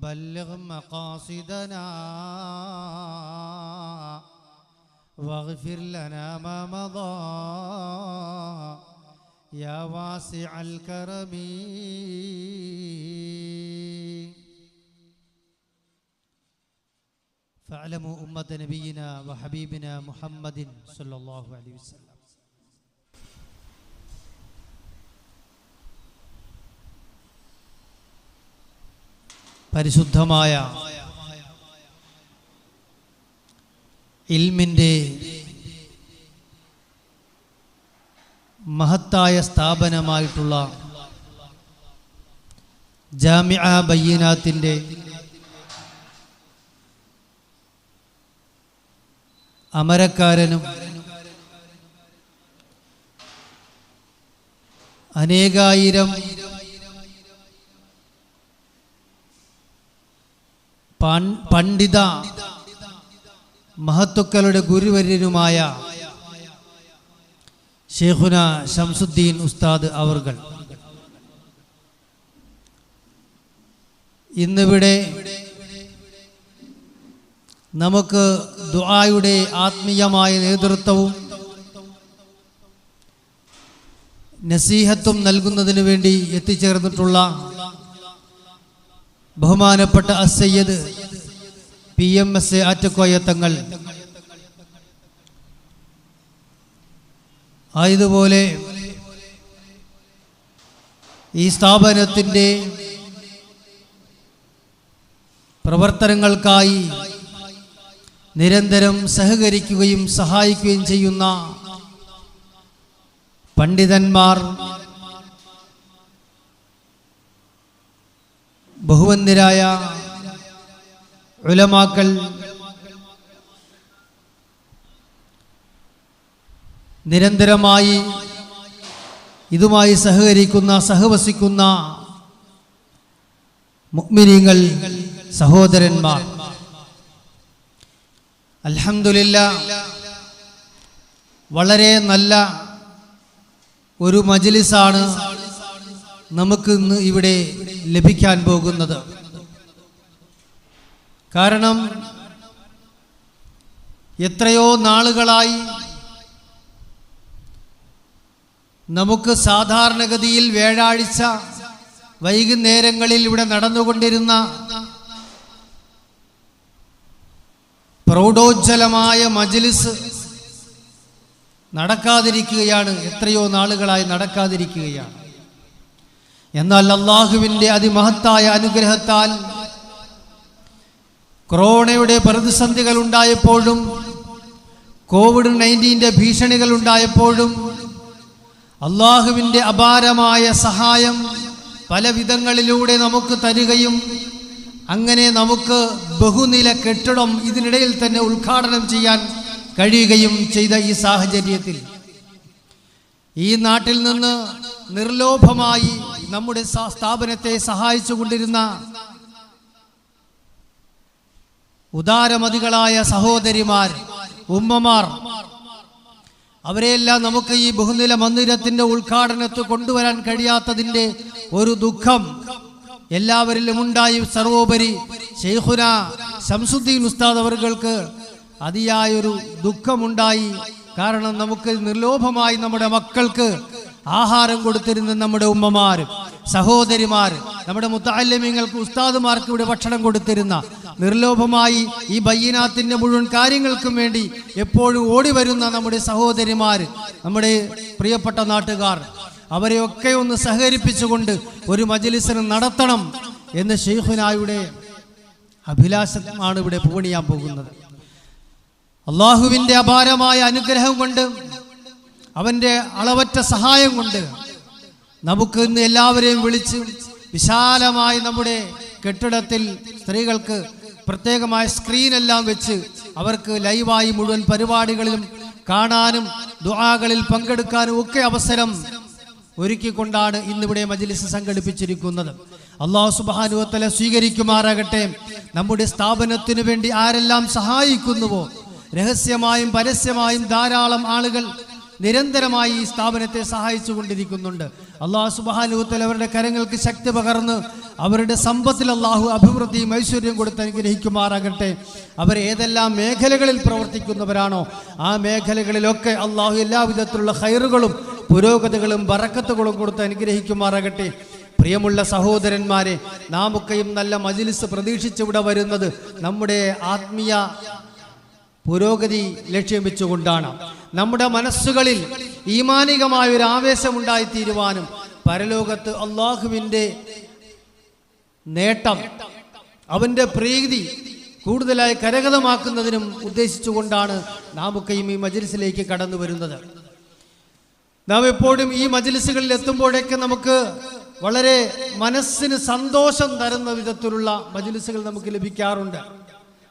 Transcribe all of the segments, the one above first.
وبلغ مقاصدنا واغفر لنا ما مضى يا واسع الكرم. فاعلموا أمة نبينا وحبيبنا محمد صلى الله عليه وسلم. പരിശുദ്ധമായ ഇൽമിൻ്റെ മഹത്തായ സ്ഥാപനമായിട്ടുള്ള ജാമിഅ ബയ്യിനാത്തിൻ്റെ അമരക്കാരനും അനേകായിരം പണ്ഡിത മഹത്തുക്കളുടെ ഗുരുവര്യനുമായ ശൈഖുന ശംസുദ്ദീൻ ഉസ്താദ് അവർകൾ ഇന്നിവിടെ നമുക്ക് ദുആയുടെ ആത്മീയമായ നേതൃത്വവും നസീഹത്തും നൽകുന്നതിന് വേണ്ടി എത്തിച്ചേർന്നിട്ടുള്ള ബഹുമാനപ്പെട്ട അസയ്യദ് PMS ആറ്റക്കോയ തങ്ങൾ, ആയതുപോലെ ഈ സ്ഥാപനത്തിൻ്റെ പ്രവർത്തനങ്ങൾക്കായി നിരന്തരം സഹകരിക്കുകയും സഹായിക്കുകയും ചെയ്യുന്ന പണ്ഡിതന്മാർ, ബഹുവന്യരായ ഉലമാക്കൾ, നിരന്തരമായി ഇതുമായി സഹകരിക്കുന്ന സഹവസിക്കുന്ന മുഅ്മിനീങ്ങൾ, സഹോദരന്മാർ, അൽഹംദുലില്ലാഹ് വളരെ നല്ല ഒരു മജ്ലിസാണ് നമുക്ക് ഇന്ന് ഇവിടെ ലഭിക്കാൻ പോകുന്നത്. കാരണം എത്രയോ നാളുകളായി നമുക്ക് സാധാരണഗതിയിൽ വ്യാഴാഴ്ച വൈകുന്നേരങ്ങളിൽ ഇവിടെ നടന്നുകൊണ്ടിരുന്ന പ്രൗഢോജ്വലമായ മജ്ലിസ് നടക്കാതിരിക്കുകയാണ്. എത്രയോ നാളുകളായി നടക്കാതിരിക്കുകയാണ്. എന്നാൽ അല്ലാഹുവിൻ്റെ അതിമഹത്തായ അനുഗ്രഹത്താൽ കൊറോണയുടെ പ്രതിസന്ധികൾ ഉണ്ടായപ്പോഴും COVID-19 ഭീഷണികൾ ഉണ്ടായപ്പോഴും അല്ലാഹുവിൻ്റെ അപാരമായ സഹായം പല വിധങ്ങളിലൂടെ നമുക്ക് തരികയും അങ്ങനെ നമുക്ക് ബഹുനില കെട്ടിടം ഇതിനിടയിൽ തന്നെ ഉദ്ഘാടനം ചെയ്യാൻ കഴിയുകയും ചെയ്ത ഈ സാഹചര്യത്തിൽ ഈ നാട്ടിൽ നിന്ന് നിർലോഭമായി നമ്മുടെ സ്ഥാപനത്തെ സഹായിച്ചു കൊണ്ടിരുന്ന ഉദാരമതികളായ സഹോദരിമാർ, ഉമ്മമാർ, അവരെയെല്ലാം നമുക്ക് ഈ ബഹുനില മന്ദിരത്തിന്റെ ഉദ്ഘാടനത്തിൽ കൊണ്ടുവരാൻ കഴിയാത്തതിൻ്റെ ഒരു ദുഃഖം എല്ലാവരിലും ഉണ്ടായി. സർവോപരി ശൈഖുന ശംസുദ്ദീൻ ഉസ്താദ് അവർക്ക് അതിയായൊരു ദുഃഖമുണ്ടായി. കാരണം നമുക്ക് നിർലോഭമായി നമ്മുടെ മക്കൾക്ക് ആഹാരം കൊടുത്തിരുന്ന നമ്മുടെ ഉമ്മമാർ, സഹോദരിമാർ, നമ്മുടെ മുത്തഅല്ലിമീങ്ങൾക്ക്, ഉസ്താദുമാർക്ക് ഇവിടെ ഭക്ഷണം കൊടുത്തിരുന്ന, നിർലോഭമായി ഈ ബയ്യിനാത്തിന്റെ മുഴുവൻ കാര്യങ്ങൾക്കും വേണ്ടി എപ്പോഴും ഓടി വരുന്ന നമ്മുടെ സഹോദരിമാർ, നമ്മുടെ പ്രിയപ്പെട്ട നാട്ടുകാർ, അവരെയൊക്കെ ഒന്ന് സഹകരിപ്പിച്ചുകൊണ്ട് ഒരു മജ്ലിസിന് നടത്തണം എന്ന് ശൈഖുനായുടെ അഭിലാഷമാണ് ഇവിടെ പൂവണിയാൻ പോകുന്നത്. അല്ലാഹുവിൻ്റെ അപാരമായ അനുഗ്രഹം കൊണ്ട്, അവൻ്റെ അളവറ്റ സഹായം കൊണ്ട് നമുക്ക് ഇന്ന് എല്ലാവരെയും വിളിച്ച് വിശാലമായി നമ്മുടെ കെട്ടിടത്തിൽ സ്ത്രീകൾക്ക് പ്രത്യേകമായ സ്ക്രീനെല്ലാം വെച്ച് അവർക്ക് ലൈവായി മുഴുവൻ പരിപാടികളിലും കാണാനും ദുആകളിൽ പങ്കെടുക്കാനും ഒക്കെ അവസരം ഒരുക്കിക്കൊണ്ടാണ് ഇന്നിവിടെ മജ്ലിസ് സംഘടിപ്പിച്ചിരിക്കുന്നത്. അല്ലാഹു സുബ്ഹാനഹു വ തആല സ്വീകരിക്കുമാറാകട്ടെ. നമ്മുടെ സ്ഥാപനത്തിനു വേണ്ടി ആരെല്ലാം സഹായിക്കുന്നുവോ, രഹസ്യമായും പരസ്യമായും ധാരാളം ആളുകൾ നിരന്തരമായി ഈ സ്ഥാപനത്തെ സഹായിച്ചു കൊണ്ടിരിക്കുന്നുണ്ട്. അല്ലാഹു സുബ്ഹാനഹു വ തആല അവരുടെ കരങ്ങൾക്ക് ശക്തി പകർന്ന് അവരുടെ സമ്പത്തിൽ അള്ളാഹു അഭിവൃദ്ധിയും ഐശ്വര്യം കൊടുത്ത് അനുഗ്രഹിക്കുമാറാകട്ടെ. അവർ ഏതെല്ലാം മേഖലകളിൽ പ്രവർത്തിക്കുന്നവരാണോ ആ മേഖലകളിലൊക്കെ അള്ളാഹു എല്ലാവിധത്തിലുള്ള ഖൈറുകളും പുരോഗതികളും ബറക്കത്തുകളും കൊടുത്ത് അനുഗ്രഹിക്കുമാറാകട്ടെ. പ്രിയമുള്ള സഹോദരന്മാരെ, നാമൊക്കെയും നല്ല മജ്‌ലിസ് പ്രതീക്ഷിച്ചിവിടെ വരുന്നത് നമ്മുടെ ആത്മീയ പുരോഗതി ലക്ഷ്യം വെച്ചുകൊണ്ടാണ്. നമ്മുടെ മനസ്സുകളിൽ ഈമാനികമായൊരു ആവേശമുണ്ടായിത്തീരുവാനും പരലോകത്ത് അള്ളാഹുവിൻ്റെ നേട്ടം, അവൻ്റെ പ്രീതി കൂടുതലായി കരഗതമാക്കുന്നതിനും ഉദ്ദേശിച്ചുകൊണ്ടാണ് നാമൊക്കെയും ഈ മജ്‌ലിസിലേക്ക് കടന്നു വരുന്നത്. നാം എപ്പോഴും ഈ മജ്‌ലിസുകളിൽ എത്തുമ്പോഴേക്ക് നമുക്ക് വളരെ മനസ്സിന് സന്തോഷം തരുന്ന വിധത്തിലുള്ള മജ്‌ലിസുകൾ നമുക്ക് ലഭിക്കാറുണ്ട്.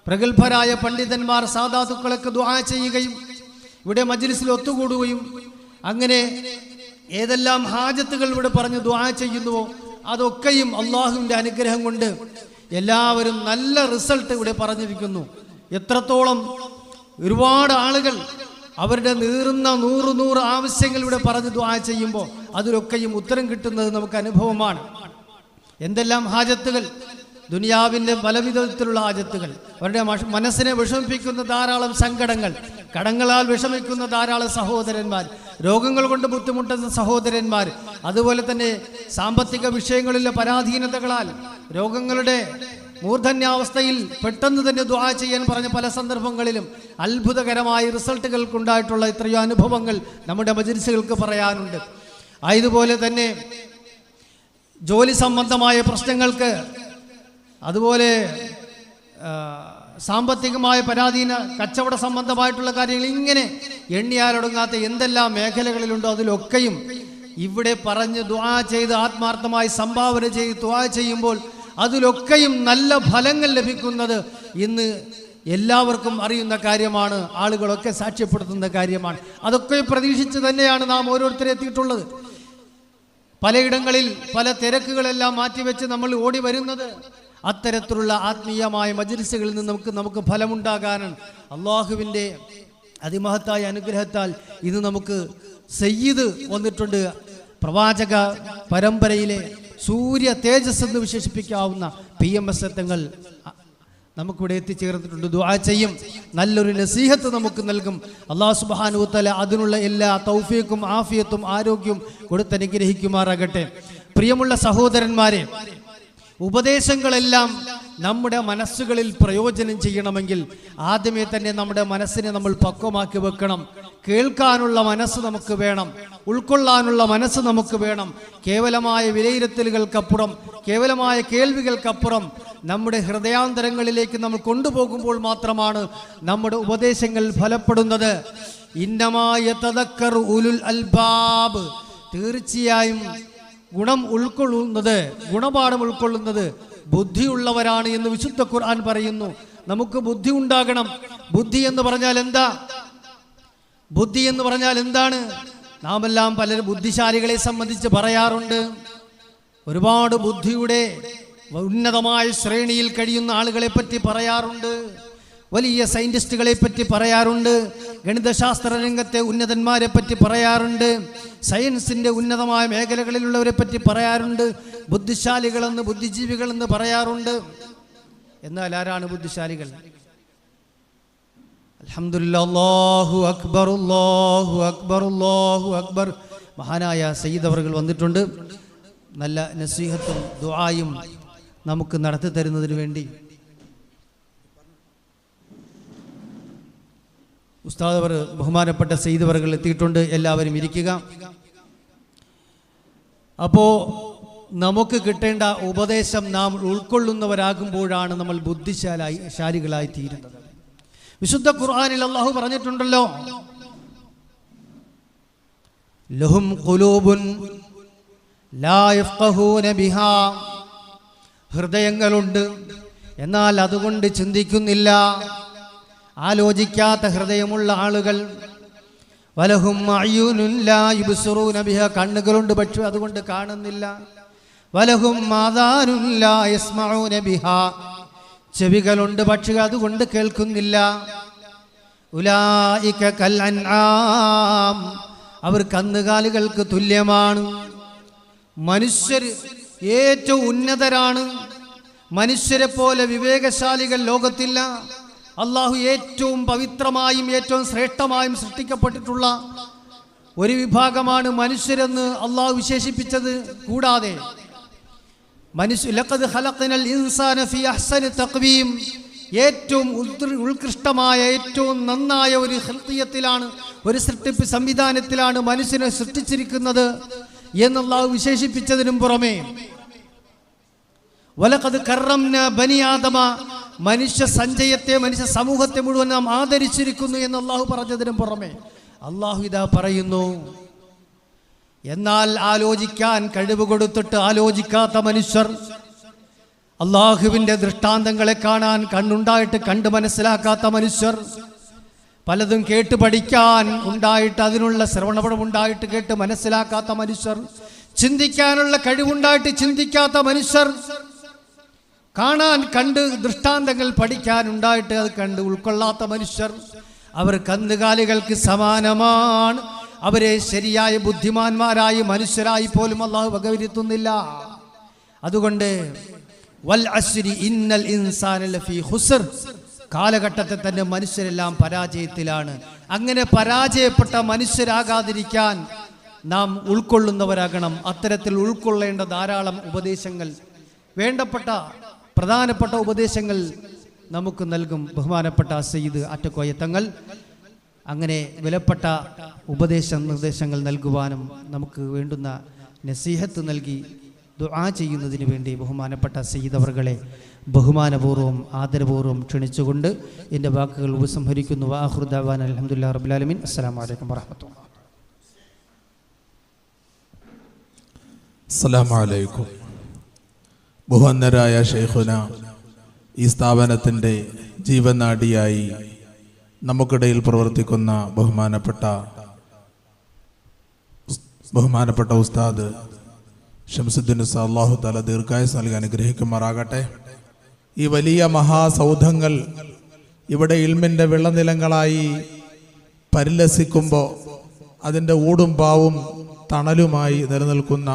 പ്രഗത്ഭരായ പണ്ഡിതന്മാർ സാദാത്തുക്കളൊക്കെ ദുആ ചെയ്യുകയും ഇവിടെ മജ്‌ലിസിൽ ഒത്തുകൂടുകയും അങ്ങനെ ഏതെല്ലാം ഹാജത്തുകൾ ഇവിടെ പറഞ്ഞ് ദുആ ചെയ്യുന്നുവോ അതൊക്കെയും അള്ളാഹുവിൻ്റെ അനുഗ്രഹം കൊണ്ട് എല്ലാവരും നല്ല റിസൾട്ട് ഇവിടെ പറഞ്ഞിരിക്കുന്നു. എത്രത്തോളം ഒരുപാട് ആളുകൾ അവരുടെ നീറുന്ന നൂറ് ആവശ്യങ്ങൾ ഇവിടെ പറഞ്ഞ് ദുആ ചെയ്യുമ്പോൾ അതിലൊക്കെയും ഉത്തരം കിട്ടുന്നത് നമുക്ക് അനുഭവമാണ്. എന്തെല്ലാം ഹാജത്തുകൾ, ദുനിയാവിൻ്റെ പലവിധത്തിലുള്ള ഹാജത്തുകൾ, അവരുടെ മനസ്സിനെ വിഷമിപ്പിക്കുന്ന ധാരാളം സങ്കടങ്ങൾ, കടങ്ങളാൽ വിഷമിക്കുന്ന ധാരാളം സഹോദരന്മാർ, രോഗങ്ങൾ കൊണ്ട് ബുദ്ധിമുട്ടുന്ന സഹോദരന്മാർ, അതുപോലെ തന്നെ സാമ്പത്തിക വിഷയങ്ങളിലെ പരാധീനതകളാൽ രോഗങ്ങളുടെ മൂർധന്യാവസ്ഥയിൽ പെട്ടെന്ന് തന്നെ ദുആ ചെയ്യാൻ പറഞ്ഞ പല സന്ദർഭങ്ങളിലും അത്ഭുതകരമായ റിസൾട്ടുകൾക്കുണ്ടായിട്ടുള്ള എത്രയോ അനുഭവങ്ങൾ നമ്മുടെ മജ്‌ലിസുകൾക്ക് പറയാനുണ്ട്. അതുപോലെ തന്നെ ജോലി സംബന്ധമായ പ്രശ്നങ്ങൾക്ക്, അതുപോലെ സാമ്പത്തികമായ പരാധീന കച്ചവട സംബന്ധമായിട്ടുള്ള കാര്യങ്ങൾ, ഇങ്ങനെ എണ്ണിയാലൊടുങ്ങാത്ത എന്തെല്ലാം മേഖലകളിലുണ്ടോ അതിലൊക്കെയും ഇവിടെ പറഞ്ഞ് ദുആ ചെയ്ത് ആത്മാർത്ഥമായി സംഭാവന ചെയ്ത് ദുആ ചെയ്യുമ്പോൾ അതിലൊക്കെയും നല്ല ഫലങ്ങൾ ലഭിക്കുന്നത് ഇന്ന് എല്ലാവർക്കും അറിയുന്ന കാര്യമാണ്, ആളുകളൊക്കെ സാക്ഷ്യപ്പെടുത്തുന്ന കാര്യമാണ്. അതൊക്കെ പ്രതീക്ഷിച്ച് തന്നെയാണ് നാം ഓരോരുത്തരും എത്തിയിട്ടുള്ളത്. പലയിടങ്ങളിൽ പല തിരക്കുകളെല്ലാം മാറ്റിവെച്ച് നമ്മൾ ഓടി വരുന്നത് അത്തരത്തിലുള്ള ആത്മീയമായ മജ്‌ലിസുകളിൽ നിന്ന് നമുക്ക് ഫലമുണ്ടാകാനാണ്. അള്ളാഹുവിൻ്റെ അതിമഹത്തായ അനുഗ്രഹത്താൽ ഇന്ന് നമുക്ക് സയ്യിദ് വന്നിട്ടുണ്ട്. പ്രവാചക പരമ്പരയിലെ സൂര്യ തേജസ് എന്ന് വിശേഷിപ്പിക്കാവുന്ന PMS തങ്ങൾ നമുക്കിവിടെ എത്തിച്ചേർന്നിട്ടുണ്ട്. ദുആ ചെയ്യും, നല്ലൊരു നസീഹത്ത് നമുക്ക് നൽകും. അല്ലാഹു സുബ്ഹാനഹു വ തആല അതിനുള്ള എല്ലാ തൗഫീഖും ആഫിയത്തും ആരോഗ്യവും കൊടുത്ത് അനുഗ്രഹിക്കുമാറാകട്ടെ. പ്രിയമുള്ള സഹോദരന്മാരെ, ഉപദേശങ്ങളെല്ലാം നമ്മുടെ മനസ്സുകളിൽ പ്രയോജനം ചെയ്യണമെങ്കിൽ ആദ്യമേ തന്നെ നമ്മുടെ മനസ്സിനെ നമ്മൾ പക്വമാക്കി വെക്കണം. കേൾക്കാനുള്ള മനസ്സ് നമുക്ക് വേണം, ഉൾക്കൊള്ളാനുള്ള മനസ്സ് നമുക്ക് വേണം. കേവലമായ വിലയിരുത്തലുകൾക്കപ്പുറം, കേവലമായ കേൾവികൾക്കപ്പുറം നമ്മുടെ ഹൃദയാന്തരങ്ങളിലേക്ക് നമ്മൾ കൊണ്ടുപോകുമ്പോൾ മാത്രമാണ് നമ്മുടെ ഉപദേശങ്ങൾ ഫലപ്പെടുന്നത്. ഇന്നമായ തദക്കർ ഉലുൽ അൽബാബ്, തീർച്ചയായും ഗുണപാഠം ഉൾക്കൊള്ളുന്നത് ബുദ്ധിയുള്ളവരാണ് എന്ന് വിശുദ്ധ ഖുർആൻ പറയുന്നു. നമുക്ക് ബുദ്ധി ഉണ്ടാകണം. ബുദ്ധി എന്ന് പറഞ്ഞാൽ എന്താണ്? നാം എല്ലാം പല ബുദ്ധിശാലികളെ സംബന്ധിച്ച് പറയാറുണ്ട്. ഒരുപാട് ബുദ്ധിയുടെ ഉന്നതമായ ശ്രേണിയിൽ കഴിയുന്ന ആളുകളെ പറ്റി പറയാറുണ്ട്. വലിയ സയന്റിസ്റ്റുകളെ പറ്റി പറയാറുണ്ട്. ഗണിതശാസ്ത്ര രംഗത്തെ ഉന്നതന്മാരെ പറ്റി പറയാറുണ്ട്. സയൻസിന്റെ ഉന്നതമായ മേഖലകളിലുള്ളവരെ പറ്റി പറയാറുണ്ട്. ബുദ്ധിശാലികളെന്ന്, ബുദ്ധിജീവികളെന്ന് പറയാറുണ്ട്. എന്നാൽ ആരാണ് ബുദ്ധിശാലികൾ? അൽഹംദുലില്ലാഹ്, അല്ലാഹു അക്ബർ, അല്ലാഹു അക്ബർ, അല്ലാഹു അക്ബർ. മഹാനായ സയ്യിദ് അവറുകൾ വന്നിട്ടുണ്ട്. നല്ല നസീഹത്തും ദുആയും നമുക്ക് നടത്തി തരുന്നതിന് വേണ്ടി ഉസ്താദ് അവർ, ബഹുമാനപ്പെട്ട സയ്യിദ് അവറുകൾ എത്തിയിട്ടുണ്ട്. എല്ലാവരും ഇരിക്കുക. അപ്പോൾ നമുക്ക് കിട്ടേണ്ട ഉപദേശം നാം ഉൾക്കൊള്ളുന്നവരാകുമ്പോഴാണ് നമ്മൾ ബുദ്ധിശാലികളായി തീരുന്നത്. വിശുദ്ധ ഖുർആനിൽ അല്ലാഹു പറഞ്ഞിട്ടുണ്ടല്ലോ, ലഹും ഖുലൂബുൻ ലാ യഫ്ഖഹൂന ബിഹാ, ഹൃദയങ്ങളുണ്ട് എന്നാൽ അതുകൊണ്ട് ചിന്തിക്കുന്നില്ല. ആലോചിക്കാത്ത ഹൃദയമുള്ള ആളുകൾ. വലഹും അയ്യുനുൻ ലാ യുബ്സിറൂന ബിഹാ, കണ്ണുകളുണ്ട് പക്ഷേ അതുകൊണ്ട് കാണുന്നില്ല. വലഹും ആദാനുൻ ലാ യസ്മഊന ബിഹാ, ചെവികളുണ്ട് പക്ഷേ അതുകൊണ്ട് കേൾക്കുന്നില്ല. ഉലൈക കൽ അൻആം, അവർ കന്നുകാലികൾക്ക് തുല്യമാണ്. മനുഷ്യർ ഏറ്റവും ഉന്നതരാണ്. മനുഷ്യരെ പോലെ വിവേകശാലികൾ ലോകത്തില്ല. അള്ളാഹു ഏറ്റവും പവിത്രമായും ഏറ്റവും ശ്രേഷ്ഠമായും സൃഷ്ടിക്കപ്പെട്ടിട്ടുള്ള ഒരു വിഭാഗമാണ് മനുഷ്യരെന്ന് അള്ളാഹു വിശേഷിപ്പിച്ചത്. കൂടാതെ ലഖദ് ഖലഖ്നൽ ഇൻസാന ഫീ അഹ്സനി തഖ്വീം, ഏറ്റവും ഉത്കൃഷ്ടമായ ഏറ്റവും നന്നായ ഒരു ഖൽഖിയത്തിലാണ്, ഒരു സൃഷ്ടിപ്പ് സംവിധാനത്തിലാണ് മനുഷ്യനെ സൃഷ്ടിച്ചിരിക്കുന്നത് എന്ന് അള്ളാഹു വിശേഷിപ്പിച്ചതിനും പുറമെ വലഖദ് കറംനാ ബനി ആദമ, മനുഷ്യ സഞ്ചയത്തെ മനുഷ്യ സമൂഹത്തെ മുഴുവൻ നാം ആദരിച്ചിരിക്കുന്നു എന്ന് അള്ളാഹു പറഞ്ഞതിനും പുറമെ അള്ളാഹു ഇതാ പറയുന്നു, എന്നാൽ ആലോചിക്കാൻ കഴിവ് കൊടുത്തിട്ട് ആലോചിക്കാത്ത മനുഷ്യർ, അള്ളാഹുവിൻ്റെ ദൃഷ്ടാന്തങ്ങളെ കാണാൻ കണ്ണുണ്ടായിട്ട് കണ്ട് മനസ്സിലാക്കാത്ത മനുഷ്യർ, പലതും കേട്ട് പഠിക്കാൻ ഉണ്ടായിട്ട് അതിനുള്ള ശ്രവണപടമുണ്ടായിട്ട് കേട്ട് മനസ്സിലാക്കാത്ത മനുഷ്യർ, ചിന്തിക്കാനുള്ള കഴിവുണ്ടായിട്ട് ചിന്തിക്കാത്ത മനുഷ്യർ, കാണാൻ കണ്ട് ദൃഷ്ടാന്തങ്ങൾ പഠിക്കാനുണ്ടായിട്ട് അത് കണ്ട് ഉൾക്കൊള്ളാത്ത മനുഷ്യർ, അവർ കന്നുകാലികൾക്ക് സമാനമാണ്. അവരെ ശരിയായ ബുദ്ധിമാന്മാരായി മനുഷ്യരായി പോലും അള്ളാഹു വകവരുത്തുന്നില്ല. അതുകൊണ്ട് വൽ അസ്രി ഇന്നൽ ഇൻസാന ലഫീ ഖുസ്ർ, കാലഘട്ടത്തിൽ തന്നെ മനുഷ്യരെല്ലാം പരാജയത്തിലാണ്. അങ്ങനെ പരാജയപ്പെട്ട മനുഷ്യരാകാതിരിക്കാൻ നാം ഉൾക്കൊള്ളുന്നവരാകണം. അത്തരത്തിൽ ഉൾക്കൊള്ളേണ്ട ധാരാളം ഉപദേശങ്ങൾ, വേണ്ടപ്പെട്ട പ്രധാനപ്പെട്ട ഉപദേശങ്ങൾ നമുക്ക് നൽകും ബഹുമാനപ്പെട്ട സയ്യിദ് അറ്റക്കോയ തങ്ങൾ. അങ്ങനെ വിലപ്പെട്ട നിർദ്ദേശങ്ങൾ നൽകുവാനും നമുക്ക് വേണ്ടുന്ന നസീഹത്ത് നൽകി ദുആ ചെയ്യുന്നതിന് വേണ്ടി ബഹുമാനപ്പെട്ട സയ്യിദ് അവർകളെ ബഹുമാനപൂർവ്വം ആദരപൂർവ്വം ക്ഷണിച്ചുകൊണ്ട് എൻ്റെ വാക്കുകൾ ഉപസംഹരിക്കുന്നു. വആഖിറു ദഅവാന അൽഹംദുലില്ലാഹി റബ്ബിൽ ആലമീൻ. അസ്സലാമു അലൈക്കും വറഹ്മത്തുള്ളാഹി. അസ്സലാമു അലൈക്കും. ബഹുവന്ദരായ ശൈഖുന, ഈ സ്ഥാപനത്തിൻ്റെ ജീവനാഡിയായി നമുക്കിടയിൽ പ്രവർത്തിക്കുന്ന ബഹുമാനപ്പെട്ട ഉസ്താദ് ഷംസുദ്ദീൻ ഉസ്താദ്, അല്ലാഹു തആല ദീർഘായുസ്സ് നൽകി അനുഗ്രഹിക്കുമാറാകട്ടെ. ഈ വലിയ മഹാസൗധങ്ങൾ ഇവിടെ ഇൽമിൻ്റെ വിളനിലങ്ങളായി പരിലസിക്കുമ്പോൾ അതിൻ്റെ ഊടും പാവും തണലുമായി നിലനിൽക്കുന്ന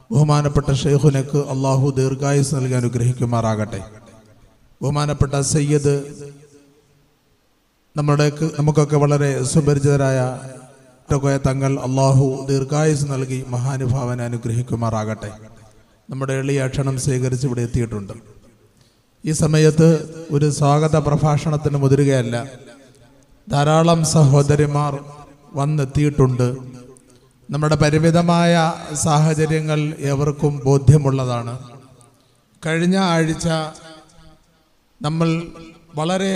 ബഹുമാനപ്പെട്ട ഷെയ്ഖുനക്ക് അള്ളാഹു ദീർഘായുസ്സ് നൽകി അനുഗ്രഹിക്കുമാറാകട്ടെ. ബഹുമാനപ്പെട്ട സയ്യിദ്, നമുക്കൊക്കെ വളരെ സുപരിചിതരായ തങ്ങൾ, അള്ളാഹു ദീർഘായുസ്സ് നൽകി മഹാനുഭാവനെ അനുഗ്രഹിക്കുമാറാകട്ടെ. നമ്മുടെ എളിയ ക്ഷണം സ്വീകരിച്ച് ഇവിടെ എത്തിയിട്ടുണ്ട്. ഈ സമയത്ത് ഒരു സ്വാഗത പ്രഭാഷണത്തിന് മുതിരുകയല്ല, ധാരാളം സഹോദരിമാർ വന്നെത്തിയിട്ടുണ്ട്. നമ്മുടെ പരിമിതമായ സാഹചര്യങ്ങൾ ഏവർക്കും ബോധ്യമുള്ളതാണ്. കഴിഞ്ഞ ആഴ്ച നമ്മൾ വളരെ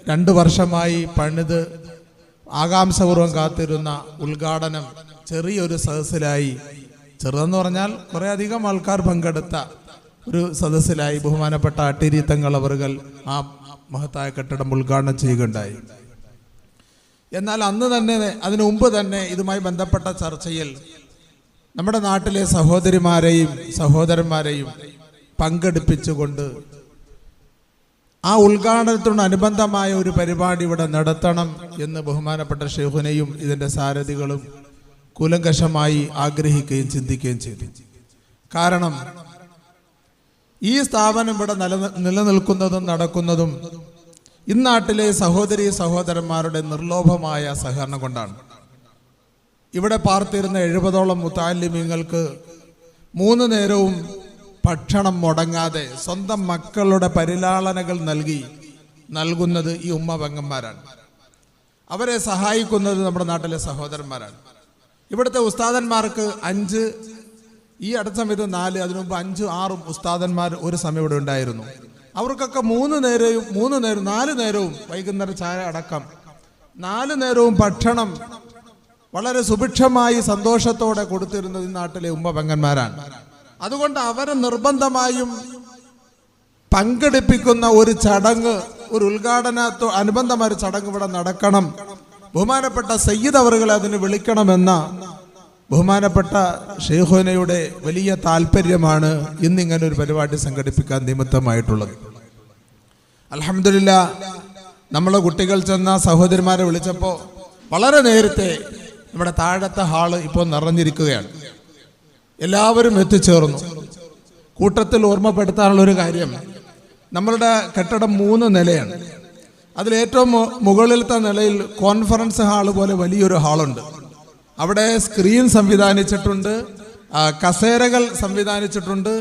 2 വർഷമായി പണിത് ആകാംക്ഷപൂർവ്വം കാത്തിരുന്ന ഉദ്ഘാടനം ചെറിയൊരു സദസ്സിലായി, ചെറുതെന്ന് പറഞ്ഞാൽ കുറേ അധികം ആൾക്കാർ പങ്കെടുത്ത ഒരു സദസ്സിലായി ബഹുമാനപ്പെട്ട അട്ടിരി തങ്ങൾ അവർകൾ ആ മഹത്തായ കെട്ടിടം ഉദ്ഘാടനം ചെയ്യുകയുണ്ടായി. എന്നാൽ അതിനു മുമ്പ് തന്നെ ഇതുമായി ബന്ധപ്പെട്ട ചർച്ചയിൽ നമ്മുടെ നാട്ടിലെ സഹോദരിമാരെയും സഹോദരന്മാരെയും പങ്കെടുപ്പിച്ചുകൊണ്ട് ആ ഉദ്ഘാടനത്തോടനുബന്ധമായ ഒരു പരിപാടി ഇവിടെ നടത്തണം എന്ന് ബഹുമാനപ്പെട്ട ഷെയ്ഖുനയും ഇതിൻ്റെ സാരഥികളും കൂലങ്കഷമായി ആഗ്രഹിക്കുകയും ചിന്തിക്കുകയും ചെയ്തു. കാരണം ഈ സ്ഥാപനം ഇവിടെ നിലനിൽക്കുന്നതും നടക്കുന്നതും ഇന്നാട്ടിലെ സഹോദരീ സഹോദരന്മാരുടെ നിർലോഭമായ സഹകരണം കൊണ്ടാണ്. ഇവിടെ പാർത്തിരുന്ന 70ഓളം മുതഅല്ലിമീങ്ങൾക്ക് 3 നേരവും ഭക്ഷണം മുടങ്ങാതെ സ്വന്തം മക്കളുടെ പരിലാളനകൾ നൽകുന്നത് ഈ ഉമ്മ പെങ്ങന്മാരാണ്. അവരെ സഹായിക്കുന്നത് നമ്മുടെ നാട്ടിലെ സഹോദരന്മാരാണ്. ഇവിടുത്തെ ഉസ്താദന്മാർക്ക് 5, ഈ അടുത്ത സമയത്ത് 4, അതിനു മുമ്പ് 5, 6 ഉസ്താദന്മാർ ഒരു സമയം ഇവിടെ ഉണ്ടായിരുന്നു. അവർക്കൊക്കെ 3 നേരവും 4 നേരവും വൈകുന്നേരം ചായ അടക്കം 4 നേരവും ഭക്ഷണം വളരെ സുഭിക്ഷമായി സന്തോഷത്തോടെ കൊടുത്തിരുന്നത് ഈ നാട്ടിലെ ഉമ്മ പെങ്ങന്മാരാണ്. അതുകൊണ്ട് അവരെ നിർബന്ധമായും പങ്കെടുപ്പിക്കുന്ന ഒരു ചടങ്ങ്, ഒരു അനുബന്ധമായ ഒരു ചടങ്ങ് ഇവിടെ നടക്കണം. ബഹുമാനപ്പെട്ട സയ്യിദ് അവറുകളെ അതിന് വിളിക്കണമെന്ന ബഹുമാനപ്പെട്ട ഷെയ്ഖുനയുടെ വലിയ താല്പര്യമാണ് ഇന്നിങ്ങനെ ഒരു പരിപാടി സംഘടിപ്പിക്കാൻ നിമിത്തമായിട്ടുള്ളത്. അൽഹംദുലില്ലാ, നമ്മളെ കുട്ടികൾ ചെന്ന സഹോദരിമാരെ വിളിച്ചപ്പോൾ വളരെ നേരത്തെ നമ്മുടെ താഴത്തെ ഹാള് ഇപ്പോൾ നിറഞ്ഞിരിക്കുകയാണ്. എല്ലാവരും എത്തിച്ചേർന്നു. കൂട്ടത്തിൽ ഓർമ്മപ്പെടുത്താനുള്ളൊരു കാര്യം, നമ്മളുടെ കെട്ടിടം 3 നിലയാണ്. അതിലേറ്റവും മുകളിലത്തെ നിലയിൽ കോൺഫറൻസ് ഹാള് പോലെ വലിയൊരു ഹാളുണ്ട്. അവിടെ സ്ക്രീൻ സംവിധാനിച്ചിട്ടുണ്ട്, കസേരകൾ സംവിധാനിച്ചിട്ടുണ്ട്.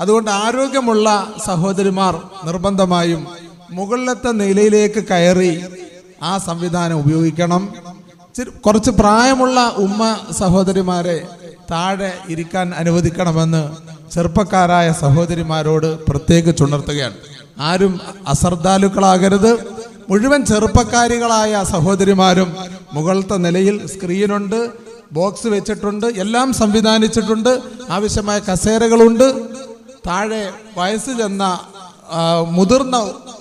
അതുകൊണ്ട് ആരോഗ്യമുള്ള സഹോദരിമാർ നിർബന്ധമായും മുകളിലത്തെ നിലയിലേക്ക് കയറി ആ സംവിധാനം ഉപയോഗിക്കണം. കുറച്ച് പ്രായമുള്ള ഉമ്മ സഹോദരിമാരെ താഴെ ഇരിക്കാൻ അനുവദിക്കണമെന്ന് ചെറുപ്പക്കാരായ സഹോദരിമാരോട് പ്രത്യേകിച്ച് ഉണർത്തുകയാണ്. ആരും അശ്രദ്ധാലുക്കളാകരുത്. മുഴുവൻ ചെറുപ്പക്കാരികളായ സഹോദരിമാരും മുകളിലത്തെ നിലയിൽ സ്ക്രീനുണ്ട്, ബോക്സ് വെച്ചിട്ടുണ്ട്, എല്ലാം സംവിധാനിച്ചിട്ടുണ്ട്, ആവശ്യമായ കസേരകളുണ്ട്. താഴെ വയസ്സ് ചെന്ന മുതിർന്ന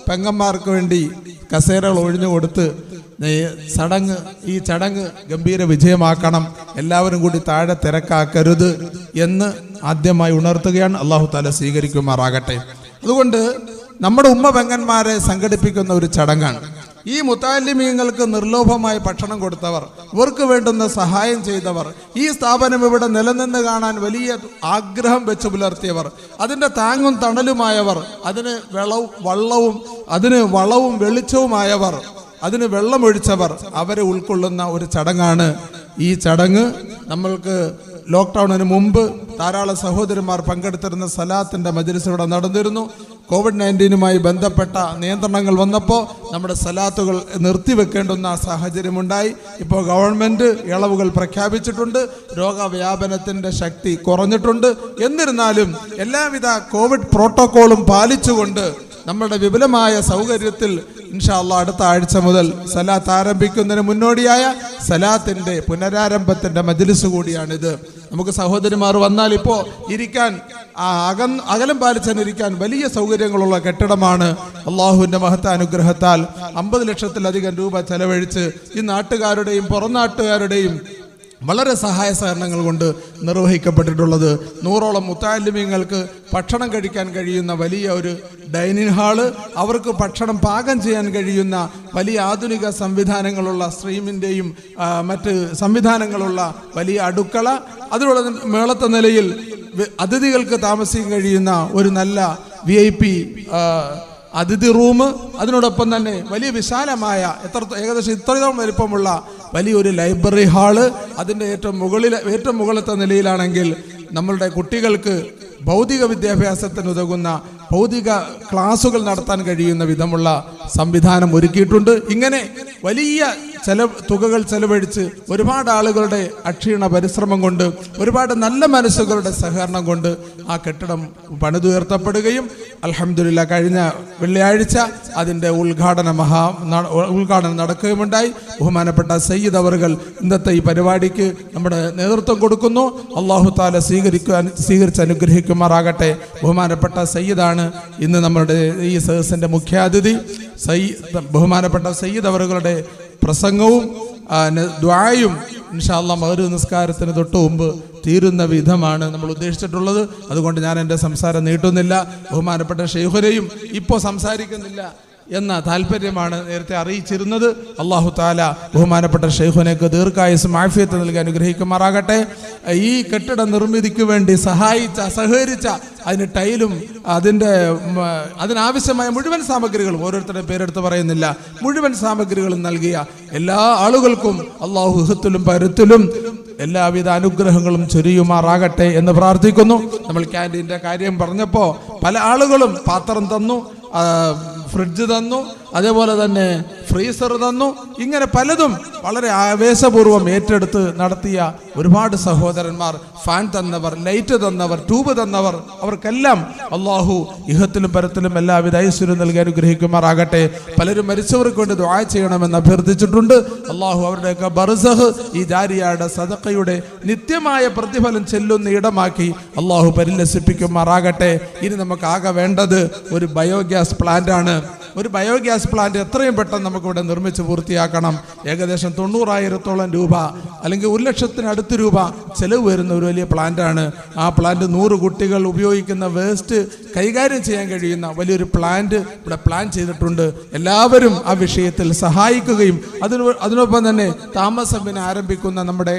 പെങ്ങന്മാർക്ക് വേണ്ടി കസേരകൾ ഒഴിഞ്ഞു കൊടുത്ത് ഈ ചടങ്ങ് ഗംഭീര വിജയമാക്കണം. എല്ലാവരും കൂടി താഴെ തിരക്കാക്കരുത് എന്ന് ആദ്യമായി ഉണർത്തുകയാണ്. അല്ലാഹു തആല സ്വീകരിക്കുമാറാകട്ടെ. അതുകൊണ്ട് നമ്മുടെ ഉമ്മ പെങ്ങന്മാരെ സംഘടിപ്പിക്കുന്ന ഒരു ചടങ്ങാണ്. ഈ മുത്തഅല്ലിമീങ്ങൾക്ക് നിർലോഭമായി ഭക്ഷണം കൊടുത്തവർ, ഇവർക്ക് വേണ്ടുന്ന സഹായം ചെയ്തവർ, ഈ സ്ഥാപനം ഇവിടെ നിലനിന്ന് കാണാൻ വലിയ ആഗ്രഹം വെച്ച് പുലർത്തിയവർ, അതിൻ്റെ താങ്ങും തണലുമായവർ, അതിന് വളവും വെളിച്ചവുമായവർ, അതിന് വെള്ളമൊഴിച്ചവർ, അവരെ ഉൾക്കൊള്ളുന്ന ഒരു ചടങ്ങാണ് ഈ ചടങ്ങ്. നമ്മൾക്ക് ലോക്ക്ഡൗണിന് മുമ്പ് ധാരാളം സഹോദരന്മാർ പങ്കെടുത്തിരുന്ന സലാത്തിന്റെ മജ്‌ലിസ് ഇവിടെ നടന്നിരുന്നു. കോവിഡ്-19 ബന്ധപ്പെട്ട നിയന്ത്രണങ്ങൾ വന്നപ്പോൾ നമ്മുടെ സലാത്തുകൾ നിർത്തിവെക്കേണ്ടുന്ന സാഹചര്യമുണ്ടായി. ഇപ്പോൾ ഗവൺമെന്റ് ഇളവുകൾ പ്രഖ്യാപിച്ചിട്ടുണ്ട്, രോഗവ്യാപനത്തിന്റെ ശക്തി കുറഞ്ഞിട്ടുണ്ട്. എന്നിരുന്നാലും എല്ലാവിധ കോവിഡ് പ്രോട്ടോക്കോളും പാലിച്ചുകൊണ്ട് നമ്മളുടെ വിപുലമായ സൗകര്യത്തിൽ ഇൻഷാ അല്ലാഹ് അടുത്ത ആഴ്ച മുതൽ സലാത്ത് ആരംഭിക്കുന്നതിന് മുന്നോടിയായ സലാത്തിന്റെ പുനരാരംഭത്തിന്റെ മജ്‌ലിസ് കൂടിയാണിത്. നമുക്ക് സഹോദരിമാർ വന്നാൽ ഇപ്പോൾ ഇരിക്കാൻ അകലം പാലിച്ചെന്നിരിക്കാൻ വലിയ സൗകര്യങ്ങളുള്ള കെട്ടിടമാണ്. അള്ളാഹുവിന്റെ മഹത്താനുഗ്രഹത്താൽ 50 ലക്ഷത്തിലധികം രൂപ ചെലവഴിച്ച് ഈ നാട്ടുകാരുടെയും പുറം നാട്ടുകാരുടെയും വളരെ സഹായ സഹകരണങ്ങൾ കൊണ്ട് നിർവഹിക്കപ്പെട്ടിട്ടുള്ളത്. 100ഓളം മുത്തഅല്ലിമീങ്ങൾക്ക് ഭക്ഷണം കഴിക്കാൻ കഴിയുന്ന വലിയ ഒരു ഡൈനിങ് ഹാള്, അവർക്ക് ഭക്ഷണം പാകം ചെയ്യാൻ കഴിയുന്ന വലിയ ആധുനിക സംവിധാനങ്ങളുള്ള സ്ട്രീമിൻ്റെയും മറ്റ് സംവിധാനങ്ങളുള്ള വലിയ അടുക്കള, അതിനുള്ള മേളത്തെ നിലയിൽ അതിഥികൾക്ക് താമസിക്കാൻ കഴിയുന്ന ഒരു നല്ല VIP അതിഥി റൂം, അതിനോടൊപ്പം തന്നെ വലിയ വിശാലമായ ഏകദേശം ഇത്രയും വലിപ്പമുള്ള വലിയൊരു ലൈബ്രറി ഹാള്, അതിൻ്റെ ഏറ്റവും മുകളിലത്തെ നിലയിലാണെങ്കിൽ നമ്മളുടെ കുട്ടികൾക്ക് ഭൗതിക വിദ്യാഭ്യാസത്തിന് ഉതകുന്ന ഭൗതിക ക്ലാസുകൾ നടത്താൻ കഴിയുന്ന വിധമുള്ള സംവിധാനം ഒരുക്കിയിട്ടുണ്ട്. ഇങ്ങനെ വലിയ തുകകൾ ചെലവഴിച്ച് ഒരുപാട് ആളുകളുടെ അക്ഷീണ പരിശ്രമം കൊണ്ട്, ഒരുപാട് നല്ല മനസ്സുകളുടെ സഹകരണം കൊണ്ട് ആ കെട്ടിടം പണിതുയർത്തപ്പെടുകയും അൽഹംദുലില്ലാ കഴിഞ്ഞ വെള്ളിയാഴ്ച അതിൻ്റെ ഉദ്ഘാടനം നടക്കുകയുമുണ്ടായി. ബഹുമാനപ്പെട്ട സയ്യിദ് അവറുകൾ ഇന്നത്തെ ഈ പരിപാടിക്ക് നമ്മുടെ നേതൃത്വം കൊടുക്കുന്നു. അല്ലാഹു തആല സ്വീകരിച്ച് അനുഗ്രഹിക്കുമാറാകട്ടെ. ബഹുമാനപ്പെട്ട സയ്യിദാണ് ഇന്ന് നമ്മുടെ ഈ സദസ്സിന്റെ മുഖ്യാതിഥി. ബഹുമാനപ്പെട്ട സയ്യിദ് അവറുകളുടെ പ്രസംഗവും ദുആയും ഇൻഷാ അല്ലാഹ് മഗ്‌രിബ് നിസ്കാരത്തിന് തൊട്ട് മുമ്പ് തീരുന്ന വിധമാണ് നമ്മൾ ഉദ്ദേശിച്ചിട്ടുള്ളത്. അതുകൊണ്ട് ഞാൻ എൻ്റെ സംസാരം നീട്ടുന്നില്ല. ബഹുമാനപ്പെട്ട ശൈഖുനെയും ഇപ്പോൾ സംസാരിക്കുന്നില്ല എന്ന താല്പര്യമാണ് നേരത്തെ അറിയിച്ചിരുന്നത്. അല്ലാഹു തആല ബഹുമാനപ്പെട്ട ശൈഖുനേക്ക് ദീർഘായുസ്സും ആഫിയത്ത് നൽകി അനുഗ്രഹിക്കുമാറാകട്ടെ. ഈ കെട്ടിട നിർമ്മിതിക്ക് വേണ്ടി സഹകരിച്ച അതിന് ടൈലും അതിനാവശ്യമായ മുഴുവൻ സാമഗ്രികളും, ഓരോരുത്തരുടെ പേരെടുത്ത് പറയുന്നില്ല, മുഴുവൻ സാമഗ്രികളും നൽകിയ എല്ലാ ആളുകൾക്കും അല്ലാഹു ഇഹത്തിലും പരത്തിലും എല്ലാവിധ അനുഗ്രഹങ്ങളും ചൊരിയുമാറാകട്ടെ എന്ന് പ്രാർത്ഥിക്കുന്നു. നമ്മൾ ക്യാൻറ്റീൻ്റെ കാര്യം പറഞ്ഞപ്പോൾ പല ആളുകളും പാത്രം തന്നു, ഫ്രിഡ്ജ് തന്നു, അതേപോലെ തന്നെ ഫ്രീസർ തന്നു. ഇങ്ങനെ പലതും വളരെ ആവേശപൂർവ്വം ഏറ്റെടുത്ത് നടത്തിയ ഒരുപാട് സഹോദരന്മാർ, ഫാൻ തന്നവർ, ലൈറ്റ് തന്നവർ, ട്യൂബ് തന്നവർ, അവർക്കെല്ലാം അല്ലാഹു ഇഹത്തിലും പരത്തിലും എല്ലാവിധ ഐശ്വര്യം നൽകി അനുഗ്രഹിക്കുമാറാകട്ടെ. പലരും മരിച്ചവർക്ക് വേണ്ടി ദുആ ചെയ്യണമെന്ന് അഭ്യർത്ഥിച്ചിട്ടുണ്ട്. അല്ലാഹു അവരുടെയൊക്കെ ബർസഖ് ഈ ജാരിയയുടെ സദഖയുടെ നിത്യമായ പ്രതിഫലം ചെല്ലുന്ന ഇടമാക്കി അല്ലാഹു പരിലസിപ്പിക്കുമാറാകട്ടെ. ഇനി നമുക്ക് ആകെ വേണ്ടത് ഒരു ബയോഗ്യാസ് പ്ലാന്റ് ആണ്. ഒരു ബയോഗ്യാസ് പ്ലാന്റ് എത്രയും പെട്ടെന്ന് നമുക്കിവിടെ നിർമ്മിച്ച് പൂർത്തിയാക്കണം. ഏകദേശം 90,000-ഓളം രൂപ അല്ലെങ്കിൽ 1,00,000-അടുത്ത് രൂപ ചെലവ് വരുന്ന ഒരു വലിയ പ്ലാന്റാണ്. ആ പ്ലാന്റ് 100 കുട്ടികൾ ഉപയോഗിക്കുന്ന വേസ്റ്റ് കൈകാര്യം ചെയ്യാൻ കഴിയുന്ന വലിയൊരു പ്ലാന്റ് ഇവിടെ പ്ലാൻ ചെയ്തിട്ടുണ്ട്. എല്ലാവരും ആ വിഷയത്തിൽ സഹായിക്കുകയും അതിനൊപ്പം തന്നെ താമസം ആരംഭിക്കുന്ന നമ്മുടെ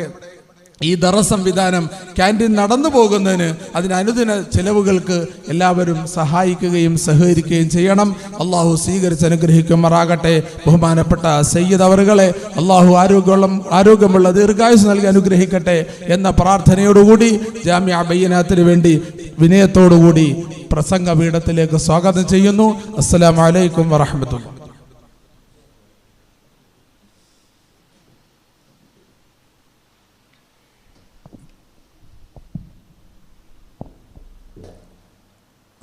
ഈ ദറസ് സംവിധാനം ക്യാൻറ്റീൻ നടന്നു പോകുന്നതിന് അതിന് അനുദിന ചെലവുകൾക്ക് എല്ലാവരും സഹായിക്കുകയും സഹകരിക്കുകയും ചെയ്യണം. അള്ളാഹു സ്വീകരിച്ച് അനുഗ്രഹിക്കുമാറാകട്ടെ. ബഹുമാനപ്പെട്ട സയ്യിദ് അവറുകളെ അള്ളാഹു ആരോഗ്യമുള്ള ദീർഘായുസ് നൽകി അനുഗ്രഹിക്കട്ടെ എന്ന പ്രാർത്ഥനയോടുകൂടി ജാമിഅ ബയ്യനാത്തിന് വേണ്ടി വിനയത്തോടുകൂടി പ്രസംഗ പീഠത്തിലേക്ക് സ്വാഗതം ചെയ്യുന്നു. അസ്സലാമു അലൈക്കും വറഹ്മത്തുള്ളാഹി.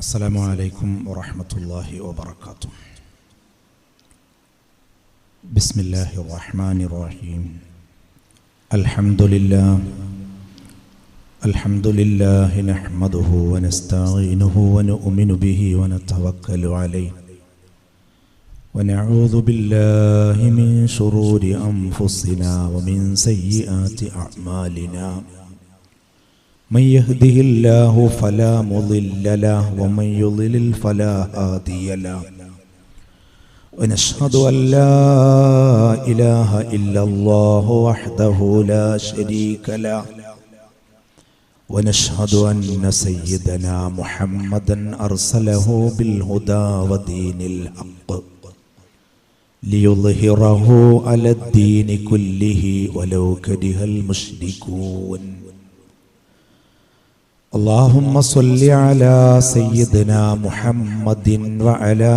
السلام عليكم ورحمة الله وبركاته. بسم الله الرحمن الرحيم. الحمد لله نحمده ونستعينه ونؤمن به ونتوكل عليه ونعوذ بالله من شرور أنفسنا ومن سيئات أعمالنا. من يهده الله فلا مضل له ومن يضلل فلا هادي له. ونشهد أن لا إله إلا الله وحده لا شريك له. ونشهد أن سيدنا محمدا أرسله بالهدى ودين الحق ليظهره على الدين كله ولو كره المشركون. اللهم صل على سيدنا محمد وعلى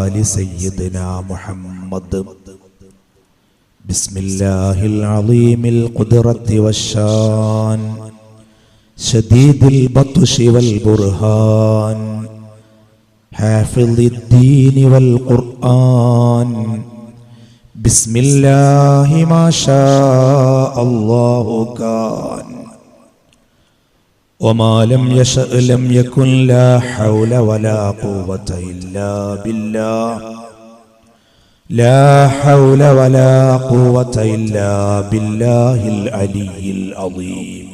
آل سيدنا محمد. بسم الله العظيم القدرة والشان شديد البطش والبرهان حافظ الدين والقرآن. بسم الله ما شاء الله كان وما لم يشأ لم يكن. لا حول ولا قوة إلا بالله. لا حول ولا قوة إلا بالله العلي العظيم.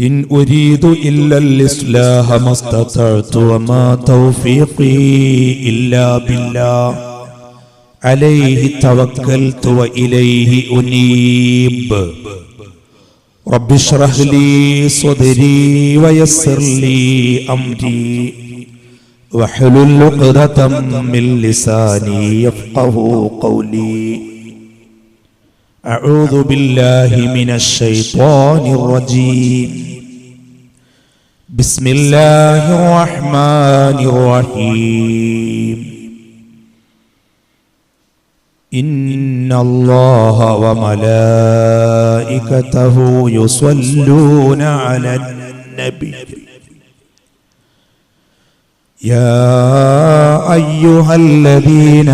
إن أريد إلا الإصلاح ما استطعت وما توفيقي إلا بالله. عليه توكلت وإليه أنيب. رب اشرح لي صدري ويسر لي أمري واحلل عقدة من لساني يفقه قولي. أعوذ بالله من الشيطان الرجيم. بسم الله الرحمن الرحيم. إن الله وملائكته يصلون على النبي يا أيها الذين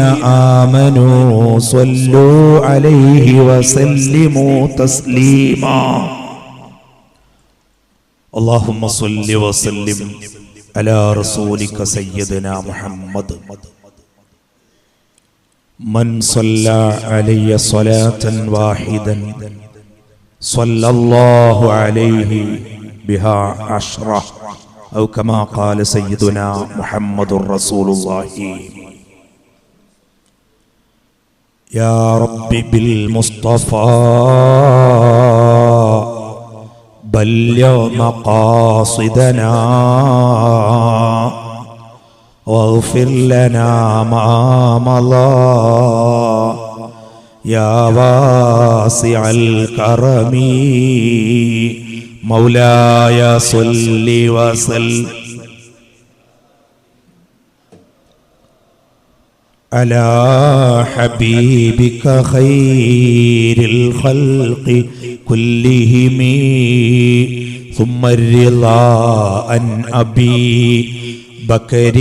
آمنوا صلوا عليه وسلموا تسليما. اللهم صل وسلم على رسولك سيدنا محمد. من صلى علي صلاة واحدا صلى الله عليه بها عشرة أو كما قال سيدنا محمد رسول الله. يا رب بالمصطفى بلغ مقاصدنا واغفر لنا ما مضى. يا واسع الكرم مولاي صل وسلم على حبيبك خير الخلق كلهم. ثم الرضا عن أبي بكر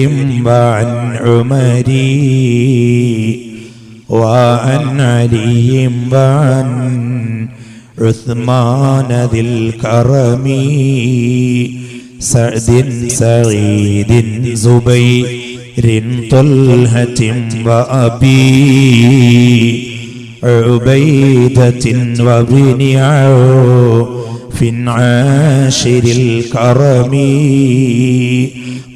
وعن عمر وعن علي وعن عثمان ذي الكرم. سعد سعيد زبير طلحة وأبي عبيدة وابن عوف عاشر الكرم.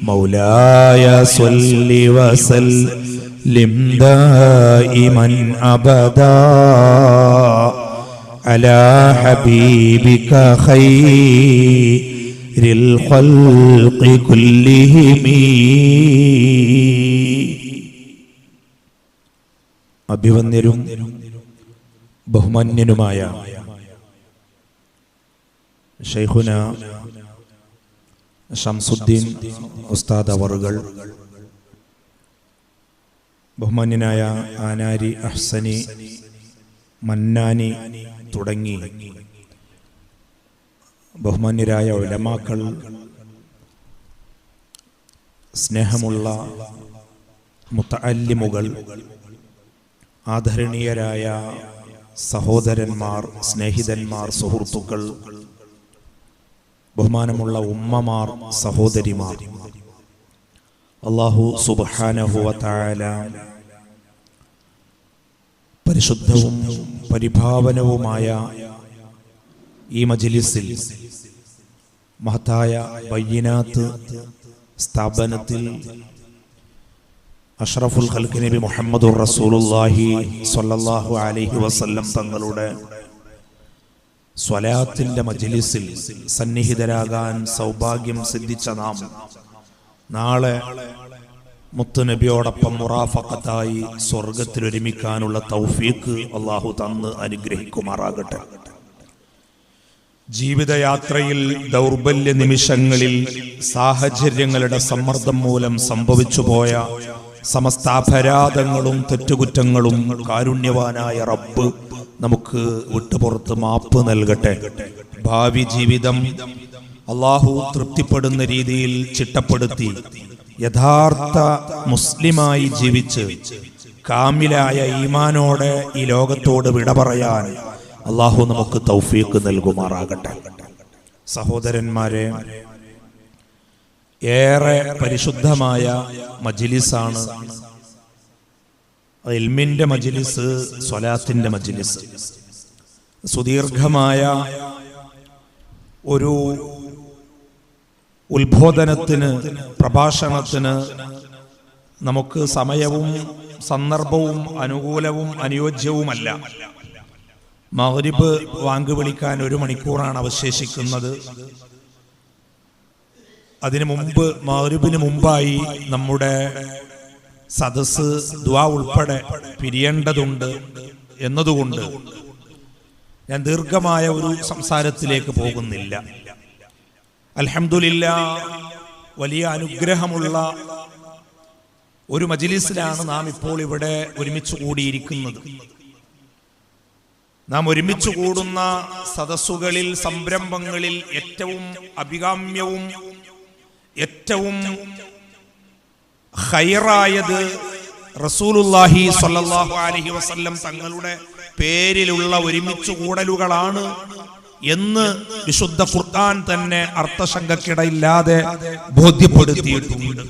مولاي صل وسلم دائما أبدا അലാ ഹബീബിക ഖൈരിൽ ഖൽഖി കുല്ലിഹിം. അഭിവന്ദ്യരും ബഹുമാന്യനുമായ ശൈഖുന ശംസുദ്ദീൻ ഉസ്താദ് അവറുകൾ, ബഹുമാന്യനായ ആനാരി അഹ്സനി മന്നാനി തുടങ്ങി ബഹുമാന്യരായ ഉലമാക്കൾ, സ്നേഹമുള്ള മുതഅല്ലിമുകൾ, ആദരണീയരായ സഹോദരന്മാർ, സ്നേഹിതന്മാർ, സുഹൃത്തുക്കൾ, ബഹുമാനമുള്ള ഉമ്മമാർ, സഹോദരിമാർ, അല്ലാഹു സുബ്ഹാനഹു വ തആല പരിശുദ്ധവും പരിഭാവനവുമായ ഈ മജ്ലിസിൽ, മഹത്തായ ബയ്യിനാത്ത് സ്ഥാപനത്തിൽ അഷ്റഫുൽ ഖൽഖ് നബി മുഹമ്മദുർ റസൂലുള്ളാഹി സ്വല്ലല്ലാഹു അലൈഹി വസല്ലം തങ്ങളുടെ സ്വലാത്തിന്റെ മജ്ലിസിൽ സന്നിഹിതരാകാൻ സൗഭാഗ്യം സിദ്ധിച്ച നാം നാളെ മുത്തുനബിയോടൊപ്പം മുറാഫഖത്തായി സ്വർഗത്തിൽ ഒരുമിക്കാനുള്ള തൗഫീഖ് അല്ലാഹു തന്ന് അനുഗ്രഹിക്കുമാറാകട്ടെ. ജീവിതയാത്രയിൽ ദൗർബല്യ നിമിഷങ്ങളിൽ സാഹചര്യങ്ങളുടെ സമ്മർദ്ദം മൂലം സംഭവിച്ചു പോയ സമസ്ത അപരാധങ്ങളും തെറ്റുകുറ്റങ്ങളും കാരുണ്യവാനായ റബ്ബ് നമുക്ക് വിട്ടുപുറത്ത് മാപ്പ് നൽകട്ടെ. ഭാവി ജീവിതം അല്ലാഹു തൃപ്തിപ്പെടുന്ന രീതിയിൽ ചിട്ടപ്പെടുത്തി യഥാർത്ഥ മുസ്ലിമായി ജീവിച്ച് കാമിലായ ഈമാനോടെ ഈ ലോകത്തോട് വിട പറയാൻ അല്ലാഹു നമുക്ക് തൗഫീഖ് നൽകുമാറാകട്ടെ. സഹോദരന്മാരെ, ഏറെ പരിശുദ്ധമായ മജ്ലിസാണ് ഇൽമിന്റെ മജ്ലിസ്, സ്വലാത്തിന്റെ മജ്ലിസ്. സുദീർഘമായ ഒരു ഉത്ബോധനത്തിന്, പ്രഭാഷണത്തിന് നമുക്ക് സമയവും സന്ദർഭവും അനുകൂലവും അനുയോജ്യവുമല്ല. മഗ്രിബ് വാങ്ക് വിളിക്കാൻ 1 മണിക്കൂറാണ് അവശേഷിക്കുന്നത്. അതിനു മുമ്പ്, മഗ്രിബിന് മുമ്പായി നമ്മുടെ സദസ്സ് ദുആ ഉൾപ്പെടെ പിരിയേണ്ടതുണ്ട് എന്നതുകൊണ്ട് ഞാൻ ദീർഘമായ ഒരു സംസാരത്തിലേക്ക് പോകുന്നില്ല. അൽഹംദുലില്ലാഹ്, വലിയ അനുഗ്രഹമുള്ള ഒരു മജ്ലിസിലാണ് നാം ഇപ്പോൾ ഇവിടെ ഒരുമിച്ച് കൂടിയിരിക്കുന്നത്. നാം ഒരുമിച്ച് കൂടുന്ന സദസ്സുകളിൽ, സംരംഭങ്ങളിൽ ഏറ്റവും അഭികാമ്യവും ഏറ്റവും ഖൈറായത് റസൂലുള്ളാഹി സ്വല്ലല്ലാഹു അലൈഹി വസല്ലം തങ്ങളുടെ പേരിലുള്ള ഒരുമിച്ച് കൂടലുകളാണ് എന്ന് വിശുദ്ധ ഖുർആൻ തന്നെ അർത്ഥശങ്കക്കിടയില്ലാതെ ബോധ്യപ്പെടുത്തിയിട്ടുണ്ട്.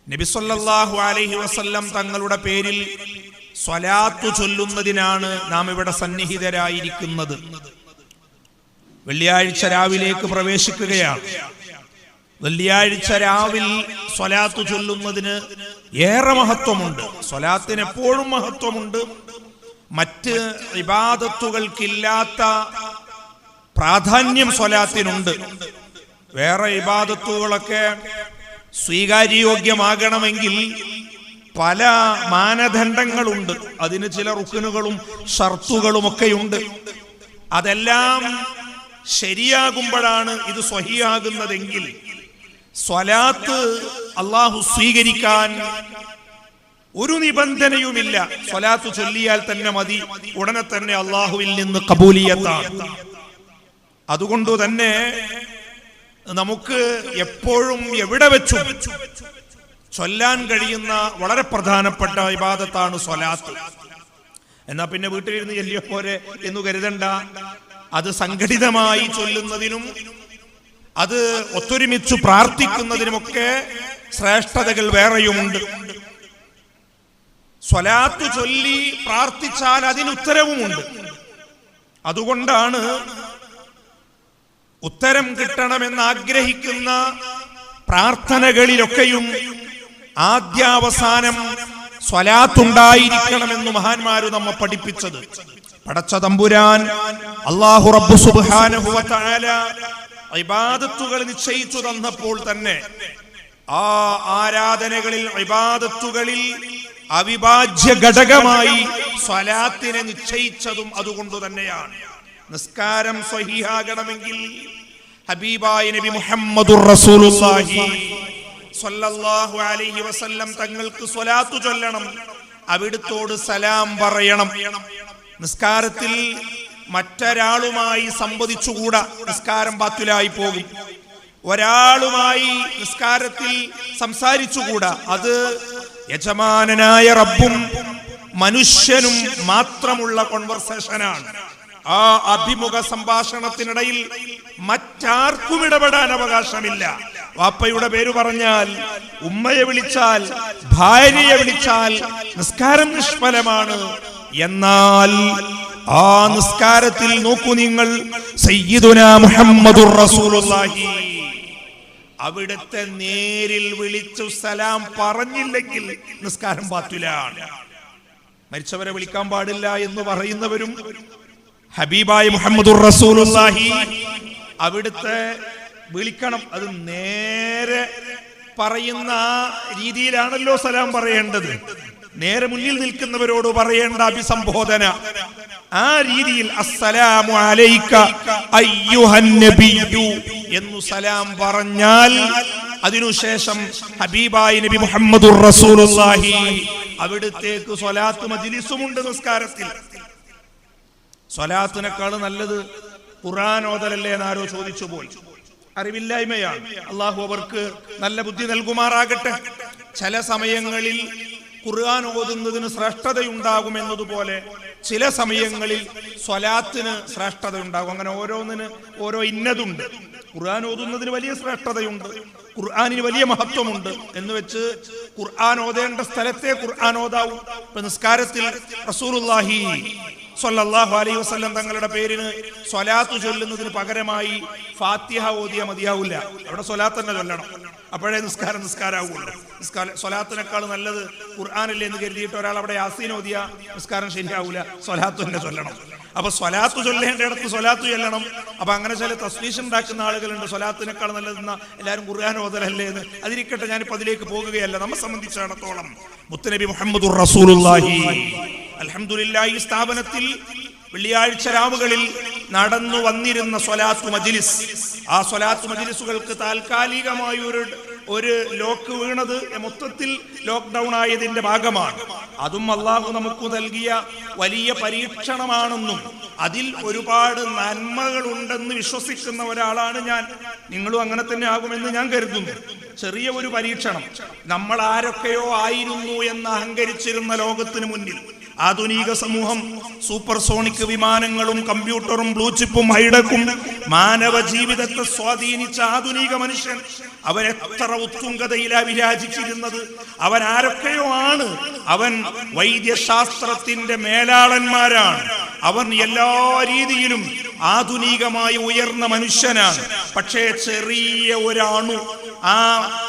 നബി സല്ലല്ലാഹു അലൈഹി വസല്ലം തങ്ങളുടെ പേരിൽ സ്വലാത്ത് ചൊല്ലുന്നതിനാണ് നാം ഇവിടെ സന്നിഹിതരായിരിക്കുന്നത്. വെള്ളിയാഴ്ച രാവിലേക്ക് പ്രവേശിക്കുകയാണ്. വെള്ളിയാഴ്ച രാവിൽ സ്വലാത്ത് ചൊല്ലുന്നതിന് ഏറെ മഹത്വമുണ്ട്. സ്വലാത്തിന് എപ്പോഴും മഹത്വമുണ്ട്. മറ്റ് ഇബാദത്തുകൾക്കില്ലാത്ത പ്രാധാന്യം സ്വലാത്തിനുണ്ട്. വേറെ ഇബാദത്തുകളൊക്കെ സ്വീകാര്യോഗ്യമാകണമെങ്കിൽ പല മാനദണ്ഡങ്ങളുണ്ട്. അതിന് ചില റുക്നുകളും ഷർത്തുകളും ഒക്കെയുണ്ട്. അതെല്ലാം ശരിയാകുമ്പോഴാണ് ഇത് സ്വഹിയാകുന്നതെങ്കിൽ സ്വലാത്ത് അല്ലാഹു സ്വീകരിക്കാൻ ഒരു നിബന്ധനയുമില്ല. സ്വലാത്ത് ചൊല്ലിയാൽ തന്നെ മതി, ഉടനെ തന്നെ അല്ലാഹുവിൽ നിന്ന് ഖബൂലിയത്താണ്. അതുകൊണ്ട് തന്നെ നമുക്ക് എപ്പോഴും എവിടെ വെച്ചും ചൊല്ലാൻ കഴിയുന്ന വളരെ പ്രധാനപ്പെട്ട ഇബാദത്താണ് സ്വലാത്ത്. എന്നാ പിന്നെ വീട്ടിലിരുന്ന് ചൊല്ലിയ പോരെ എന്ന് കരുതണ്ട. അത് സംഘടിതമായി ചൊല്ലുന്നതിനും അത് ഒത്തൊരുമിച്ചു പ്രാർത്ഥിക്കുന്നതിനുമൊക്കെ ശ്രേഷ്ഠതകൾ വേറെയുമുണ്ട്. സ്വലാത്ത് ചൊല്ലി പ്രാർത്ഥിച്ചാൽ അതിന് ഉത്തരവുമുണ്ട്. അതുകൊണ്ടാണ് ഉത്തരം കിട്ടണമെന്ന് ആഗ്രഹിക്കുന്ന പ്രാർത്ഥനകളിലൊക്കെയും ആദ്യാവസാനം സ്വലാത്തുണ്ടായിരിക്കണമെന്ന് മഹാന്മാര് നമ്മെ പഠിപ്പിച്ചത്. പടച്ച തമ്പുരാൻ അല്ലാഹു റബ്ബ് സുബ്ഹാനഹു വ തആല ഇബാദത്തുകൾ നിശ്ചയിച്ചു തന്നപ്പോൾ തന്നെ ആ ആരാധനകളിൽ ഇബാദത്തുകളിൽ അവിഭാജ്യ ഘടകമായി സ്വലാത്തിനെ നിശ്ചയിച്ചതും അതുകൊണ്ട് തന്നെയാണ്. നിസ്കാരം സ്വഹീഹാകണമെങ്കിൽ ഹബീബായ നബി മുഹമ്മദുർ റസൂലുള്ളാഹി സ്വല്ലല്ലാഹു അലൈഹി വസല്ലം തങ്ങൾക്ക് സ്വലാത്തു ചൊല്ലണം, അവിടുത്തോട് സലാം പറയണം. നിസ്കാരത്തിൽ മറ്റൊരാളുമായി സംവദിച്ചുകൂടാ, നിസ്കാരം ബാത്തിലായി പോകും. ഒരാളുമായി നിസ്കാരത്തിൽ സംസാരിച്ചുകൂടാ, അത് യജമാനനായ റബ്ബും മനുഷ്യനും മാത്രമുള്ള കോൺവെർസേഷനാണ്. ആ അഭിമുഖ സംഭാഷണത്തിനിടയിൽ മറ്റാർക്കും ഇടപെടാൻ അവകാശമില്ല. വാപ്പയുടെ പേര് പറഞ്ഞാൽ, ഉമ്മയെ വിളിച്ചാൽ, ഭാര്യയെ വിളിച്ചാൽ നിസ്കാരം നിഷ്ഫലമാണ്. എന്നാൽ ആ നിസ്കാരത്തിൽ നോക്കൂ നിങ്ങൾ, സയ്യിദുനാ മുഹമ്മദുർ റസൂലുള്ളാഹി അവിടുത്തെ നേരിൽ വിളിച്ചു സലാം പറഞ്ഞില്ലെങ്കിൽ നിസ്കാരം ബാത്തിലാണ്. മരിച്ചവരെ വിളിക്കാൻ പാടില്ല എന്ന് പറയുന്നവരും ഹബീബായ മുഹമ്മദുർ റസൂലുള്ളാഹി അവിടുത്തെ വിളിക്കണം. അത് നേരെ പറയുന്ന ആ രീതിയിലാണല്ലോ സലാം പറയേണ്ടത്. നേരെ മുന്നിൽ നിൽക്കുന്നവരോട് പറയേണ്ട അഭിസംബോധന ആ രീതിയിൽ അസ്സലാമു അലൈക അയ്യുഹൻ നബിയ്യു എന്നു സലാം പറഞ്ഞാൽ അതിനുശേഷം ഹബീബായ നബി മുഹമ്മദുർ റസൂലുള്ളാഹി അവിടുത്തേക്ക് സ്വലാത്ത് മജ്ലിസുമുണ്ട് നിസ്കാരത്തിൽ. സ്വലാത്തിനേക്കാൾ നല്ലത് ഖുർആൻ ഓതലല്ലേ എന്നാരോ ചോദിച്ചു പോയി. അറിവില്ലായ്മയാണ്. അള്ളാഹു അവർക്ക് നല്ല ബുദ്ധി നൽകുമാറാകട്ടെ. ചില സമയങ്ങളിൽ ഖുർആൻ ഓതുന്നതിന് ശ്രേഷ്ഠതയുണ്ടാകും എന്നതുപോലെ ചില സമയങ്ങളിൽ സ്വലാത്തിന് ശ്രേഷ്ഠതയുണ്ടാകും. അങ്ങനെ ഓരോന്നിന് ഓരോ ഇന്നതുണ്ട്. ഖുർആൻ ഓതുന്നതിന് വലിയ ശ്രേഷ്ഠതയുണ്ട്, ഖുർആനിന് വലിയ മഹത്വമുണ്ട് എന്ന് വെച്ച് ഖുർആൻ ഓതേണ്ട സ്ഥലത്തെ ഖുർആൻ ഓതാവും. ഇപ്പൊ നിസ്കാരത്തിൽ റസൂലുള്ളാഹി സ്വല്ലല്ലാഹു അലൈഹി വസല്ലം തങ്ങളുടെ പേരിന് സ്വലാത്ത് ചൊല്ലുന്നതിന് പകരമായി ഫാത്തിഹ ഓതിയ മതിയാവില്ല. അവിടെ സ്വലാത്ത് തന്നെ ചൊല്ലണം, അപ്പോഴേ നിസ്കാരമാവുള്ളൂ. സ്വലാത്തിനേക്കാൾ നല്ലത് ഖുർആനല്ലേ എന്ന് കരുതിയിട്ട് ഒരാൾ അവിടെ യാസീൻ ഓതിയ നിസ്കാരം ശരിയാവില്ല, സ്വലാത്ത് തന്നെ ചൊല്ലണം. അപ്പൊ സ്വലാത്ത് ചൊല്ലേണ്ടയിടത്ത് സ്വലാത്ത് ചൊല്ലണം. അപ്പൊ അങ്ങനെ ചില തസ്ബീഹ് ഉണ്ടാക്കുന്ന ആളുകളുണ്ട്, സ്വലാത്തിനേക്കാൾ നല്ലതെന്ന എല്ലാവരും ഖുർആൻ ഓതലല്ലേ എന്ന്. അതിരിക്കട്ടെ, ഞാനിപ്പോ അതിലേക്ക് പോകുകയല്ല. നമ്മെ സംബന്ധിച്ചിടത്തോളം മുത്തുനബി മുഹമ്മദുർ റസൂലുള്ളാഹി അൽഹംദുലില്ലാഹ് ഈ സ്ഥാപനത്തിൽ വെള്ളിയാഴ്ച രാവുകളിൽ നടന്നു വന്നിരുന്ന സ്വലാത്ത് മജ്ലിസ്, ആ സ്വലാത്ത് മജ്ലിസുകൾക്ക് താൽക്കാലികമായി ഒരു ലോക്ക് വീണത് മൊത്തത്തിൽ ലോക്ക്ഡൌൺ ആയതിന്റെ ഭാഗമാണ്. അതും അള്ളാഹു നമുക്ക് നൽകിയ വലിയ പരീക്ഷണമാണെന്നും അതിൽ ഒരുപാട് നന്മകളുണ്ടെന്ന് വിശ്വസിക്കുന്ന ഒരാളാണ് ഞാൻ. നിങ്ങളും അങ്ങനെ തന്നെ ആകുമെന്ന് ഞാൻ കരുതുന്നു. ചെറിയ ഒരു പരീക്ഷണം. നമ്മൾ ആരൊക്കെയോ ആയിരുന്നു എന്ന് അഹങ്കരിച്ചിരുന്ന ലോകത്തിന് മുന്നിൽ ആധുനിക സമൂഹം സൂപ്പർസോണിക് വിമാനങ്ങളും കമ്പ്യൂട്ടറും ബ്ലൂചിപ്പും ഹൈടെക്കും മാനവ ജീവിതത്തെ സ്വാധീനിച്ച ആധുനിക മനുഷ്യൻ അവൻ എത്ര ഉത്തുംഗതയിലാ വിരാജിച്ചിരുന്നത്. അവൻ ആരൊക്കെയോ ആണ്. അവൻ വൈദ്യശാസ്ത്രത്തിന്റെ മേലാളന്മാരാണ്. അവൻ എല്ലാ രീതിയിലും ആധുനികമായി ഉയർന്ന മനുഷ്യനാണ്. പക്ഷേ ചെറിയ ഒരാണു, ആ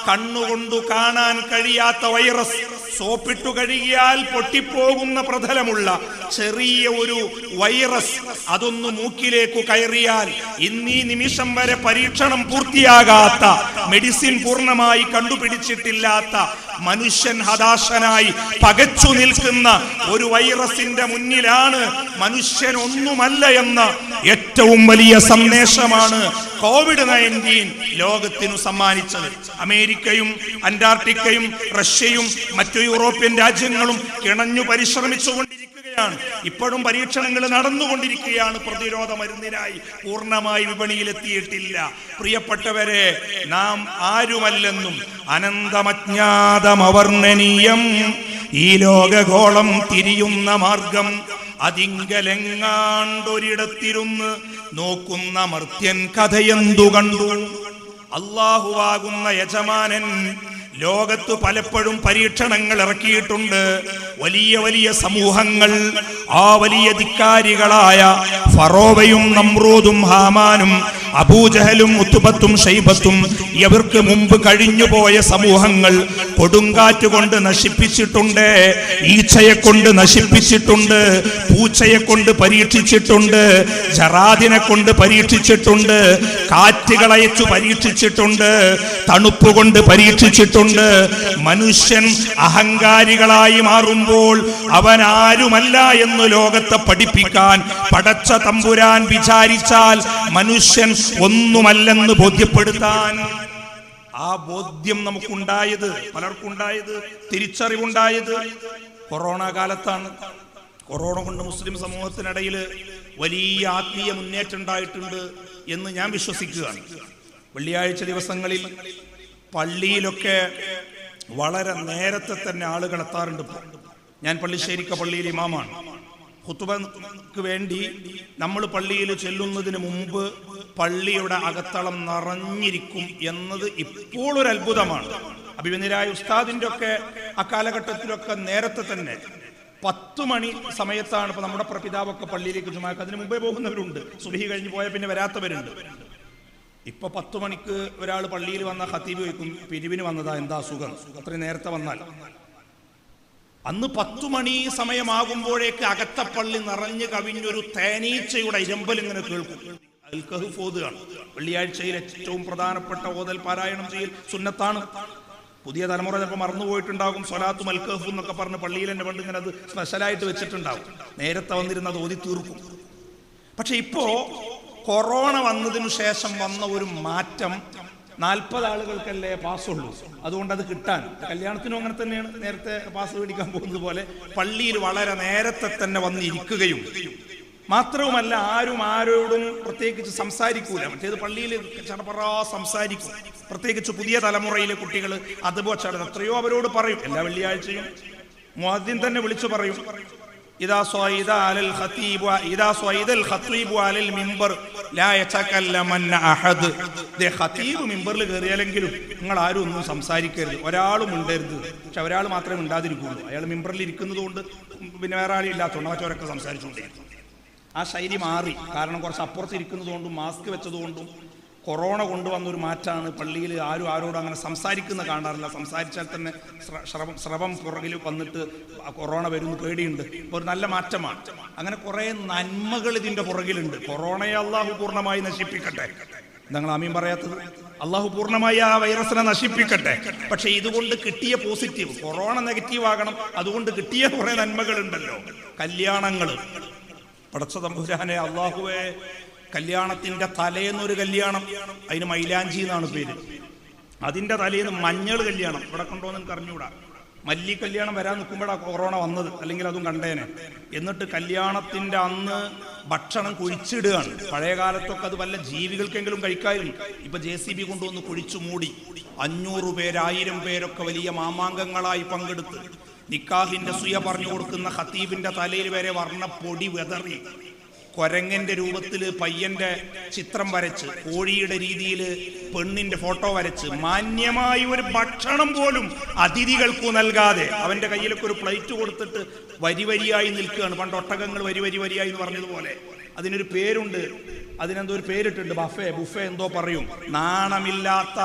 കണ്ണുകൊണ്ടു കാണാൻ കഴിയാത്ത വൈറസ്, സോപ്പിട്ടു കഴുകിയാൽ പൊട്ടിപ്പോകുന്ന പ്രതലമുള്ള ചെറിയ ഒരു വൈറസ്, അതൊന്ന് മൂക്കിലേക്ക് കയറിയാൽ ഇന്നീ നിമിഷം വരെ പരീക്ഷണം പൂർത്തിയാകാത്ത, മെഡിസിൻ പൂർണ്ണമായി കണ്ടുപിടിച്ചിട്ടില്ലാത്ത, മനുഷ്യൻ ഹതാശനായി പകച്ചു നിൽക്കുന്ന ഒരു വൈറസിന്റെ മുന്നിലാണ് മനുഷ്യൻ ഒന്നുമല്ല എന്ന ഏറ്റവും വലിയ സന്ദേശമാണ് കോവിഡ്-19 ലോകത്തിനു സമ്മാനിച്ചത്. അമേരിക്കയും അന്റാർട്ടിക്കയും റഷ്യയും മറ്റു യൂറോപ്യൻ രാജ്യങ്ങളും കിണഞ്ഞു പരിശ്രമിച്ചുകൊണ്ടിരിക്കുകയാണ്. ഇപ്പോഴും പരീക്ഷണങ്ങൾ നടന്നുകൊണ്ടിരിക്കുകയാണ്. പ്രതിരോധ മരുന്നിനായി പൂർണ്ണമായി വിപണിയിലെത്തിയിട്ടില്ല. പ്രിയപ്പെട്ടവരെ, നാം ആരുമല്ലെന്നും അനന്തമജ്ഞാതമവർണ്ണനീയം ഈ ലോകഗോളം തിരിയുന്ന മാർഗം അതിങ്കലെങ്ങാണ്ടൊരിടത്തിരുന്ന് നോക്കുന്ന മർത്യൻ കഥയെന്തു കണ്ടു. അല്ലാഹുവാകുന്ന യജമാനൻ ലോകത്ത് പലപ്പോഴും പരീക്ഷണങ്ങൾ ഇറക്കിയിട്ടുണ്ട്. വലിയ വലിയ സമൂഹങ്ങൾ, ആ വലിയ ധിക്കാരികളായ ഫറോവയും നമ്രൂദും ഹാമാനും അബൂജഹലും ഉത്ബത്തും ശൈബത്തും ഇവർക്ക് മുമ്പ് കഴിഞ്ഞുപോയ സമൂഹങ്ങൾ കൊടുങ്കാറ്റ് കൊണ്ട് നശിപ്പിച്ചിട്ടുണ്ട്, ഈച്ചയെ കൊണ്ട് നശിപ്പിച്ചിട്ടുണ്ട്, പൂച്ചയെ കൊണ്ട് പരീക്ഷിച്ചിട്ടുണ്ട്, ജറാദിനെ കൊണ്ട് പരീക്ഷിച്ചിട്ടുണ്ട്, കാറ്റുകളയച്ചു പരീക്ഷിച്ചിട്ടുണ്ട്, തണുപ്പ് കൊണ്ട് പരീക്ഷിച്ചിട്ടുണ്ട്. മനുഷ്യൻ അഹങ്കാരികളായി മാറുമ്പോൾ അവൻ ആരുമല്ല എന്ന് ലോകത്തെ പഠിപ്പിക്കാൻ പടച്ച തമ്പുരാൻ വിചാരിച്ചാൽ മനുഷ്യൻ ഒന്നുമല്ലെന്ന് ബോധ്യപ്പെടുത്താൻ ആ ബോധ്യം നമുക്കുണ്ടായത്, പലർക്കുണ്ടായത്, തിരിച്ചറിവുണ്ടായത് കൊറോണ കാലത്താണ്. കൊറോണ കൊണ്ട് മുസ്ലിം സമൂഹത്തിനിടയിൽ വലിയ ആത്മീയ മുന്നേറ്റം ഉണ്ടായിട്ടുണ്ട് എന്ന് ഞാൻ വിശ്വസിക്കുകയാണ്. വെള്ളിയാഴ്ച ദിവസങ്ങളിൽ പള്ളിയിലൊക്കെ വളരെ നേരത്തെ തന്നെ ആളുകൾ എത്താറുണ്ട്. ഞാൻ പള്ളിശ്ശേരിക്ക പള്ളിയിൽ ഇമാമാണ്. ഖുതുബക്ക് വേണ്ടി നമ്മൾ പള്ളിയിൽ ചെല്ലുന്നതിന് മുമ്പ് പള്ളിയുടെ അകത്തളം നിറഞ്ഞിരിക്കും എന്നത് ഇപ്പോൾ ഒരു അത്ഭുതമാണ്. അഭിമന്യരായ ഉസ്താദിന്റെ ഒക്കെ അക്കാലഘട്ടത്തിലൊക്കെ നേരത്തെ തന്നെ 10 മണി സമയത്താണ് ഇപ്പൊ നമ്മുടെ പിതാവൊക്കെ പള്ളിയിലേക്ക് ജുമാക്ക് അതിന് മുമ്പേ പോകുന്നവരുണ്ട്, സുബഹി കഴിഞ്ഞ് പോയാൽ പിന്നെ വരാത്തവരുണ്ട്. ഇപ്പൊ 10 മണിക്ക് ഒരാൾ പള്ളിയിൽ വന്ന ഖതീബ് ചോദിക്കും, പിരിവിന് വന്നതാ, എന്താ അസുഖം, അത്രയും നേരത്തെ വന്നാൽ. അന്ന് 10 മണി സമയമാകുമ്പോഴേക്ക് അകത്ത പള്ളി നിറഞ്ഞു കവിഞ്ഞൊരു തേനീച്ചയുടെ ഇരമ്പൽ ഇങ്ങനെ കേൾക്കും. അൽ കഹ്ഫ് ഓതുകയാണ്. വെള്ളിയാഴ്ചയിൽ ഏറ്റവും പ്രധാനപ്പെട്ട ഓതൽ പാരായണം ചെയ്യൽ സുന്നത്താണ്. പുതിയ തലമുറ ചിലപ്പോൾ മറന്നുപോയിട്ടുണ്ടാകും. സ്വലാത്തും അൽ കഹ്ഫ് എന്നൊക്കെ പറഞ്ഞ് പള്ളിയിൽ തന്നെ പണ്ട് ഇങ്ങനെ അത് സ്പെഷ്യലായിട്ട് വെച്ചിട്ടുണ്ടാവും. നേരത്തെ വന്നിരുന്നത് ഓതി തീർക്കും. പക്ഷെ ഇപ്പോ കൊറോണ വന്നതിനു ശേഷം വന്ന ഒരു മാറ്റം, 40 ആളുകൾക്കല്ലേ പാസ്സുള്ളൂ, അതുകൊണ്ട് അത് കിട്ടാൻ കല്യാണത്തിനും അങ്ങനെ തന്നെയാണ്. നേരത്തെ പാസ് മേടിക്കാൻ പോകുന്നത് പോലെ പള്ളിയിൽ വളരെ നേരത്തെ തന്നെ വന്നിരിക്കുകയും മാത്രവുമല്ല ആരും ആരോടും പ്രത്യേകിച്ച് സംസാരിക്കൂല. മറ്റേത് പള്ളിയിൽ ചടപറാ സംസാരിക്കും. പ്രത്യേകിച്ച് പുതിയ തലമുറയിലെ കുട്ടികൾ അതുപോലെ എത്രയോ അവരോട് പറയും. എല്ലാ വെള്ളിയാഴ്ചയും മുഅദ്ദിൻ തന്നെ വിളിച്ചു പറയും, ഇദാ സ്വൈദ അലൽ ഖതീബ് ഇദാ സ്വൈദൽ ഖതീബ് അലൽ മിമ്പർ ലാ യതകല്ലമന്ന അഹദ്. ദേ ഖതീബ് മിമ്പറിൽ കയറിയാലെങ്കിലും നിങ്ങൾ ആരും ഒന്നും സംസാരിക്കരുത്, ഒരാളും മിണ്ടരുത്. പക്ഷെ ഒരാൾ മാത്രമേ മിണ്ടാതിരിക്കുള്ളൂ. അയാൾ മിമ്പറിൽ ഇരിക്കുന്നത് കൊണ്ട് പിന്നെ വേറെ ആരും ഇല്ലാത്തതുകൊണ്ട് മറ്റവരൊക്കെ സംസാരിച്ചുകൊണ്ടിരിക്കും. ആ ശൈലി മാറി. കാരണം കുറച്ച് അപ്പുറത്ത് ഇരിക്കുന്നത് കൊണ്ടും മാസ്ക് വെച്ചതുകൊണ്ടും കൊറോണ കൊണ്ടുവന്നൊരു മാറ്റമാണ്. പള്ളിയിൽ ആരും ആരോടും അങ്ങനെ സംസാരിക്കുന്ന കാണാറില്ല. സംസാരിച്ചാൽ തന്നെ സ്രവം പുറകിൽ വന്നിട്ട് കൊറോണ വരുന്ന പേടിയുണ്ട്. ഇപ്പോൾ ഒരു നല്ല മാറ്റമാണ്. അങ്ങനെ കുറേ നന്മകൾ ഇതിൻ്റെ പുറകിലുണ്ട്. കൊറോണയെ അള്ളാഹു പൂർണ്ണമായി നശിപ്പിക്കട്ടെ. നിങ്ങൾ ആമീൻ പറയാത്തത്? അള്ളാഹു പൂർണ്ണമായി ആ വൈറസിനെ നശിപ്പിക്കട്ടെ. പക്ഷെ ഇതുകൊണ്ട് കിട്ടിയ പോസിറ്റീവ്, കൊറോണ നെഗറ്റീവ് ആകണം, അതുകൊണ്ട് കിട്ടിയ കുറേ നന്മകളുണ്ടല്ലോ. കല്യാണങ്ങൾ, പടച്ച തമ്പുരാനെ അള്ളാഹുവെ, കല്യാണത്തിന്റെ തലേന്നൊരു കല്യാണം, അതിന് മൈലാഞ്ചി എന്നാണ് പേര്. അതിന്റെ തലേന്ന് മഞ്ഞൾ കല്യാണം. ഇവിടെ കൊണ്ടുവന്ന് എനിക്ക് അറിഞ്ഞൂടാ. മല്ലി കല്യാണം വരാൻ നിൽക്കുമ്പോഴാണ് കൊറോണ വന്നത്, അല്ലെങ്കിൽ അതും കണ്ടേനെ. എന്നിട്ട് കല്യാണത്തിന്റെ അന്ന് ഭക്ഷണം കുഴിച്ചിടുകയാണ്. പഴയ കാലത്തൊക്കെ അത് വല്ല ജീവികൾക്കെങ്കിലും കഴിക്കായിരുന്നു. ഇപ്പൊ JCB കൊണ്ടുവന്ന് കുഴിച്ചു മൂടി. 500 പേര് 1000 പേരൊക്കെ വലിയ മാമാങ്കങ്ങളായി പങ്കെടുത്ത് നിക്കാഹിന്റെ സുയ പറഞ്ഞു കൊടുക്കുന്ന ഖതീബിന്റെ തലയിൽ വരെ വർണ്ണ പൊടി വെതറി, കൊരങ്ങന്റെ രൂപത്തിൽ പയ്യന്റെ ചിത്രം വരച്ച്, കോഴിയുടെ രീതിയിൽ പെണ്ണിന്റെ ഫോട്ടോ വരച്ച്, മാന്യമായി ഒരു ഭക്ഷണം പോലും അതിഥികൾക്കു നൽകാതെ അവന്റെ കയ്യിലൊക്കെ ഒരു പ്ലേറ്റ് കൊടുത്തിട്ട് വരി വരിയായി നിൽക്കുകയാണ്. പണ്ട് ഒട്ടകങ്ങൾ വരി വരിയായി എന്ന് പറഞ്ഞതുപോലെ. അതിനൊരു പേരുണ്ട്, അതിനെന്തോ ഒരു പേരിട്ടുണ്ട്, ബുഫെ എന്തോ പറയും. നാണമില്ലാത്ത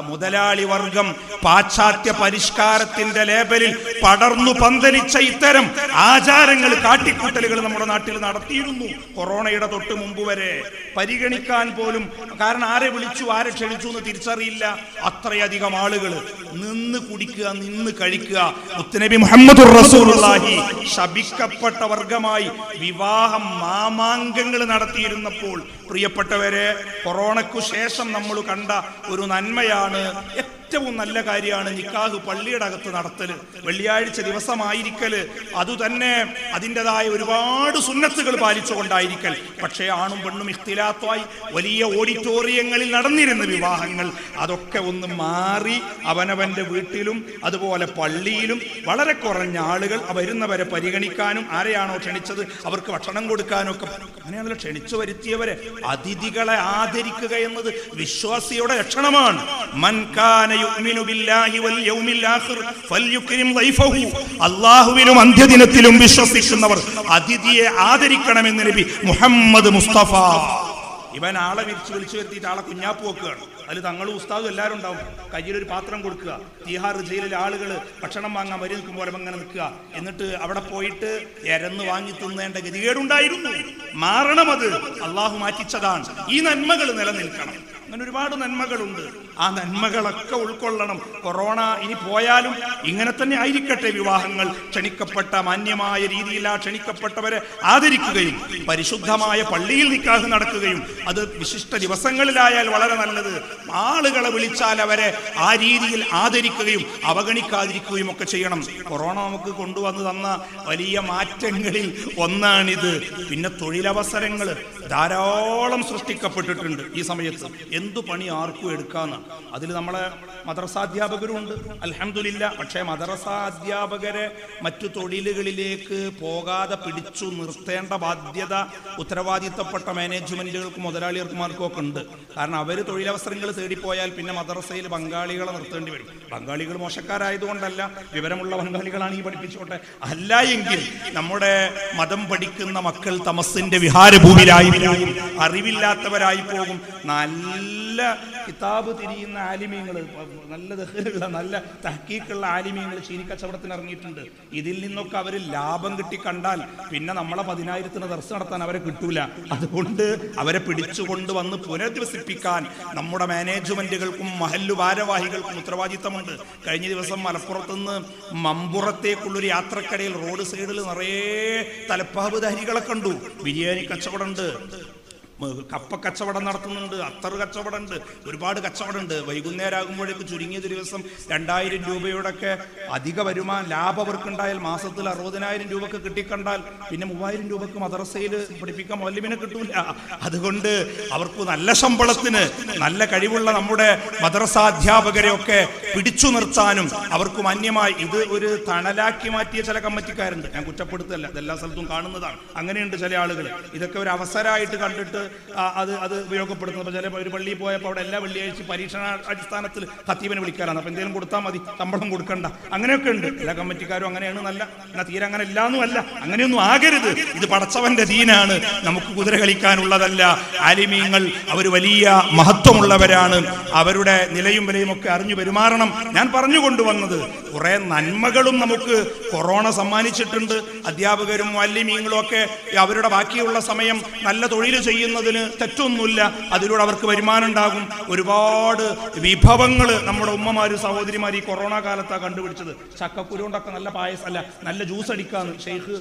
മുതലാളി വർഗം പാശ്ചാത്യ പരിഷ്കാരത്തിന്റെ ലേബലിൽ പടർന്നു പന്തലിച്ച ഇത്തരം ആചാരങ്ങൾ, കാട്ടിക്കൂട്ടലുകൾ നമ്മുടെ നാട്ടിൽ നടത്തിയിരുന്നു. കൊറോണയുടെ തൊട്ട് മുമ്പ് വരെ പരിഗണിക്കാൻ പോലും, കാരണം ആരെ വിളിച്ചു ആരെ ക്ഷണിച്ചു എന്ന് തിരിച്ചറിയില്ല. അത്രയധികം ആളുകൾ നിന്ന് കുടിക്കുക, നിന്ന് കഴിക്കുക. മുത്തുനബി മുഹമ്മദുർ റസൂലുള്ളാഹി ശപിക്കപ്പെട്ട വർഗമായി വിവാഹം മാമാങ്കങ്ങൾ നടത്തിയിരുന്നപ്പോൾ, പ്രിയപ്പെട്ടവരെ, കൊറോണയ്ക്കു ശേഷം നമ്മൾ കണ്ട ഒരു നന്മയാണ്, ഏറ്റവും നല്ല കാര്യമാണ് നിക്കാഹ് പള്ളിയുടെ അകത്ത് നടത്തല്, വെള്ളിയാഴ്ച ദിവസമായിരിക്കല്. അതുതന്നെ അതിൻ്റെതായ ഒരുപാട് സുന്നത്തുകൾ പാലിച്ചുകൊണ്ടായിരിക്കൽ. പക്ഷേ ആണും പെണ്ണും ഇഖ്തിലാത്തായി വലിയ ഓഡിറ്റോറിയങ്ങളിൽ നടന്നിരുന്ന വിവാഹങ്ങൾ അതൊക്കെ ഒന്ന് മാറി അവനവന്റെ വീട്ടിലും അതുപോലെ പള്ളിയിലും വളരെ കുറഞ്ഞ ആളുകൾ വരുന്നവരെ പരിഗണിക്കാനും, ആരെയാണോ ക്ഷണിച്ചത് അവർക്ക് ഭക്ഷണം കൊടുക്കാനും ഒക്കെ, അങ്ങനെയാണല്ലോ ക്ഷണിച്ചു വരുത്തിയവരെ. അതിഥികളെ ആദരിക്കുക എന്നത് വിശ്വാസിയുടെ ലക്ഷണമാണ്. അല്ലാഹുവിലും അന്ത്യദിനത്തിലും വിശ്വസിക്കുന്നവർ അതിഥിയെ ആദരിക്കണമെന്ന് നബി മുഹമ്മദ് മുസ്തഫ. ഇവൻ ആളെ വിളിച്ചു വരുത്തിയിട്ട് ആളെ കുഞ്ഞാപ്പ് വെക്കുകയാണ്. അതിൽ തങ്ങളും ഉസ്താദും എല്ലാവരും ഉണ്ടാവും. കയ്യിലൊരു പാത്രം കൊടുക്കുക. തീഹാർ ജയിലിലെ ആളുകൾ ഭക്ഷണം വാങ്ങാൻ വരി നിൽക്കുമ്പോൾ അങ്ങനെ നിൽക്കുക. എന്നിട്ട് അവിടെ പോയിട്ട് എരന്ന് വാങ്ങി തിന്നേണ്ട ഗതികേടുണ്ടായിരുന്നു. മാറണം, അത് അള്ളാഹു മാറ്റിച്ചതാണ്. ഈ നന്മകൾ നിലനിൽക്കണം. അങ്ങനെ ഒരുപാട് നന്മകളുണ്ട്. ആ നന്മകളൊക്കെ ഉൾക്കൊള്ളണം. കൊറോണ ഇനി പോയാലും ഇങ്ങനെ തന്നെ ആയിരിക്കട്ടെ. വിവാഹങ്ങൾ ക്ഷണിക്കപ്പെട്ട മാന്യമായ രീതിയിൽ ആ ക്ഷണിക്കപ്പെട്ടവരെ ആദരിക്കുകയും പരിശുദ്ധമായ പള്ളിയിൽ നിക്കാഹ് നടക്കുകയും അത് വിശിഷ്ട ദിവസങ്ങളിലായാൽ വളരെ നല്ലത്. ആളുകളെ വിളിച്ചാൽ അവരെ ആ രീതിയിൽ ആദരിക്കുകയും അവഗണിക്കാതിരിക്കുകയും ഒക്കെ ചെയ്യണം. കൊറോണ നമുക്ക് കൊണ്ടുവന്ന് തന്ന വലിയ മാറ്റങ്ങളിൽ ഒന്നാണിത്. പിന്നെ തൊഴിലവസരങ്ങൾ ധാരാളം സൃഷ്ടിക്കപ്പെട്ടിട്ടുണ്ട് ഈ സമയത്ത്. എന്തു പണി ആർക്കും എടുക്കാന്ന്. അതിൽ നമ്മളെ മദ്രസാധ്യാപകരുണ്ട്, അൽഹംദുലില്ലാ. പക്ഷേ മദ്രസാധ്യാപകരെ മറ്റു തൊഴിലുകളിലേക്ക് പോകാതെ പിടിച്ചു നിർത്തേണ്ട ബാധ്യത ഉത്തരവാദിത്തപ്പെട്ട മാനേജ്മെന്റുകൾക്കും മുതലാളികൾക്കുമാർക്കും ഒക്കെ ഉണ്ട്. കാരണം അവർ തൊഴിലവസരങ്ങൾ തേടിപ്പോയാൽ പിന്നെ മദ്രസയിൽ ബംഗാളികളെ നിർത്തേണ്ടി വരും. ബംഗാളികൾ മോശക്കാരായതുകൊണ്ടല്ല, വിവരമുള്ള ബംഗാളികളാണ് ഈ പഠിപ്പിച്ചോട്ടെ. അല്ല എങ്കിൽ നമ്മുടെ മതം പഠിക്കുന്ന മക്കൾ തമസിന്റെ വിഹാരഭൂമിയിലായി പോകും, അറിവില്ലാത്തവരായി പോകും. നല്ല കിതാബ് തിരിയുന്ന ആലിമീങ്ങൾ, നല്ല ദഹ്റുള്ള നല്ല തഹ്കീക്കുള്ള ആലിമീങ്ങൾ ചീനിക്കച്ചവടത്തിന് ഇറങ്ങിയിട്ടുണ്ട്. ഇതിൽ നിന്നൊക്കെ അവർ ലാഭം കിട്ടി കണ്ടാൽ പിന്നെ നമ്മളെ 10,000 ദർസ് നടത്താൻ അവരെ കിട്ടൂല. അതുകൊണ്ട് അവരെ പിടിച്ചുകൊണ്ട് വന്ന് പുനരധിവസിപ്പിക്കാൻ നമ്മുടെ മാനേജ്മെന്റുകൾക്കും മഹല്ലു ഭാരവാഹികൾക്കും ഉത്തരവാദിത്തമുണ്ട്. കഴിഞ്ഞ ദിവസം മലപ്പുറത്തുനിന്ന് മമ്പുറത്തേക്കുള്ളൊരു യാത്രക്കടയിൽ റോഡ് സൈഡിൽ നിറയെ തലപ്പാവുധാരികളെ കണ്ടു. ബിരിയാണി കച്ചവടമുണ്ട്, കപ്പ കച്ചവടം നടത്തുന്നുണ്ട്, അത്തറ് കച്ചവടമുണ്ട്, ഒരുപാട് കച്ചവടമുണ്ട്. വൈകുന്നേരം ആകുമ്പോഴേക്ക് ചുരുങ്ങിയ ദിവസം 2,000 രൂപയോടൊക്കെ അധിക വരുമാനം ലാഭം അവർക്കുണ്ടായാൽ മാസത്തിൽ 60,000 രൂപക്ക് കിട്ടിക്കണ്ടാൽ പിന്നെ 3,000 രൂപക്ക് മദ്രസയിൽ പഠിപ്പിക്കാൻ മൗലവിനെ കിട്ടൂല. അതുകൊണ്ട് അവർക്ക് നല്ല ശമ്പളത്തിന് നല്ല കഴിവുള്ള നമ്മുടെ മദ്രസാധ്യാപകരെ ഒക്കെ പിടിച്ചു നിർത്താനും അവർക്ക് മാന്യമായി ഇത് ഒരു തണലാക്കി മാറ്റിയ ചില കമ്മിറ്റിക്കാരുണ്ട്. ഞാൻ കുറ്റപ്പെടുത്തല്ല, ഇതെല്ലാ സ്ഥലത്തും കാണുന്നതാണ്. അങ്ങനെയുണ്ട് ചില ആളുകൾ. ഇതൊക്കെ ഒരു അവസരമായിട്ട് കണ്ടിട്ട് അത് ഉപയോഗപ്പെടുത്തുന്നത്. ചില ഒരു പള്ളിയിൽ പോയപ്പോൾ അവിടെ എല്ലാ വെള്ളിയാഴ്ച പരീക്ഷണ അടിസ്ഥാനത്തിൽ ഖത്തീബിനെ വിളിക്കാനാണ്. അപ്പം എന്തെങ്കിലും കൊടുത്താൽ മതി, ശമ്പളം കൊടുക്കണ്ട, അങ്ങനെയൊക്കെ ഉണ്ട്. എല്ലാ കമ്മിറ്റിക്കാരും അങ്ങനെയാണ് നല്ല. എന്നാൽ തീരെ അങ്ങനെ ഇല്ലാന്നും അല്ല, അങ്ങനെയൊന്നും ആകരുത്. ഇത് പടച്ചവന്റെ ദീനാണ്, നമുക്ക് കുതിര കളിക്കാനുള്ളതല്ല. ആലിമീങ്ങൾ അവർ വലിയ മഹത്വമുള്ളവരാണ്. അവരുടെ നിലയും വിലയും ഒക്കെ അറിഞ്ഞു പെരുമാറണം. ഞാൻ പറഞ്ഞു കൊണ്ടുവന്നത് കുറെ നന്മകളും നമുക്ക് കൊറോണ സമ്മാനിച്ചിട്ടുണ്ട്. അധ്യാപകരും മുഅല്ലിമീങ്ങളും ഒക്കെ അവരുടെ ബാക്കിയുള്ള സമയം നല്ല തൊഴിൽ ചെയ്യുന്നതിന് തെറ്റൊന്നുമില്ല. അതിലൂടെ അവർക്ക് വരുമാനം ഉണ്ടാകും. ഒരുപാട് വിഭവങ്ങൾ നമ്മുടെ ഉമ്മമാരും സഹോദരിമാർ ഈ കൊറോണ കാലത്താണ് കണ്ടുപിടിച്ചത്. ചക്കക്കുരു കൊണ്ടൊക്കെ നല്ല പായസം, അല്ല നല്ല ജ്യൂസ് അടിക്കാന്ന് ഷെയ്ഖ്,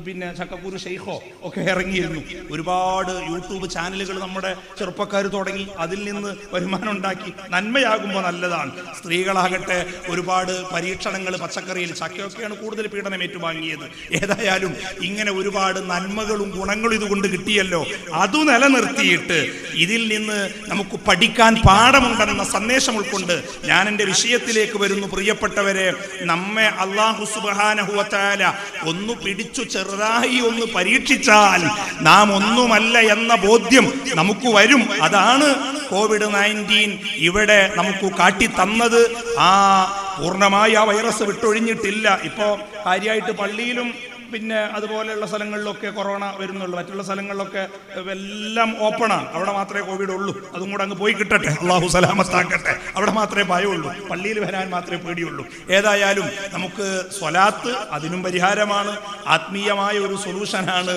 പിന്നെ ചക്കക്കുരു ഷെയ്ഖോ ഒക്കെ ഇറങ്ങിയിരുന്നു. ഒരുപാട് യൂട്യൂബ് ചാനലുകൾ നമ്മുടെ ചെറുപ്പക്കാർ തുടങ്ങി. അതിൽ നിന്ന് വരുമാനം ഉണ്ടാക്കി. നന്മയാകുമ്പോൾ നല്ലതാണ്. സ്ത്രീകളാകട്ടെ ഒരുപാട് പരീക്ഷണങ്ങൾ പച്ചക്കറിയിൽ, ചക്കയൊക്കെയാണ് കൂടുതൽ പീഡനം ഏറ്റുവാങ്ങിയത്. ഏതായാലും ഇങ്ങനെ ഒരുപാട് നന്മകളും ഗുണങ്ങളും ഇതുകൊണ്ട് കിട്ടിയല്ലോ. അതു നിലനിർത്തിയിട്ട് ഇതിൽ നിന്ന് നമുക്ക് പഠിക്കാൻ പാഠമുണ്ടെന്ന സന്ദേശം ഉൾക്കൊണ്ട് ഞാൻ എൻ്റെ വിഷയത്തിലേക്ക് വരുന്നു. പ്രിയപ്പെട്ടവരെ, നമ്മെ അല്ലാഹു സുബ്ഹാനഹു വ തആല ഒന്ന് പിടിച്ചു ചെറുതായി ഒന്ന് പരീക്ഷിച്ചാൽ നാം ഒന്നുമല്ല എന്ന ബോധ്യം നമുക്ക് വരും. അതാണ് COVID-19 ഇവിടെ നമുക്ക് കാട്ടിത്തന്നത്. പൂർണ്ണമായി ആ വൈറസ് വിട്ടൊഴിഞ്ഞിട്ടില്ല. ഇപ്പോൾ കാര്യമായിട്ട് പള്ളിയിലും പിന്നെ അതുപോലെയുള്ള സ്ഥലങ്ങളിലൊക്കെ കൊറോണ വരുന്നുള്ളൂ. മറ്റുള്ള സ്ഥലങ്ങളിലൊക്കെ എല്ലാം ഓപ്പണാണ്. അവിടെ മാത്രമേ കോവിഡ് ഉള്ളൂ. അതും കൂടെ അങ്ങ് പോയി കിട്ടട്ടെ, അള്ളാഹു സലാമത്താക്കട്ടെ. അവിടെ മാത്രമേ ഭയമുള്ളൂ, പള്ളിയിൽ വരാൻ മാത്രമേ പേടിയുള്ളൂ. ഏതായാലും നമുക്ക് സ്വലാത്ത് അതിനും പരിഹാരമാണ്, ആത്മീയമായ ഒരു സൊല്യൂഷനാണ്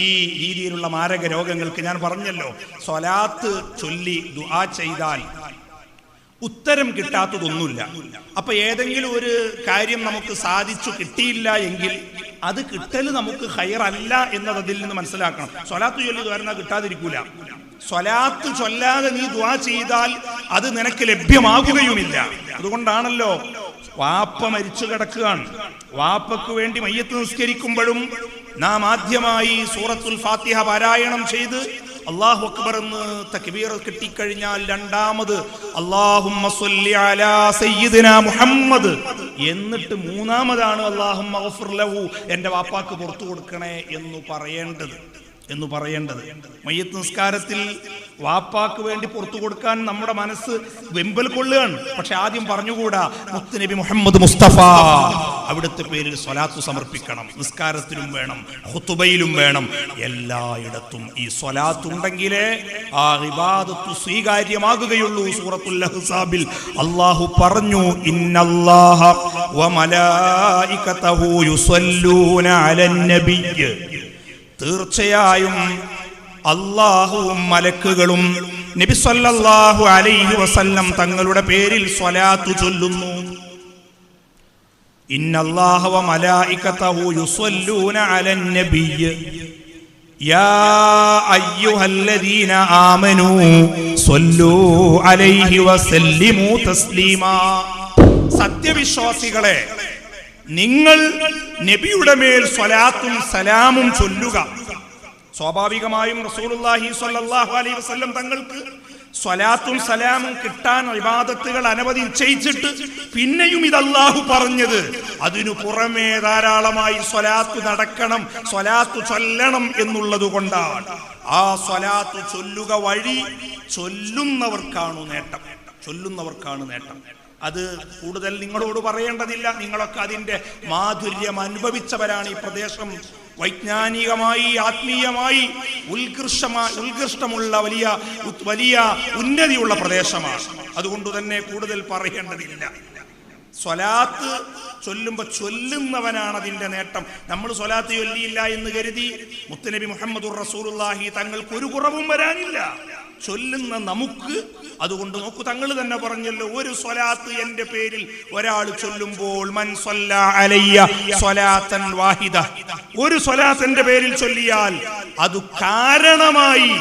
ഈ രീതിയിലുള്ള മാരക രോഗങ്ങൾക്ക്. ഞാൻ പറഞ്ഞല്ലോ, സ്വലാത്ത് ചൊല്ലി ദുആ ചെയ്താൽ ഉത്തരം കിട്ടാത്തതൊന്നുമില്ല. അപ്പൊ ഏതെങ്കിലും ഒരു കാര്യം നമുക്ക് സാധിച്ചു കിട്ടിയില്ല എങ്കിൽ അത് കിട്ടൽ നമുക്ക് ഖൈറല്ല എന്നത് അതിൽ നിന്ന് മനസ്സിലാക്കണം. സ്വലാത്ത് ചൊല്ലി ദ്വാര കിട്ടാതിരിക്കൂല. സ്വലാത്ത് ചൊല്ലാതെ നീ ദുആ ചെയ്താൽ അത് നിനക്ക് ലഭ്യമാകുകയുമില്ല. അതുകൊണ്ടാണല്ലോ വാപ്പ മരിച്ചു കിടക്കുകയാണ്. വാപ്പക്ക് വേണ്ടി മയ്യത്ത് നിസ്കരിക്കുമ്പോഴും നാം ആദ്യമായി സൂറത്തുൽ ഫാത്തിഹ പാരായണം ചെയ്ത് അല്ലാഹു അക്ബർ എന്ന് തക്ബീർ കിട്ടിക്കഴിഞ്ഞാൽ രണ്ടാമത് അല്ലാഹുമ്മ സ്വല്ലി അലാ സയ്യിദിനാ മുഹമ്മദ്, എന്നിട്ട് മൂന്നാമതാണ് അല്ലാഹുമ്മ ഗഫിർ ലഹു, എൻ്റെ വാപ്പാക്ക് പുറത്തു കൊടുക്കണേ എന്ന് പറയേണ്ടത്. മയ്യത്ത് നിസ്കാരത്തിൽ വാപ്പാക്ക് വേണ്ടി പുറത്തു കൊടുക്കാൻ നമ്മുടെ മനസ്സ് വെമ്പൽ കൊള്ളുകയാണ്. പക്ഷെ ആദ്യം പറഞ്ഞുകൂടാ മുത്തുനബി മുഹമ്മദ് മുസ്തഫ അവിടുത്തെ പേരിൽ സ്വലാത്ത് സമർപ്പിക്കണം. നിസ്കാരത്തിലും വേണം, ഖുതുബയിലും വേണം, എല്ലായിടത്തും ഈ സ്വലാത്ത് ഉണ്ടെങ്കിലേ ആ ഇബാദത്ത് സ്വീകാര്യമാകുകയുള്ളൂ. സൂറത്തുൽ അഹ്സാബിൽ അല്ലാഹു പറഞ്ഞു, ഇന്നല്ലാഹ വ മലായികതഹു യുസല്ലൂന അലൻ നബിയ്യ്, തീർച്ചയായും അല്ലാഹുവും മലക്കുകളും നബി സല്ലല്ലാഹു അലൈഹി വസല്ലം തങ്ങളുടെ പേരിൽ സ്വലാത്ത് ചൊല്ലുന്നു. ഇന്നല്ലാഹ വ മലായികതഹു യുസല്ലൂന അലൻ നബിയ്യ് യാ അയ്യുഹല്ലദീന ആമനൂ സ്വല്ലൂ അലൈഹി വസല്ലിമൂ തസ്ലീമാ. സത്യവിശ്വാസികളെ, നിങ്ങൾ നബിയുടെ മേൽ സ്വലാത്തും സലാമും ചൊല്ലുക. സ്വാഭാവികമായും റസൂലുള്ളാഹി സ്വല്ലല്ലാഹു അലൈഹി വസല്ലം തങ്ങൾക്ക് സ്വലാത്തും സലാമും കിട്ടാൻ ഇബാദത്തുകൾ അനവധി നിശ്ചയിച്ചിട്ട് പിന്നെയും ഇത് അല്ലാഹു പറഞ്ഞത് അതിനു പുറമേ ധാരാളമായി സ്വലാത്ത് നടക്കണം, സ്വലാത്ത് ചൊല്ലണം എന്നുള്ളത് കൊണ്ടാണ്. ആ സ്വലാത്ത് ചൊല്ലുക വഴി ചൊല്ലുന്നവർക്കാണ് നേട്ടം, ചൊല്ലുന്നവർക്കാണ് നേട്ടം. അത് കൂടുതൽ നിങ്ങളോട് പറയേണ്ടതില്ല. നിങ്ങളൊക്കെ അതിന്റെ മാധുര്യം അനുഭവിച്ചവരാണ്. ഈ പ്രദേശം വൈജ്ഞാനികമായി ആത്മീയമായി ഉത്കൃഷ്ടമുള്ള വലിയ ഉന്നതിയുള്ള പ്രദേശമാണ്. അതുകൊണ്ട് തന്നെ കൂടുതൽ പറയേണ്ടതില്ല. സ്വലാത്ത് ചൊല്ലുമ്പോൾ ചൊല്ലുന്നവനാണ് അതിന്റെ നേട്ടം. നമ്മൾ സ്വലാത്ത് ചൊല്ലിയില്ല എന്ന് കരുതി മുത്തുനബി മുഹമ്മദുർ റസൂലുള്ളാഹി തങ്ങൾക്ക് ഒരു കുറവും വരാനില്ല. ചൊല്ലുന്ന നമുക്ക് അതുകൊണ്ട് നോക്കൂ, തങ്ങൾ തന്നെ പറഞ്ഞല്ലോ, ഒരു സ്വലാത്ത് എന്റെ പേരിൽ ഒരാൾ ചൊല്ലുമ്പോൾ മൻ സ്വല്ലാ അലയ്യ സ്വലാത്തൻ വാഹിദ, ഒരു സ്വലാത്ത് എന്റെ പേരിൽ ചൊല്ലിയാൽ അത് കാരണമായി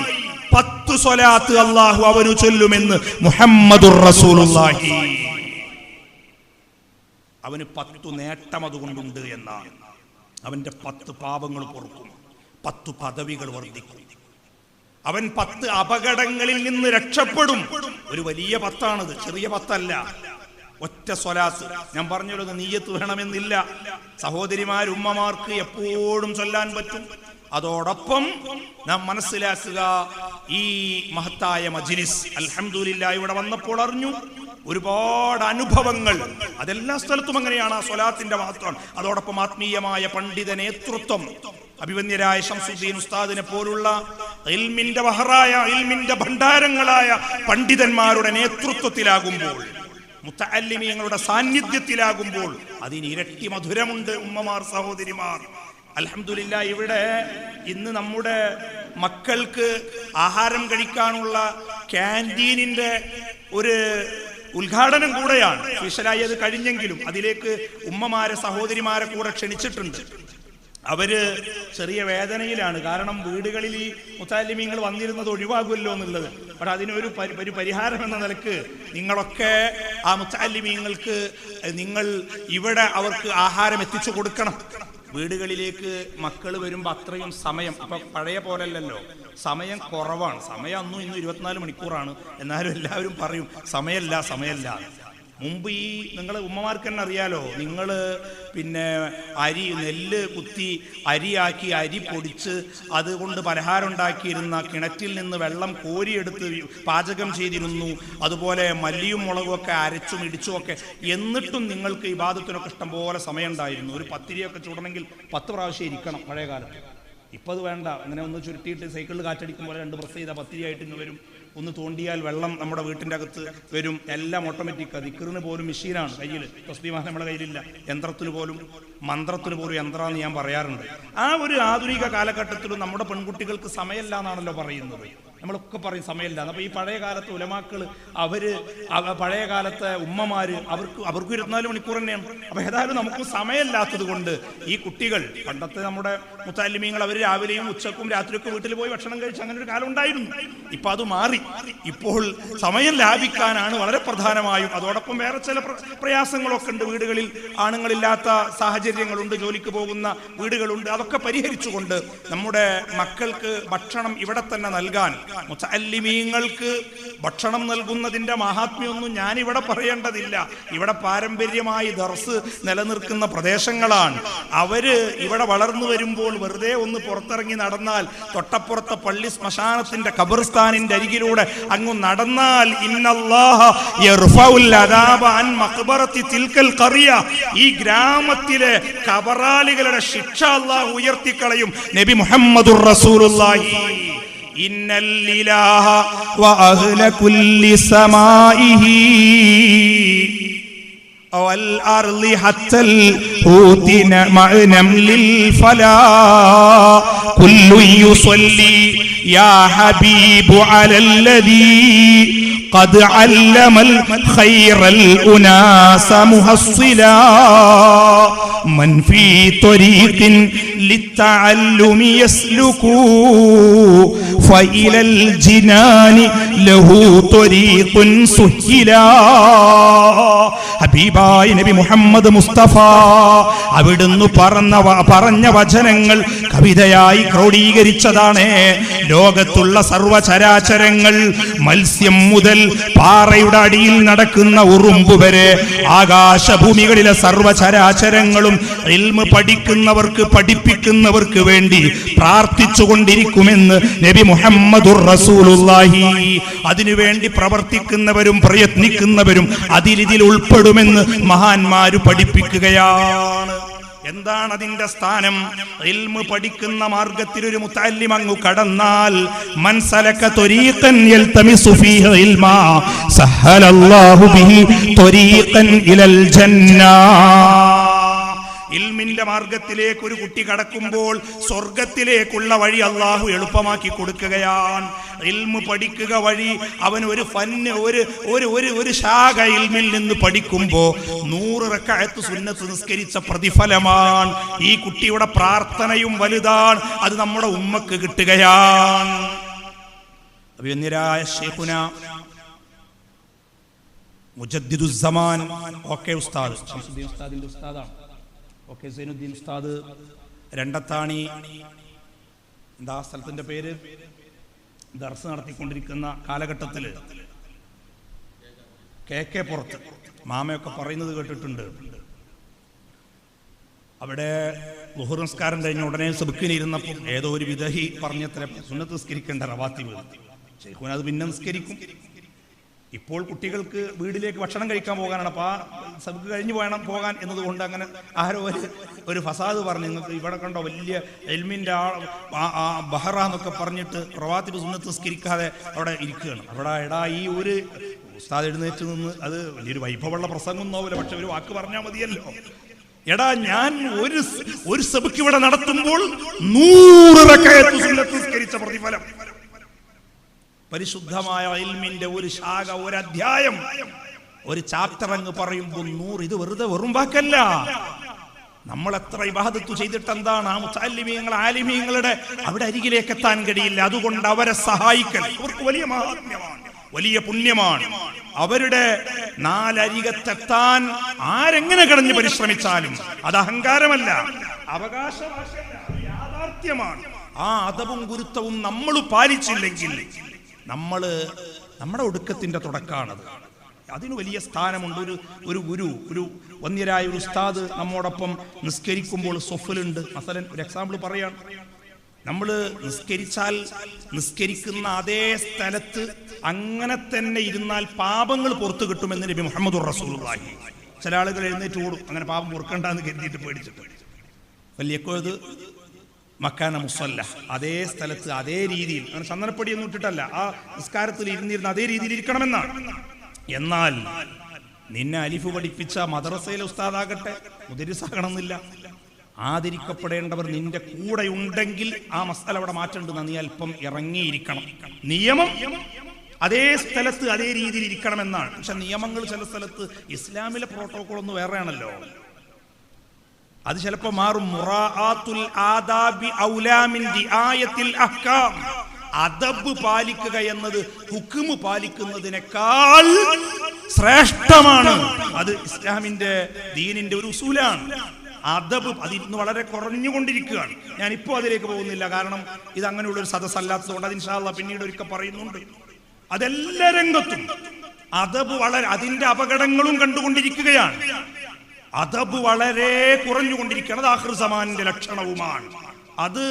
10 സ്വലാത്ത് അല്ലാഹു അവനു ചൊല്ലുമെന്ന് മുഹമ്മദുർ റസൂലുള്ളാഹി. അവന് 10 നേട്ടം അതുകൊണ്ടുണ്ട് എന്നാണ്. അവന്റെ 10 പാപങ്ങൾ പൊറുക്കും, 10 പദവികൾ വർദ്ധിക്കും, അവൻ 10 അപകടങ്ങളിൽ നിന്ന് രക്ഷപ്പെടും. ഒരു വലിയ 10ആണത്, ചെറിയ 10 അല്ല. ഒറ്റ സ്വലാത്ത്. ഞാൻ പറഞ്ഞല്ലോ, നിയ്യത്ത് വേണമെന്നില്ല. സഹോദരിമാർ, ഉമ്മമാർക്ക് എപ്പോഴും ചൊല്ലാൻ പറ്റും. അതോടൊപ്പം നാം മനസ്സിലാക്കുക, ഈ മഹത്തായ മജ്ലിസ് അൽഹംദുലില്ലാഹ് ഇവിടെ വന്നപ്പോൾ അറിഞ്ഞു ഒരുപാട് അനുഭവങ്ങൾ. അതെല്ലാ സ്ഥലത്തും അങ്ങനെയാണ് ആ സ്വലാത്തിന്റെ മഹത്വം. അതോടൊപ്പം ആത്മീയമായ പണ്ഡിത നേതൃത്വം, അഭിവന്യരായ ശംസുദ്ദീൻ ഉസ്താദിനെ പോലുള്ള ഇൽമിന്റെ ബഹറായ, ഇൽമിന്റെ ഭണ്ഡാരങ്ങളായ പണ്ഡിതന്മാരുടെ നേതൃത്വത്തിലാകുമ്പോൾ, മുത്തഅല്ലിമീങ്ങളുടെ സാന്നിധ്യത്തിലാകുമ്പോൾ അതിന് ഇരട്ടി മധുരമുണ്ട്. ഉമ്മമാർ, സഹോദരിമാർ, അൽഹംദുലില്ലാഹ് ഇവിടെ ഇന്ന് നമ്മുടെ മക്കൾക്ക് ആഹാരം കഴിക്കാനുള്ള ക്യാൻറ്റീനിന്റെ ഒരു ഉദ്ഘാടനം കൂടെയാണ്. സ്പെഷ്യലായി അത് കഴിഞ്ഞെങ്കിലും അതിലേക്ക് ഉമ്മമാരെ, സഹോദരിമാരെ കൂടെ ക്ഷണിച്ചിട്ടുണ്ട്. അവര് ചെറിയ വേദനയിലാണ്. കാരണം വീടുകളിൽ ഈ മുത്തഅല്ലിമീങ്ങൾ വന്നിരുന്നത് ഒഴിവാകുമല്ലോ എന്നുള്ളത്. പക്ഷെ അതിനൊരു പരിഹാരം എന്ന നിലക്ക് നിങ്ങളൊക്കെ ആ മുത്തഅല്ലിമീങ്ങൾക്ക് നിങ്ങൾ ഇവിടെ അവർക്ക് ആഹാരം എത്തിച്ചു കൊടുക്കണം. വീടുകളിലേക്ക് മക്കൾ വരുമ്പോൾ അത്രയും സമയം, ഇപ്പൊ പഴയ പോലല്ലല്ലോ, സമയം കുറവാണ്. സമയം അന്നും ഇന്നും 24 മണിക്കൂറാണ്. എന്നാലും എല്ലാവരും പറയും സമയമല്ല. മുമ്പ് ഈ നിങ്ങൾ ഉമ്മമാർക്ക് തന്നെ അറിയാലോ, നിങ്ങൾ പിന്നെ നെല്ല് കുത്തി അരിയാക്കി, അരി പൊടിച്ച് അതുകൊണ്ട് പലഹാരം ഉണ്ടാക്കിയിരുന്ന, കിണറ്റിൽ നിന്ന് വെള്ളം കോരിയെടുത്ത് പാചകം ചെയ്തിരുന്നു. അതുപോലെ മല്ലിയും മുളകും ഒക്കെ അരച്ചും ഇടിച്ചും ഒക്കെ. എന്നിട്ടും നിങ്ങൾക്ക് ഇബാദത്തിനൊക്കെ ഇഷ്ടം പോലെ സമയം ഉണ്ടായിരുന്നു. ഒരു പത്തിരിയൊക്കെ ചൂടണമെങ്കിൽ 10 പ്രാവശ്യം ഇരിക്കണം പഴയ കാലത്ത്. ഇപ്പം അത് വേണ്ട. അങ്ങനെ ഒന്ന് ചുരുട്ടിയിട്ട് സൈക്കിളിൽ കാറ്റടിക്കും പോലെ 2 പ്രസ് ചെയ്താൽ പത്തിരിയായിട്ട് ഇന്ന് വരും. ഒന്ന് തോണ്ടിയാൽ വെള്ളം നമ്മുടെ വീട്ടിൻ്റെ അകത്ത് വരും. എല്ലാം ഓട്ടോമാറ്റിക്കാണ്. ദിക്റിന് പോലും മെഷീനാണ് കയ്യിൽ, തസ്ബീഹ് നമ്മുടെ കയ്യിലില്ല. യന്ത്രത്തിന് പോലും, മന്ത്രത്തിന് പോലും യന്ത്രമെന്ന് ഞാൻ പറയാറുണ്ട്. ആ ഒരു ആധുനിക കാലഘട്ടത്തിലും നമ്മുടെ പെൺകുട്ടികൾക്ക് സമയമില്ല എന്നാണല്ലോ പറയുന്നത്. നമ്മളൊക്കെ പറയും സമയമില്ല. അപ്പോൾ ഈ പഴയ കാലത്ത് ഉലമാക്കൾ, പഴയ കാലത്തെ ഉമ്മമാര്, അവർക്ക് 24 മണിക്കൂർ തന്നെയാണ്. അപ്പോൾ ഏതായാലും നമുക്ക് സമയമില്ലാത്തത് കൊണ്ട് ഈ കുട്ടികൾ, പണ്ടത്തെ നമ്മുടെ മുത്തഅല്ലിമീങ്ങൾ, അവർ രാവിലെയും ഉച്ചക്കും രാത്രിയൊക്കെ വീട്ടിൽ പോയി ഭക്ഷണം കഴിച്ച് അങ്ങനെ ഒരു കാലം ഉണ്ടായിരുന്നു. ഇപ്പം അത് മാറി. ഇപ്പോൾ സമയം ലാഭിക്കാനാണ് വളരെ പ്രധാനമായും. അതോടൊപ്പം വേറെ ചില പ്രയാസങ്ങളൊക്കെ ഉണ്ട്. വീടുകളിൽ ആണുങ്ങളില്ലാത്ത സാഹചര്യങ്ങളുണ്ട്, ജോലിക്ക് പോകുന്ന വീടുകളുണ്ട്. അതൊക്കെ പരിഹരിച്ചുകൊണ്ട് നമ്മുടെ മക്കൾക്ക് ഭക്ഷണം ഇവിടെ തന്നെ നൽകാൻ മുതഅല്ലിമീങ്ങൾക്ക് ഭക്ഷണം നൽകുന്നതിന്റെ മഹാത്മ്യമൊന്നും ഞാനിവിടെ പറയേണ്ടതില്ല. ഇവിടെ പാരമ്പര്യമായി ദർസ് നിലനിൽക്കുന്ന പ്രദേശങ്ങളാണ്. അവര് ഇവിടെ വളർന്നു വരുമ്പോൾ വെറുതെ ഒന്ന് പുറത്തിറങ്ങി നടന്നാൽ തൊട്ടപ്പുറത്തെ പള്ളി ശ്മശാനത്തിന്റെ ഖബർസ്ഥാനിന്റെ അരികിലൂടെ അങ്ങ് നടന്നാൽ ഇന്നല്ലാഹ യർഫഉൽ അദാബ അൻ മഖ്ബറത്തി തിൽക്കൽ ഖറിയ, ഈ ഗ്രാമത്തിലെ ഖബറാളികളുടെ ശിക്ഷ അല്ലാഹു ഉയർത്തിക്കളയും. നബി മുഹമ്മദുർ റസൂലുള്ളാഹി ഇന്നൽ ഇലാഹ വ അഹ്ല കുല്ലി സമാഇഹി والأرض حتى الحوت نمل الفلا كل يصلي يا حبيب على الذي قد علم الخير الأناس محصلا من في طريق للتعلم يسلك فإلى الجنان له طريق سهلا. ഹബീബായ നബി മുഹമ്മദ് മുസ്തഫ അവിടുന്ന് പറഞ്ഞ വചനങ്ങൾ കവിതയായി ക്രോഡീകരിച്ചതാണ്. ലോകത്തുള്ള സർവചരാചരങ്ങൾ, മത്സ്യം മുതൽ പാറയുടെ അടിയിൽ നടക്കുന്ന ഉറുമ്പ് വരെ, ആകാശഭൂമികളിലെ സർവചരാചരങ്ങളും ഇൽമ് പഠിക്കുന്നവർക്ക് പഠിപ്പിക്കുന്നവർക്ക് വേണ്ടി പ്രാർത്ഥിച്ചുകൊണ്ടിരിക്കുമെന്ന് നബി മുഹമ്മദുർ റസൂലുള്ളാഹി. അതിനുവേണ്ടി പ്രവർത്തിക്കുന്നവരും പ്രയത്നിക്കുന്നവരും അതിലിതിൽ ഉൾപ്പെടുമെന്ന് മഹാന്മാര് പഠിപ്പിക്കുകയാണ്. എന്താണ് അതിന്റെ സ്ഥാനം? ഇൽമ് പഠിക്കുന്ന മാർഗത്തിൽ ഒരു മുതഅല്ലിം അങ്ങ് കടന്നാൽ, മൻ സലക ത്വരീഖൻ യൽതമിസു ഫീഹി ഇൽമാ സഹലല്ലാഹു ബിഹി ത്വരീഖൻ ഇലൽ ജന്ന. ഇൽമിന്റെ മാർഗത്തിലേക്ക് ഒരു കുട്ടി കടക്കുമ്പോൾ സ്വർഗത്തിലേക്കുള്ള വഴി അള്ളാഹു എളുപ്പമാക്കി കൊടുക്കുകയാണ്. ഇൽമ് പഠിക്കുക വഴി അവൻ ഒരു ഫന്ന് ഒരു ശാഖ ഇൽമിൽ നിന്ന് പഠിക്കുമ്പോൾ 100 റക്അത്ത് സുന്നത്ത് നിസ്കരിച്ച പ്രതിഫലമാണ്. ഈ കുട്ടിയുടെ പ്രാർത്ഥനയും വലുതാണ്, അത് നമ്മുടെ ഉമ്മക്ക് കിട്ടുകയാണ്. അഭിനന്ദരായ ശൈഖുന മുജദ്ദിദുസ്സമാൻ ഓക്കെ ഉസ്താദ്, ശംസുദ്ദീൻ ഉസ്താദിന്റെ ഉസ്താദാണ്. ഓക്കെ സൈനുദ്ദീൻ ഉസ്താദ് രണ്ടത്താണി, എന്താ സ്ഥലത്തിന്റെ പേര്, ദർസ് നടത്തിക്കൊണ്ടിരിക്കുന്ന കാലഘട്ടത്തിൽ KK പുറത്ത് മാമയൊക്കെ പറയുന്നത് കേട്ടിട്ടുണ്ട്. അവിടെ ളുഹർ നിസ്കാരം കഴിഞ്ഞ ഉടനെ സബക്കിനിരുന്നപ്പോൾ ഏതോ ഒരു വിദഹി പറഞ്ഞത്ര സുന്നത്ത് നിസ്കരിക്കേണ്ട റവാത്തിബ് ശൈഖുന അത് പിന്നെ നിസ്കരിക്കും. ഇപ്പോൾ കുട്ടികൾക്ക് വീട്ടിലേക്ക് ഭക്ഷണം കഴിക്കാൻ പോകാനാണ്, അപ്പോൾ ആ സബക്ക് കഴിഞ്ഞ് വേണം പോകാൻ എന്നതുകൊണ്ട് അങ്ങനെ ആരോ ഒരു ഫസാദ് പറഞ്ഞു, നിങ്ങൾക്ക് ഇവിടെ കണ്ടോ വലിയ എൽമിൻ്റെ ബഹറ എന്നൊക്കെ പറഞ്ഞിട്ട് റവാത്തിബ് സുന്നത്ത് നിസ്കരിക്കാതെ അവിടെ ഇരിക്കുകയാണ്. അവിടെ എടാ ഈ ഒരു ഉസ്താദ് എഴുന്നേറ്റ് നിന്ന്, അത് വലിയൊരു വൈഭവമുള്ള പ്രസംഗം ഒന്നുമില്ല, പക്ഷെ ഒരു വാക്ക് പറഞ്ഞാൽ മതിയല്ലോ. എടാ ഞാൻ ഒരു സബക്ക് ഇവിടെ നടത്തുമ്പോൾ 100 റക്അത്ത് സുന്നത്ത് നിസ്കരിച്ച പ്രതിഫലം. പരിശുദ്ധമായ ഇൽമിന്റെ ഒരു ശാഖ, ഒരു അധ്യായം, ഒരു ചാപ്റ്റർ അങ്ങ് പറയുമ്പോൾ 100, ഇത് വെറും വാക്കല്ല. നമ്മൾ എത്ര ഇബാദത്ത് ചെയ്തിട്ട് എന്താണ് ആ മുതഅല്ലിമീങ്ങൾ ആലിമീങ്ങളുടെ അവിടെ അരികിലേക്ക് എത്താൻ കഴിയില്ല. അതുകൊണ്ട് അവരെ സഹായിക്കൽ അവർക്ക് വലിയ മഹാത്മ്യമാണ്, വലിയ പുണ്യമാണ്. അവരുടെ നാലരികത്തെത്താൻ ആരെങ്ങനെ കടഞ്ഞ് പരിശ്രമിച്ചാലും അത് അഹങ്കാരമല്ല, അവകാശവാദമല്ല, യാഥാർത്ഥ്യമാണ്. ആ അദബും ഗുരുത്വവും നമ്മൾ പാലിച്ചില്ലെങ്കിൽ നമ്മുടെ ഒടുക്കത്തിന്റെ തുടക്കമാണത്. അതിന് വലിയ സ്ഥാനമുണ്ട്. ഒരു ഗുരു, ഒരു വന്യരായ ഒരു ഉസ്താദ് നമ്മോടൊപ്പം നിസ്കരിക്കുമ്പോൾ സൊഫലുണ്ട്. മസലൻ ഒരു എക്സാമ്പിൾ പറയാൻ, നമ്മൾ നിസ്കരിച്ചാൽ നിസ്കരിക്കുന്ന അതേ സ്ഥലത്ത് അങ്ങനെ തന്നെ ഇരുന്നാൽ പാപങ്ങൾ പുറത്തു കിട്ടുമെന്ന് നബി മുഹമ്മദുർ റസൂലുള്ളാഹി. ചില ആളുകൾ എഴുന്നേറ്റ് ഓടും, അങ്ങനെ പാപം പൊറുക്കണ്ടെന്ന് കരുതിയിട്ട് പേടിച്ചിട്ട്. വലിയക്കോത് മക്കാന മുസല്ല, അതേ സ്ഥലത്ത് അതേ രീതിയിൽ, അങ്ങനെ ചന്ദനപ്പൊടിയൊന്നും ഇട്ടിട്ടല്ല, ആ നിസ്കാരത്തിൽ ഇരുന്നിരുന്ന അതേ രീതിയിൽ ഇരിക്കണമെന്നാണ്. എന്നാൽ നിന്നെ അലിഫ് പഠിപ്പിച്ച മദ്രസയിലെ ഉസ്താദാകട്ടെ, മുദരിസാകണമെന്നില്ല, ആദരിക്കപ്പെടേണ്ടവർ നിന്റെ കൂടെ ഉണ്ടെങ്കിൽ ആ മസാല അവിടെ മാറ്റേണ്ടെന്ന് നീ അല്പം ഇറങ്ങിയിരിക്കണം. നിയമം അതേ സ്ഥലത്ത് അതേ രീതിയിൽ ഇരിക്കണമെന്നാണ്. പക്ഷെ നിയമങ്ങൾ ചില സ്ഥലത്ത് ഇസ്ലാമിലെ പ്രോട്ടോകോൾ ഒന്ന് വേറെയാണല്ലോ, അത് ചിലപ്പോൾ മാറും. മുറാഅത്തുൽ ആദാബി ഔലാ മിൻ ദിആയത്തിൽ അഹ്കാം. അദബ് പാലിക്കുക എന്നത് ഹുക്മ് പാലിക്കുന്നതിനേക്കാൾ ശ്രേഷ്ഠമാണ്. അത് ഇസ്ലാമിന്റെ ദീനിന്റെ ഒരു ഉസൂലാണ്. അദബ് അത് ഇന്ന് വളരെ കുറഞ്ഞുകൊണ്ടിരിക്കുകയാണ്. ഞാനിപ്പോൾ അതിലേക്ക് പോകുന്നില്ല, കാരണം ഇത് അങ്ങനെയുള്ള ഒരു സദസ്സല്ലാത്തതുകൊണ്ട് അത് ഇൻഷാ അല്ലാഹ് പിന്നീട് ഒരിക്കൽ പറയുന്നുണ്ട്. അതെല്ലാ രംഗത്തും അദബ് വളരെ അതിന്റെ അപകടങ്ങളും കണ്ടുകൊണ്ടിരിക്കുകയാണ്. അദബ് വളരെ കുറഞ്ഞുകൊണ്ടിരിക്കുകയാണ്. അത് ആഖിർ സമാനിന്റെ ലക്ഷണവുമാണ്. അത്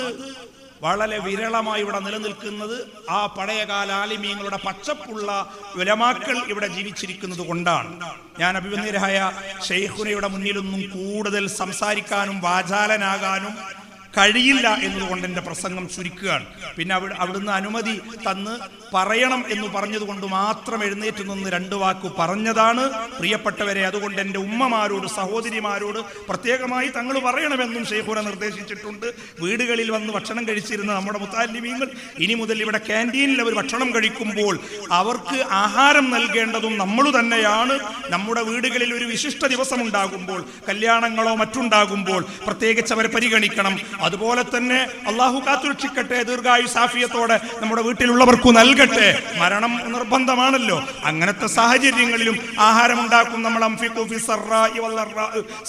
വളരെ വിരളമായി ഇവിടെ നിലനിൽക്കുന്നത് ആ പഴയകാല ആലിമീങ്ങളുടെ പച്ചപ്പുള്ള ഉലമാക്കൾ ഇവിടെ ജീവിച്ചിരിക്കുന്നത് കൊണ്ടാണ്. ഞാൻ അഭിവന്ദരായ ശൈഖുനയുടെ മുന്നിലൊന്നും കൂടുതൽ സംസാരിക്കാനും വാചാലനാകാനും കഴിയില്ല എന്നതുകൊണ്ട് എൻ്റെ പ്രസംഗം ചുരുക്കുകയാണ്. പിന്നെ അവിടുന്ന് അനുമതി തന്ന് പറയണം എന്ന് പറഞ്ഞതുകൊണ്ട് മാത്രം എഴുന്നേറ്റ് നിന്ന് 2 വാക്ക് പറഞ്ഞതാണ്. പ്രിയപ്പെട്ടവരെ, അതുകൊണ്ട് എൻ്റെ ഉമ്മമാരോട് സഹോദരിമാരോട് പ്രത്യേകമായി തങ്ങൾ പറയണമെന്നും ശൈഖുന നിർദ്ദേശിച്ചിട്ടുണ്ട്. വീടുകളിൽ വന്ന് ഭക്ഷണം കഴിച്ചിരുന്ന നമ്മുടെ മുത്തഅല്ലിമീങ്ങൾ ഇനി മുതൽ ഇവിടെ ക്യാൻറ്റീനിൽ അവർ ഭക്ഷണം കഴിക്കുമ്പോൾ അവർക്ക് ആഹാരം നൽകേണ്ടതും നമ്മൾ തന്നെയാണ്. നമ്മുടെ വീടുകളിൽ ഒരു വിശിഷ്ട ദിവസം ഉണ്ടാകുമ്പോൾ, കല്യാണങ്ങളോ മറ്റുണ്ടാകുമ്പോൾ പ്രത്യേകിച്ച് അവരെ പരിഗണിക്കണം. അതുപോലെ തന്നെ അള്ളാഹു കാത്തുരക്ഷിക്കട്ടെ, ദീർഘായുസാഫിയത്തോടെ നമ്മുടെ വീട്ടിലുള്ളവർക്കു നൽകട്ടെ. മരണം നിർബന്ധമാണല്ലോ. അങ്ങനത്തെ സാഹചര്യങ്ങളിലും ആഹാരം ഉണ്ടാക്കും. നമ്മൾ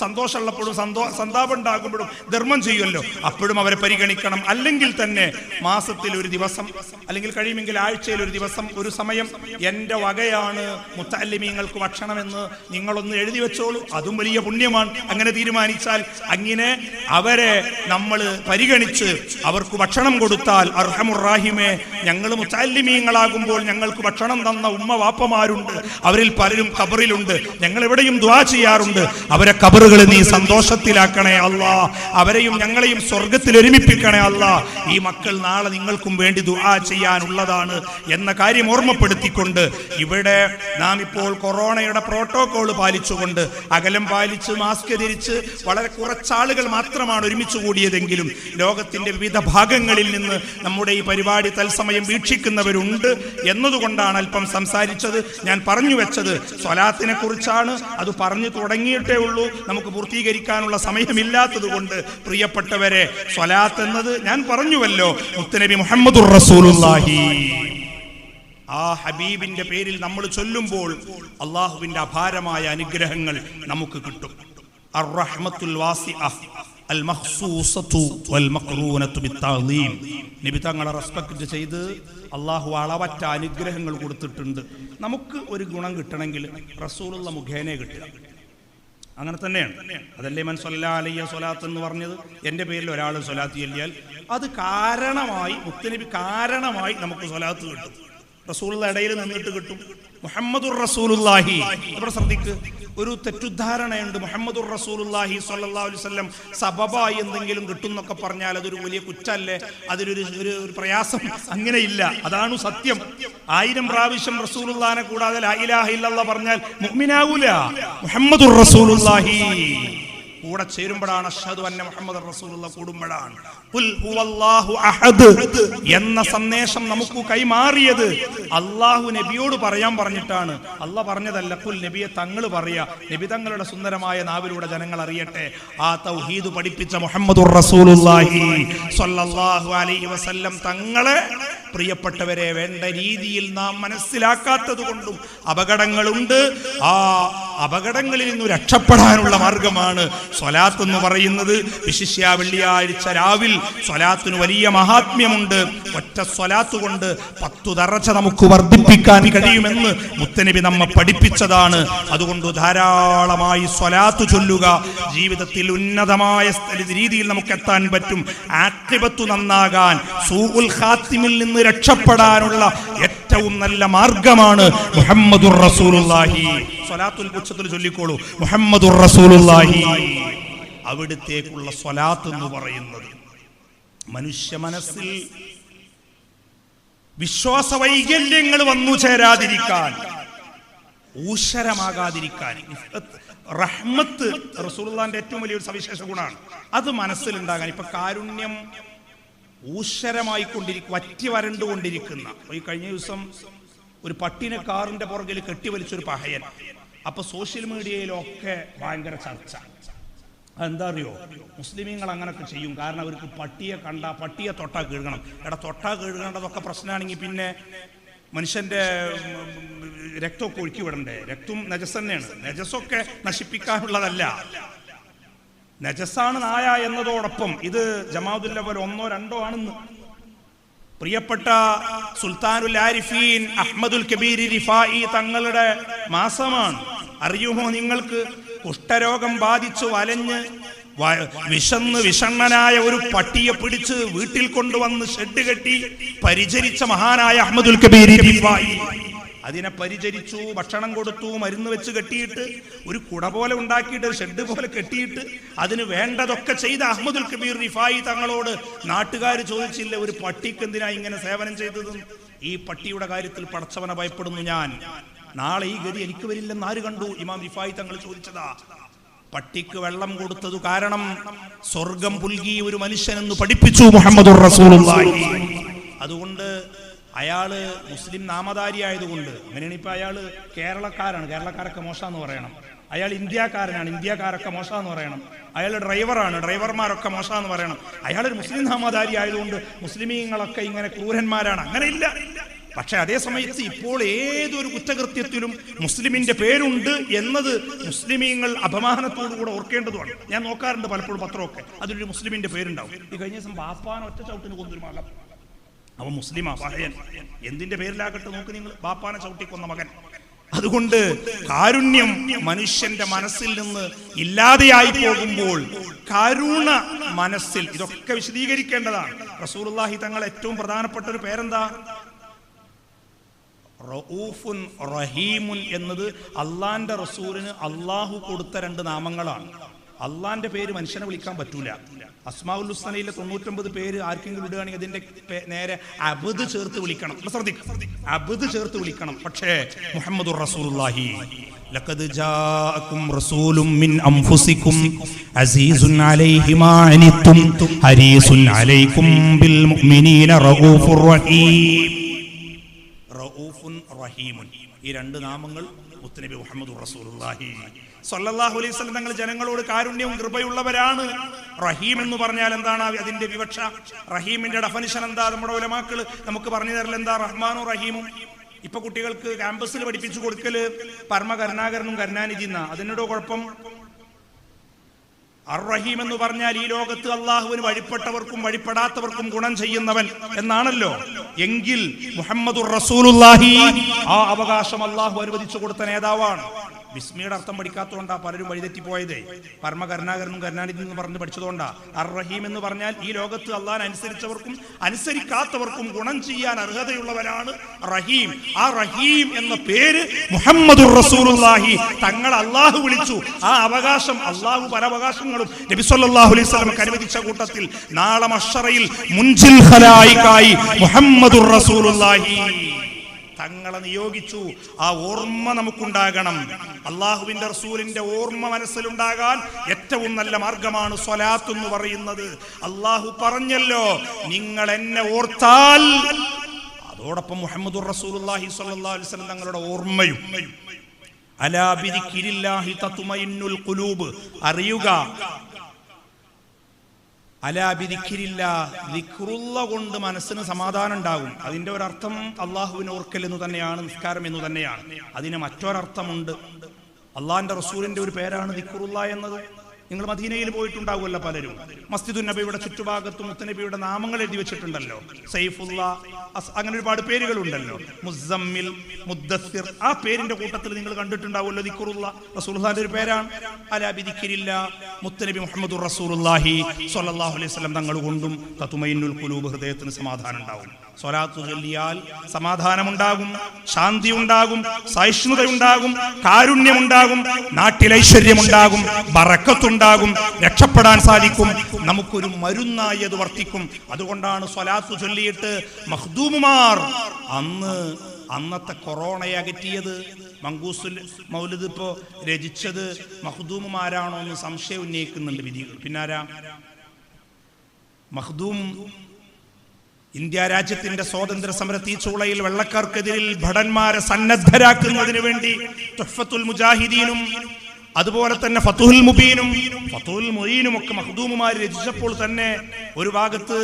സന്തോഷമുള്ളപ്പോഴും സന്താപം ഉണ്ടാകുമ്പോഴും ധർമ്മം ചെയ്യുമല്ലോ, അപ്പോഴും അവരെ പരിഗണിക്കണം. അല്ലെങ്കിൽ തന്നെ മാസത്തിൽ ഒരു ദിവസം, അല്ലെങ്കിൽ കഴിയുമെങ്കിൽ ആഴ്ചയിൽ ഒരു ദിവസം, ഒരു സമയം എൻ്റെ വകയാണ് മുത്തഅല്ലിമീങ്ങൾക്ക് ഭക്ഷണമെന്ന് നിങ്ങളൊന്ന് എഴുതി വെച്ചോളൂ. അതും വലിയ പുണ്യമാണ്. അങ്ങനെ തീരുമാനിച്ചാൽ അങ്ങനെ അവരെ നമ്മൾ പരിഗണിച്ച് അവർക്ക് ഭക്ഷണം കൊടുത്താൽ, അർഹമുറാഹിമേ, ഞങ്ങൾ മുത്തഅല്ലിമീങ്ങളാകുമ്പോൾ ഞങ്ങൾക്ക് ഭക്ഷണം തന്ന ഉമ്മ വാപ്പമാരുണ്ട്, അവരിൽ പലരും ഖബറിലുണ്ട്. ഞങ്ങൾ എവിടെയും ദുആ ചെയ്യാറുണ്ട്. അവരെ ഖബറുകൾ നീ സന്തോഷത്തിലാക്കണേ അല്ലാ, അവരെയും ഞങ്ങളെയും സ്വർഗത്തിൽ ഒരുമിപ്പിക്കണേ അല്ലാ. ഈ മക്കൾ നാളെ നിങ്ങൾക്കും വേണ്ടി ദുആ ചെയ്യാനുള്ളതാണ് എന്ന കാര്യം ഓർമ്മപ്പെടുത്തിക്കൊണ്ട്, ഇവിടെ നാം ഇപ്പോൾ കൊറോണയുടെ പ്രോട്ടോകോൾ പാലിച്ചുകൊണ്ട്, അകലം പാലിച്ച്, മാസ്ക് ധരിച്ച് വളരെ കുറച്ചാളുകൾ മാത്രമാണ് ഒരുമിച്ച് കൂടിയതെങ്കിലും ലോകത്തിന്റെ വിവിധ ഭാഗങ്ങളിൽ നിന്ന് നമ്മുടെ ഈ പരിപാടി തത്സമയം വീക്ഷിക്കുന്നവരുണ്ട് എന്നതുകൊണ്ടാണ് അല്പം സംസാരിച്ചത്. ഞാൻ പറഞ്ഞു വെച്ചത് സ്വലാത്തിനെ കുറിച്ചാണ്. അത് പറഞ്ഞു തുടങ്ങിയിട്ടേ ഉള്ളൂ, നമുക്ക് പൂർത്തീകരിക്കാനുള്ള സമയമില്ലാത്തത് കൊണ്ട്. പ്രിയപ്പെട്ടവരെ, സ്വലാത്ത് എന്നത് ഞാൻ പറഞ്ഞുവല്ലോ, മുത്തുനബി മുഹമ്മദുർ റസൂലുള്ളാഹി, ആ ഹബീബിന്റെ പേരിൽ നമ്മൾ ചൊല്ലുമ്പോൾ അള്ളാഹുവിന്റെ അപാരമായ അനുഗ്രഹങ്ങൾ നമുക്ക് കിട്ടും. അർ-റഹ്മത്തുൽ വാസിഅ അൽ-മഖ്സൂസതു വൽ-മഖ്റൂനതു ബിത്തഅ്ളീം. നബി തങ്ങളെ റെസ്പെക്ട് ചെയ്ത് അള്ളാഹു അളവറ്റ അനുഗ്രഹങ്ങൾ കൊടുത്തിട്ടുണ്ട്. നമുക്ക് ഒരു ഗുണം കിട്ടണമെങ്കിൽ റസൂലുള്ള മുഖേനേ കിട്ടുക. അങ്ങനെ തന്നെയാണ്. അതല്ലേ മൻ സ്വല്ലല്ലാഹു അലൈഹി സ്വലാത്ത് എന്ന് പറഞ്ഞത്. എൻ്റെ പേരിൽ ഒരാൾ സ്വലാത്ത് ചൊല്ലിയാൽ അത് കാരണമായി, മുത്തുനബി കാരണമായി നമുക്ക് സ്വലാത്ത് കിട്ടും. റസൂലുള്ള ഇടയിൽ നിന്നിട്ട് കിട്ടും. മുഹമ്മദുർ റസൂലുള്ളാഹി, ഇവിടെ ശ്രദ്ധിക്ക്, ഒരു തെറ്റുദ്ധാരണയുണ്ട്. മുഹമ്മദുർ റസൂലുള്ളാഹി സ്വല്ലല്ലാഹു അലൈഹി വസല്ലം സബബായി എന്തെങ്കിലും കിട്ടും എന്നൊക്കെ പറഞ്ഞാൽ അതൊരു വലിയ കുറ്റല്ലേ, അതിലൊരു ഒരു പ്രയാസം. അങ്ങനെയില്ല, അതാണ് സത്യം. 1000 പ്രാവശ്യം റസൂലുള്ളാഹിനെ കൂടാതെ ലാ ഇലാഹ ഇല്ലല്ലാഹ് പറഞ്ഞാൽ മുഅ്മിനാവൂല. മുഹമ്മദുർ റസൂലുള്ളാഹി കൂടെ ചേരുമ്പോഴാണ്, അഷ്ഹദു അന്ന മുഹമ്മദർ റസൂലുള്ളാഹ് കൂടുമ്പോഴാണ് ഖുൽ ഹുവല്ലാഹു അഹദ് എന്ന സന്ദേശം നമുക്ക് കൈമാറിയത്. അള്ളാഹു നബിയോട് പറയാൻ പറഞ്ഞിട്ടാണ്, അള്ളാഹ് പറഞ്ഞതല്ല. ഖുൽ, നബിയെ തങ്ങൾ പറയാ, നബി തങ്ങളുടെ സുന്ദരമായ നാവിലൂടെ ജനങ്ങൾ അറിയട്ടെ. ആ തൗഹീദ് പഠിപ്പിച്ച മുഹമ്മദുർ റസൂലുള്ളാഹി സ്വല്ലല്ലാഹു അലൈഹി വസല്ലം തങ്ങളെ പ്രിയപ്പെട്ടവരെ വേണ്ട രീതിയിൽ നാം മനസ്സിലാക്കാത്തത് കൊണ്ടും അപകടങ്ങളുണ്ട്. ആ അപകടങ്ങളിൽ നിന്ന് രക്ഷപ്പെടാനുള്ള മാർഗമാണ് സ്വലാത്ത് എന്ന് പറയുന്നത്. വിശിഷ്യ വെള്ളിയാഴ്ച രാവിൽ സ്വലാത്തിന് വലിയ മഹാത്മ്യമുണ്ട്. ഒറ്റ സ്വലാത്ത് കൊണ്ട് 10 ദറജ നമുക്ക് വർദ്ധിപ്പിക്കാൻ കഴിയുമെന്ന് മുത്തനബി നമ്മെ പഠിപ്പിച്ചതാണ്. അതുകൊണ്ട് ധാരാളമായി സ്വലാത്ത് ചൊല്ലുക. ജീവിതത്തിൽ ഉന്നതമായ രീതിയിൽ നമുക്ക് എത്താൻ പറ്റും. ആഖിബത്ത് നന്നാകാൻ, സൂഉൽ ഖാത്തിമിൽ നിന്ന് രക്ഷപ്പെടാനുള്ള ഏറ്റവും നല്ല മാർഗമാണ് മുഹമ്മദുർ റസൂലുള്ളാഹി. സ്വലാത്തുൽ ഉച്ചത്തിൽ ചൊല്ലിക്കോളൂ, മുഹമ്മദുർ റസൂലുള്ളാഹി. അവിടുത്തേക്കുള്ള സ്വലാത്ത് എന്ന് പറയുന്നത് മനുഷ്യ മനസ്സിൽ വിശ്വാസ വൈകല്യങ്ങൾ വന്നു ചേരാതിരിക്കാൻ, ഊശരമാകാതിരിക്കാൻ. റഹ്മത്ത് റസൂലുള്ളാഹിന്റെ ഏറ്റവും വലിയൊരു സവിശേഷ ഗുണമാണ്. അത് മനസ്സിലുണ്ടാകാൻ. ഇപ്പൊ കാരുണ്യം ഊശരമായി കൊണ്ടിരിക്കും, വറ്റി വരണ്ടുകൊണ്ടിരിക്കുന്ന. ഈ കഴിഞ്ഞ ദിവസം ഒരു പട്ടിനെ കാറിന്റെ പുറകിൽ കെട്ടിവലിച്ചൊരു പഹയൻ. അപ്പൊ സോഷ്യൽ മീഡിയയിലൊക്കെ ഭയങ്കര ചർച്ച. അതെന്താ അറിയോ? മുസ്ലിമീങ്ങൾ അങ്ങനൊക്കെ ചെയ്യും. കാരണം അവർക്ക് പട്ടിയെ കണ്ട, പട്ടിയെ തൊട്ടാ കഴുകണം. എടാ, തൊട്ടാ കഴുകേണ്ടതൊക്കെ പ്രശ്നമാണെങ്കിൽ പിന്നെ മനുഷ്യന്റെ രക്തമൊക്കെ ഒഴുക്കി വിടണ്ടേ? രക്തം നജസ് തന്നെയാണ്. നജസ്സൊക്കെ നശിപ്പിക്കാനുള്ളതല്ല. നജസാണ് നായ എന്നതോടൊപ്പം ഇത് ജമാഅത്തുൽ അവ്വൽ 1 or 2 ആണെന്ന് പ്രിയപ്പെട്ട സുൽത്താനുൽ ആരിഫീൻ അഹ്മദുൽ കബീർ റിഫായി തങ്ങളുടെ മാസമാണ്. അറിയുമോ നിങ്ങൾക്ക്? കുഷ്ഠരോഗം ബാധിച്ചു വലഞ്ഞ് വിശന്ന് വിഷണ്ണനായ ഒരു പട്ടിയെ പിടിച്ച് വീട്ടിൽ കൊണ്ടുവന്ന് ഷെഡ് കെട്ടി പരിചരിച്ച മഹാനായ അഹ്മദുൽ കബീർ റിഫായി. അതിനെ പരിചരിച്ചു, ഭക്ഷണം കൊടുത്തു, മരുന്ന് വെച്ച് കെട്ടിയിട്ട് ഒരു കുട പോലെ ഉണ്ടാക്കിയിട്ട് ഷെഡ് പോലെ കെട്ടിയിട്ട് അതിന് വേണ്ടതൊക്കെ ചെയ്ത അഹ്മദുൽ കബീർ റിഫായി തങ്ങളോട് നാട്ടുകാർ ചോദിച്ചില്ല, ഒരു പട്ടിക്ക് എന്തിനാ ഇങ്ങനെ സേവനം ചെയ്തതും? ഈ പട്ടിയുടെ കാര്യത്തിൽ പടച്ചവനെ ഭയപ്പെടുന്നു ഞാൻ, നാളെ ഈ ഗതി എനിക്ക് വരില്ലെന്ന് ആര് കണ്ടു? ഇമാം റിഫായി തങ്ങൾ ചോദിച്ചതാ. പട്ടിക്ക് വെള്ളം കൊടുത്തതു കാരണം സ്വർഗം പുൽകി ഒരു മനുഷ്യനെന്ന് പഠിപ്പിച്ചു മുഹമ്മദുർ റസൂലുള്ളാഹി. അതുകൊണ്ട് അയാള് മുസ്ലിം നാമധാരി ആയതുകൊണ്ട് അങ്ങനെയാണ്. ഇപ്പൊ അയാള് കേരളക്കാരാണ്, കേരളക്കാരൊക്കെ മോശമെന്ന് പറയണം. അയാൾ ഇന്ത്യക്കാരനാണ്, ഇന്ത്യക്കാരൊക്കെ മോശമെന്ന് പറയണം. അയാൾ ഡ്രൈവറാണ്, ഡ്രൈവർമാരൊക്കെ മോശമെന്ന് പറയണം. അയാളൊരു മുസ്ലിം നാമധാരി ആയതുകൊണ്ട് മുസ്ലിമീങ്ങളൊക്കെ ഇങ്ങനെ ക്രൂരന്മാരാണ്, അങ്ങനെയില്ല. പക്ഷെ അതേ സമയത്ത് ഇപ്പോൾ ഏതൊരു കുറ്റകൃത്യത്തിലും മുസ്ലിമിന്റെ പേരുണ്ട് എന്നത് മുസ്ലിമീങ്ങൾ അപമാനത്തോടുകൂടെ ഓർക്കേണ്ടതുമാണ്. ഞാൻ നോക്കാറുണ്ട് പലപ്പോഴും പത്രമൊക്കെ, അതിലൊരു മുസ്ലിമിന്റെ പേരുണ്ടാവും. ഈ കഴിഞ്ഞ ദിവസം ബാപ്പാൻ ഒറ്റ ചവിട്ടിന് കൊന്നൊരു മകൻ, അവൻ മുസ്ലിമാ പഹയൻ, എന്തിന്റെ പേരിലാകട്ടെ നോക്ക് നിങ്ങൾ, ബാപ്പാനെ ചവിട്ടിക്കൊന്ന മകൻ. അതുകൊണ്ട് കാരുണ്യം മനുഷ്യന്റെ മനസ്സിൽ നിന്ന് ഇല്ലാതെയായി പോകുമ്പോൾ കരുണ മനസ്സിൽ, ഇതൊക്കെ വിശദീകരിക്കേണ്ടതാണ്. റസൂലുള്ളാഹി തങ്ങൾ ഏറ്റവും പ്രധാനപ്പെട്ട ഒരു പേരെന്താ? റഊഫുൻ റഹീമുൻ എന്നത് അള്ളാന്റെ റസൂലിന് അള്ളാഹു കൊടുത്ത 2 നാമങ്ങളാണ്. അള്ളാന്റെ പേര് മനുഷ്യനെ വിളിക്കാൻ പറ്റൂല. അസ്മാഉൽ ഹുസ്നയിലെ 99 പേര് ആർക്കെങ്കിലും ഇടുകയാണെങ്കിൽ അതിന്റെ നേരെ അബ്ദ് ചേർത്ത് വിളിക്കണം. ശ്രദ്ധിക്കും, അബ്ദ് ചേർത്ത് വിളിക്കണം. പക്ഷേ മുഹമ്മദുർ റസൂലുള്ളാഹി ലഖദ് ജാഅകും റസൂലും മിൻ അൻഫുസികും അസീസുൻ അലൈഹി മാ അനിത്തും ഹരീസുൻ അലൈക്കും ബിൽ മുഅ്മിനീന റഊഫുർ റഹീം. റഊഫുൻ റഹീമുൻ, ഈ 2 നാമങ്ങൾ മുത്തുനബി മുഹമ്മദുർ റസൂലുള്ളാഹി സ്വല്ലല്ലാഹു അലൈഹി വസല്ലം തങ്ങൾ ജനങ്ങളോട് കാരുണ്യവും കൃപയുള്ളവരാണ്. റഹീം എന്ന് പറഞ്ഞാൽ എന്താണ് അതിന്റെ വിവക്ഷ? റഹീമിന്റെ ഡെഫിനിഷൻ എന്താ? നമ്മുടെ ഉലമാക്കൾ നമുക്ക് പറഞ്ഞു തരൽ എന്താ? റഹ്മാനും റഹീമും. ഇപ്പൊ കുട്ടികൾക്ക് ക്യാമ്പസിൽ പഠിപ്പിച്ചു കൊടുക്കല് പരമ കരുണാകരനും കരുണാനിധി എന്നാ. അതിനോട് കുഴപ്പം? അർ-റഹീം എന്ന് പറഞ്ഞാൽ ഈ ലോകത്ത് അള്ളാഹുവിന് വഴിപ്പെട്ടവർക്കും വഴിപ്പെടാത്തവർക്കും ഗുണം ചെയ്യുന്നവൻ എന്നാണല്ലോ. എങ്കിൽ മുഹമ്മദുർ റസൂലുള്ളാഹി ആ അവകാശം അള്ളാഹു അനുവദിച്ചു കൊടുത്ത നേതാവാണ്. ബിസ്മിയുടെ അർത്ഥം പഠിക്കാത്തതുകൊണ്ടാ പലരും വഴിതെറ്റിപ്പോയത്. പരമ കരുണാകരനും കരുണാനിധി എന്ന് പറഞ്ഞ് പഠിച്ചതുകൊണ്ടാ. അർ-റഹീം എന്ന് പറഞ്ഞാൽ ഈ ലോകത്ത് അള്ളാഹിനെ അനുസരിച്ചവർക്കും അനുസരിക്കാത്തവർക്കും ഗുണം ചെയ്യാൻ അർഹതയുള്ളവരാണ് റഹീം. ആ റഹീം എന്ന പേര് മുഹമ്മദുർ റസൂലുള്ളാഹി തങ്ങൾ അള്ളാഹു വിളിച്ചു. ആ അവകാശം അള്ളാഹു പല അവകാശങ്ങളും നബി സല്ലല്ലാഹു അലൈഹി വസല്ലം അനുവദിച്ച കൂട്ടത്തിൽ നാളെ മഹ്ശറയിൽ മുൻജിൽ ഖലായിക്കായി മുഹമ്മദുർ റസൂലുള്ളാഹി തങ്ങളെ നിയോഗിച്ചു. ആ ഓർമ്മ നമുക്കുണ്ടാകണം. അള്ളാഹുവിന്റെ റസൂലിന്റെ ഓർമ്മ മനസ്സിലുണ്ടാകാൻ ഏറ്റവും നല്ല മാർഗമാണ് സ്വലാത്ത് എന്ന് പറയുന്നത്. അള്ളാഹു പറഞ്ഞല്ലോ, നിങ്ങൾ എന്നെ ഓർത്താൽ. അതോടൊപ്പം മുഹമ്മദുർ റസൂലുള്ളാഹി സ്വല്ലല്ലാഹു അലൈഹി വസല്ലം തങ്ങളുടെ ഓർമ്മയും. അലാ ബിദിക്രില്ലാഹി തത്മഇന്നുൽ ഖുലൂബ്, അറിയുക, അലാ ബിദിക്രില്ലാ, ദിക്റുള്ള കൊണ്ട് മനസ്സിന് സമാധാനം ഉണ്ടാകും. അതിന്റെ ഒരർത്ഥം അള്ളാഹുവിനെ ഓർക്കൽ എന്ന് തന്നെയാണ്, നിസ്കാരം എന്ന് തന്നെയാണ്. അതിന് മറ്റൊരർത്ഥമുണ്ട്. അള്ളാഹിന്റെ റസൂലിന്റെ ഒരു പേരാണ് ദിക്റുള്ള എന്നത്. നിങ്ങൾ മദീനയിൽ പോയിട്ടുണ്ടാവുമല്ലോ പലരും. മസ്ജിദുൻ നബിയുടെ ചുറ്റുഭാഗത്തും മുത്തനബിയുടെ നാമങ്ങൾ എഴുതി വെച്ചിട്ടുണ്ടല്ലോ. സൈഫുള്ള, അങ്ങനെ ഒരുപാട് പേരുകളുണ്ടല്ലോ. മുസമ്മിൽ, മുദ്ദസ്സിർ, ആ പേരിന്റെ കൂട്ടത്തിൽ നിങ്ങൾ കണ്ടിട്ടുണ്ടാവുമല്ലോ ദിക്റുള്ള. റസൂലുള്ളാഹിന്റെ ഒരു പേരാണ്. അലാ ബിദിക്രില്ലാ, മുത്തനബി മുഹമ്മദുർ റസൂലുള്ളാഹി സ്വല്ലല്ലാഹു അലൈഹി വസല്ലം തങ്ങൾ കൊണ്ടും തത്മഇന്നുൽ ഖുലൂബ്, ഹൃദയത്തിന് സമാധാനം ഉണ്ടാവും. സ്വലാത്ത് ചൊല്ലിയാൽ സമാധാനമുണ്ടാകും, ശാന്തി ഉണ്ടാകും, സഹിഷ്ണുതയുണ്ടാകും, കാരുണ്യമുണ്ടാകും, നാട്ടിൽ ഐശ്വര്യമുണ്ടാകും, ബറക്കത്തുണ്ടാകും, രക്ഷപ്പെടാൻ സാധിക്കും. നമുക്കൊരു മരുന്നായി അത് വർത്തിക്കും. അതുകൊണ്ടാണ് സ്വലാത്ത് ചൊല്ലിയിട്ട് മഖ്ദൂമുമാർ അന്നത്തെ കൊറോണയെ അകറ്റിയത്. മങ്കൂസുൽ മൗലിദ് ഇപ്പോ രചിച്ചത് മഖ്ദൂമുമാരാണോ എന്ന് സംശയം ഉന്നയിക്കുന്നുണ്ട് വിധികൾ. പിന്നാരാ? മഖ്ദൂം ഇന്ത്യ രാജ്യത്തിന്റെ സ്വാതന്ത്ര്യ സമര തീച്ചൂളയിൽ വെള്ളക്കാർക്കെതിരിൽ ഭടന്മാരെ സന്നദ്ധരാക്കുന്നതിന് വേണ്ടി തുഹ്ഫത്തുൽ മുജാഹിദീനും അതുപോലെ തന്നെ ഫതുഹുൽ മുബീനും ഫതുഹുൽ മുഈനും ഒക്കെ മഖ്ദൂമുമാർ രചിച്ചപ്പോൾ തന്നെ ഒരു ഭാഗത്ത്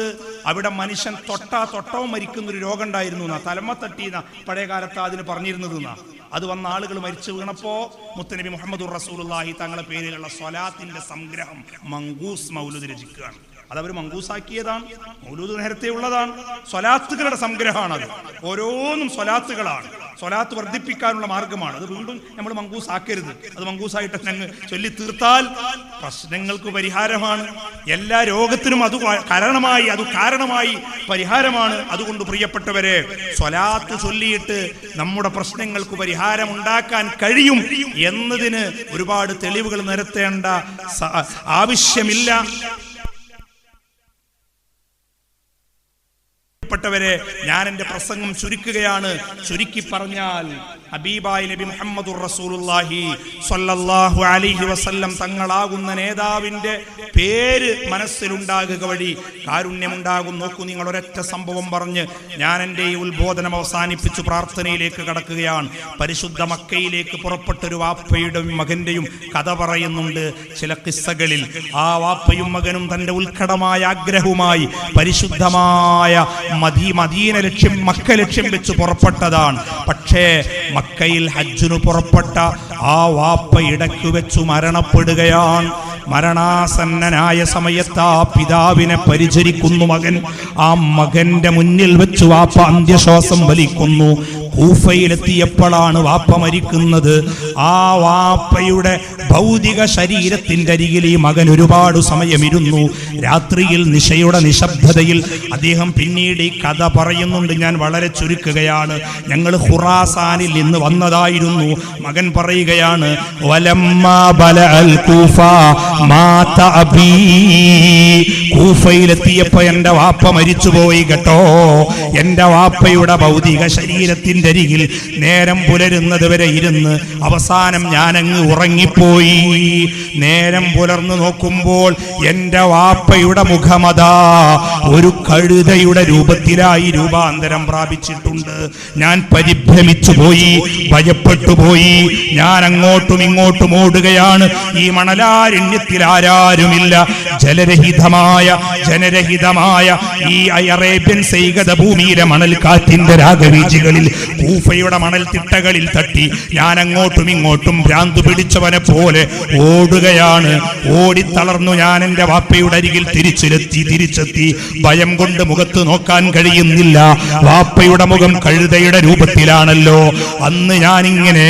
അവിടെ മനുഷ്യൻ തൊട്ടവും മരിക്കുന്ന ഒരു രോഗം ഉണ്ടായിരുന്നു എന്നാ, തലമ തട്ടീന്ന പഴയ കാലത്ത് അതിന് പറഞ്ഞിരുന്നത് എന്നാ. അത് വന്ന ആളുകൾ മരിച്ചു വീണപ്പോ മുത്തനബി മുഹമ്മദുർ റസൂലുള്ളാഹി തങ്ങളുടെ പേരിലുള്ള സ്വലാത്തിന്റെ സംഗ്രഹം മങ്കൂസ് മൗലൂദ് രചിക്കുകയാണ്. അതവർ മങ്കൂസാക്കിയതാണ്. മൗലൂദ് നേരത്തെ ഉള്ളതാണ്. സ്വലാത്തുകളുടെ സംഗ്രഹമാണ്. അത് ഓരോന്നും സ്വലാത്തുകളാണ്. സ്വലാത്ത് വർദ്ധിപ്പിക്കാനുള്ള മാർഗമാണ്. അത് വീണ്ടും നമ്മൾ മങ്കൂസാക്കരുത്. അത് മങ്കൂസായിട്ട് ഞങ്ങൾ ചൊല്ലി തീർത്താൽ പ്രശ്നങ്ങൾക്ക് പരിഹാരമാണ്. എല്ലാ രോഗത്തിനും അത് കാരണമായി പരിഹാരമാണ്. അതുകൊണ്ട് പ്രിയപ്പെട്ടവരെ, സ്വലാത്ത് ചൊല്ലിയിട്ട് നമ്മുടെ പ്രശ്നങ്ങൾക്ക് പരിഹാരം ഉണ്ടാക്കാൻ കഴിയും എന്നതിന് ഒരുപാട് തെളിവുകൾ നിരത്തേണ്ട ആവശ്യമില്ല. പ്പെട്ടവരെ, ഞാൻ എൻ്റെ പ്രസംഗം ചുരുക്കുകയാണ്. ചുരുക്കി പറഞ്ഞാൽ ഹബീബായ നബി മുഹമ്മദുർ റസൂലുള്ളാഹി സ്വല്ലല്ലാഹു അലൈഹി വസല്ലം തങ്ങളാകുന്ന നേതാവിൻ്റെ പേര് മനസ്സിലുണ്ടാകുക വഴി കാരുണ്യമുണ്ടാകും. നോക്കൂ, നിങ്ങൾ ഒരൊറ്റ സംഭവം പറഞ്ഞ് ഞാൻ എൻ്റെ ഈ ഉത്ബോധനം അവസാനിപ്പിച്ചു പ്രാർത്ഥനയിലേക്ക് കടക്കുകയാണ്. പരിശുദ്ധ മക്കയിലേക്ക് പുറപ്പെട്ടൊരു വാപ്പയുടെയും മകൻ്റെയും കഥ പറയുന്നുണ്ട് ചില കിസ്സകളിൽ. ആ വാപ്പയും മകനും തൻ്റെ ഉത്കടമായ ആഗ്രഹവുമായി പരിശുദ്ധമായ മദീന ലക്ഷ്യം, മക്ക ലക്ഷ്യം വെച്ച് പുറപ്പെട്ടതാണ്. പക്ഷേ മക്കയിൽ ഹജ്ജിനു പുറപ്പെട്ട ആ വാപ്പ ഇടയ്ക്കു വെച്ചു മരണപ്പെടുകയാണ്. മരണാസന്നനായ സമയത്ത് ആ പിതാവിനെ പരിചരിക്കുന്നു മകൻ. ആ മകന്റെ മുന്നിൽ വെച്ച് വാപ്പ അന്ത്യശ്വാസം വലിക്കുന്നു. കൂഫയിലെത്തിയപ്പോഴാണ് വാപ്പ മരിക്കുന്നത്. ആ വാപ്പയുടെ ഭൗതിക ശരീരത്തിന്റെ അരികിൽ ഈ മകൻ ഒരുപാട് സമയമിരുന്നു. രാത്രിയിൽ നിശയുടെ നിശബ്ദതയിൽ അദ്ദേഹം പിന്നീട് ഈ കഥ പറയുന്നുണ്ട്. ഞാൻ വളരെ ചുരുക്കുകയാണ്. ഞങ്ങൾ ഖുറാസാനിൽ നിന്ന് വന്നതായിരുന്നു. മകൻ പറയുകയാണ്, കൂഫയിലെത്തിയപ്പോ എന്റെ വാപ്പ മരിച്ചുപോയി കേട്ടോ. എന്റെ വാപ്പയുടെ ഭൗതിക ശരീരത്തിന്റെ അരികിൽ നേരം പുലരുന്നത് വരെ ഇരുന്ന് അവസാനം ഞാനങ്ങ് ഉറങ്ങിപ്പോയി. നേരം പുലർന്നു നോക്കുമ്പോൾ എന്റെ വാപ്പയുടെ മുഖമതാ ഒരു കഴുതയുടെ രൂപത്തിലായി രൂപാന്തരം പ്രാപിച്ചിട്ടുണ്ട്. ഞാൻ പരിഭ്രമിച്ചു പോയി, ഭയപ്പെട്ടു പോയി. ഞാൻ അങ്ങോട്ടും ഇങ്ങോട്ടും ഓടുകയാണ്. ഈ മണലാരണ്യത്തിൽ ആരാരുമില്ല. ജനരഹിതമായ ഈ അറേബ്യൻ സൈകത ഭൂമിയിലെ മണൽ കാറ്റിന്റെ രാഗവീചികളിൽ കൂഫയുടെ മണൽ തിട്ടകളിൽ തട്ടി ഞാൻ അങ്ങോട്ടും ഇങ്ങോട്ടും ഭ്രാന്തു പിടിച്ചവനെ പോലെ ഓടുകയാണ്. ഓടിത്തളർന്നു ഞാൻ എൻ്റെ വാപ്പയുടെ അരികിൽ തിരിച്ചെത്തി. ഭയം കൊണ്ട് മുഖത്ത് നോക്കാൻ കഴിയുന്നില്ല. വാപ്പയുടെ മുഖം കഴുതയുടെ രൂപത്തിലാണല്ലോ. അന്ന് ഞാനിങ്ങനെ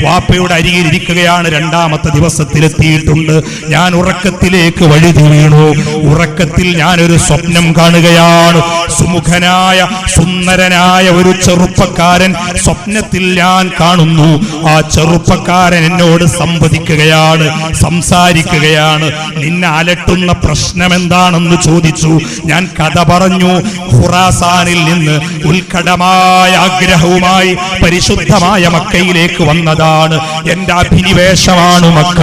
വാപ്പയുടെ അരികിൽ ഇരിക്കുകയാണ്. രണ്ടാമത്തെ ദിവസത്തിലെത്തിയിട്ടുണ്ട്. ഞാൻ ഉറക്കത്തിലേക്ക് വഴുതി വീണു. ഉറക്കത്തിൽ ഞാനൊരു സ്വപ്നം കാണുകയാണ്. സുമുഖനായ സുന്ദരനായ ഒരു ചെറുപ്പക്കാരൻ സ്വപ്നത്തിൽ ഞാൻ കാണുന്നു. ആ ചെറുപ്പക്കാരൻ എന്നോട് സംസാരിക്കുകയാണ്. നിന്നെ അലട്ടുന്ന പ്രശ്നം എന്താണെന്ന് ചോദിച്ചു. ഞാൻ കഥ പറഞ്ഞു. ഖുറാസാനിൽ നിന്ന് ഉത്കടമായ ആഗ്രഹവുമായി പരിശുദ്ധമായ മക്കയിലേക്ക് വന്നതാണ്. എന്റെ അഭിനിവേശമാണ് മക്ക,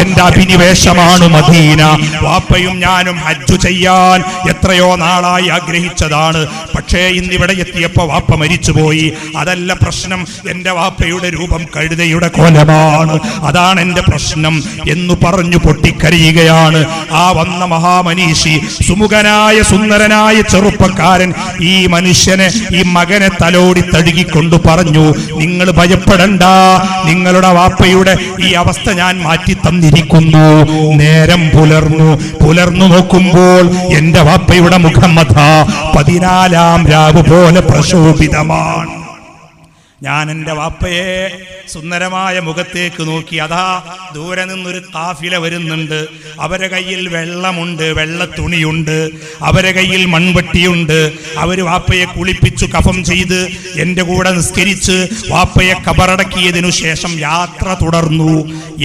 എന്റെ അഭിനിവേശമാണ് മദീന. വാപ്പയും ഞാനും ഹജ്ജ് ചെയ്യാൻ എത്രയോ നാളായി ആഗ്രഹിച്ചതാണ്. പക്ഷേ ഇന്നിവിടെ എത്തിയപ്പോ വാപ്പ മരിച്ചുപോയി. അതല്ല പ്രശ്നം. എന്റെ വാപ്പയുടെ രൂപം കഴുതയുടെ കോലമാണ്. അതാണ് എന്റെ പ്രശ്നം എന്ന് പറഞ്ഞു പൊട്ടിക്കരയുകയാണ് ആ വന്ന മഹാമനീഷി. സുമുഖനായ സുന്ദരനായ ചെറുപ്പക്കാരൻ ഈ മനുഷ്യനെ, ഈ മകനെ തലോടി തഴുകിക്കൊണ്ട് പറഞ്ഞു, നിങ്ങൾ ഭയപ്പെടണ്ട, നിങ്ങളുടെ വാപ്പയുടെ ഈ അവസ്ഥ ഞാൻ മാറ്റി തന്നിരിക്കുന്നു. നേരം പുലർന്നു നോക്കുമ്പോൾ എന്റെ വാപ്പയുടെ മുഖം 14-ാം രാവ് പോലെ പ്രശോഭിതമാണ്. ഞാൻ എൻ്റെ വാപ്പയെ സുന്ദരമായ മുഖത്തേക്ക് നോക്കി. അതാ ദൂരെ നിന്നൊരു കാഫില വരുന്നുണ്ട്. അവരെ കയ്യിൽ വെള്ളമുണ്ട്, വെള്ളത്തുണിയുണ്ട്, അവരെ കയ്യിൽ മൺവെട്ടിയുണ്ട്. അവർ വാപ്പയെ കുളിപ്പിച്ചു കഫം ചെയ്ത് എൻ്റെ കൂടെ നിസ്കരിച്ച് വാപ്പയെ കബറടക്കിയതിനു ശേഷം യാത്ര തുടർന്നു.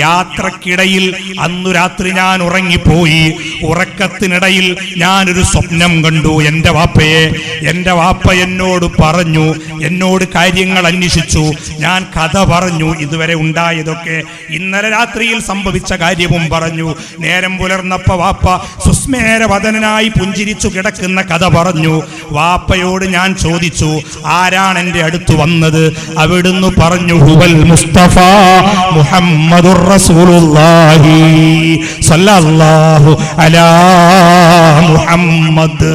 യാത്രക്കിടയിൽ അന്നു രാത്രി ഞാൻ ഉറങ്ങിപ്പോയി. ഉറക്കത്തിനിടയിൽ ഞാനൊരു സ്വപ്നം കണ്ടു. എൻ്റെ വാപ്പ എന്നോട് പറഞ്ഞു, എന്നോട് കാര്യങ്ങൾ അന്വേഷിച്ചു. ഞാൻ കഥ പറഞ്ഞു, ഇതുവരെ ഉണ്ടായതൊക്കെ, ഇന്നലെ രാത്രിയിൽ സംഭവിച്ച കാര്യവും പറഞ്ഞു. നേരം പുലർന്നപ്പോ വാപ്പ സുസ്മേരവദനായി പുഞ്ചിരിച്ചു കിടക്കുന്ന കഥ പറഞ്ഞു. വാപ്പയോട് ഞാൻ ചോദിച്ചു, ആരാണ് എൻ്റെ അടുത്ത് വന്നത്? അവിടുന്ന് പറഞ്ഞു, ഹുവൽ മുസ്തഫ മുഹമ്മദുർ റസൂലുള്ളാഹി സല്ലല്ലാഹു അലാ മുഹമ്മദ്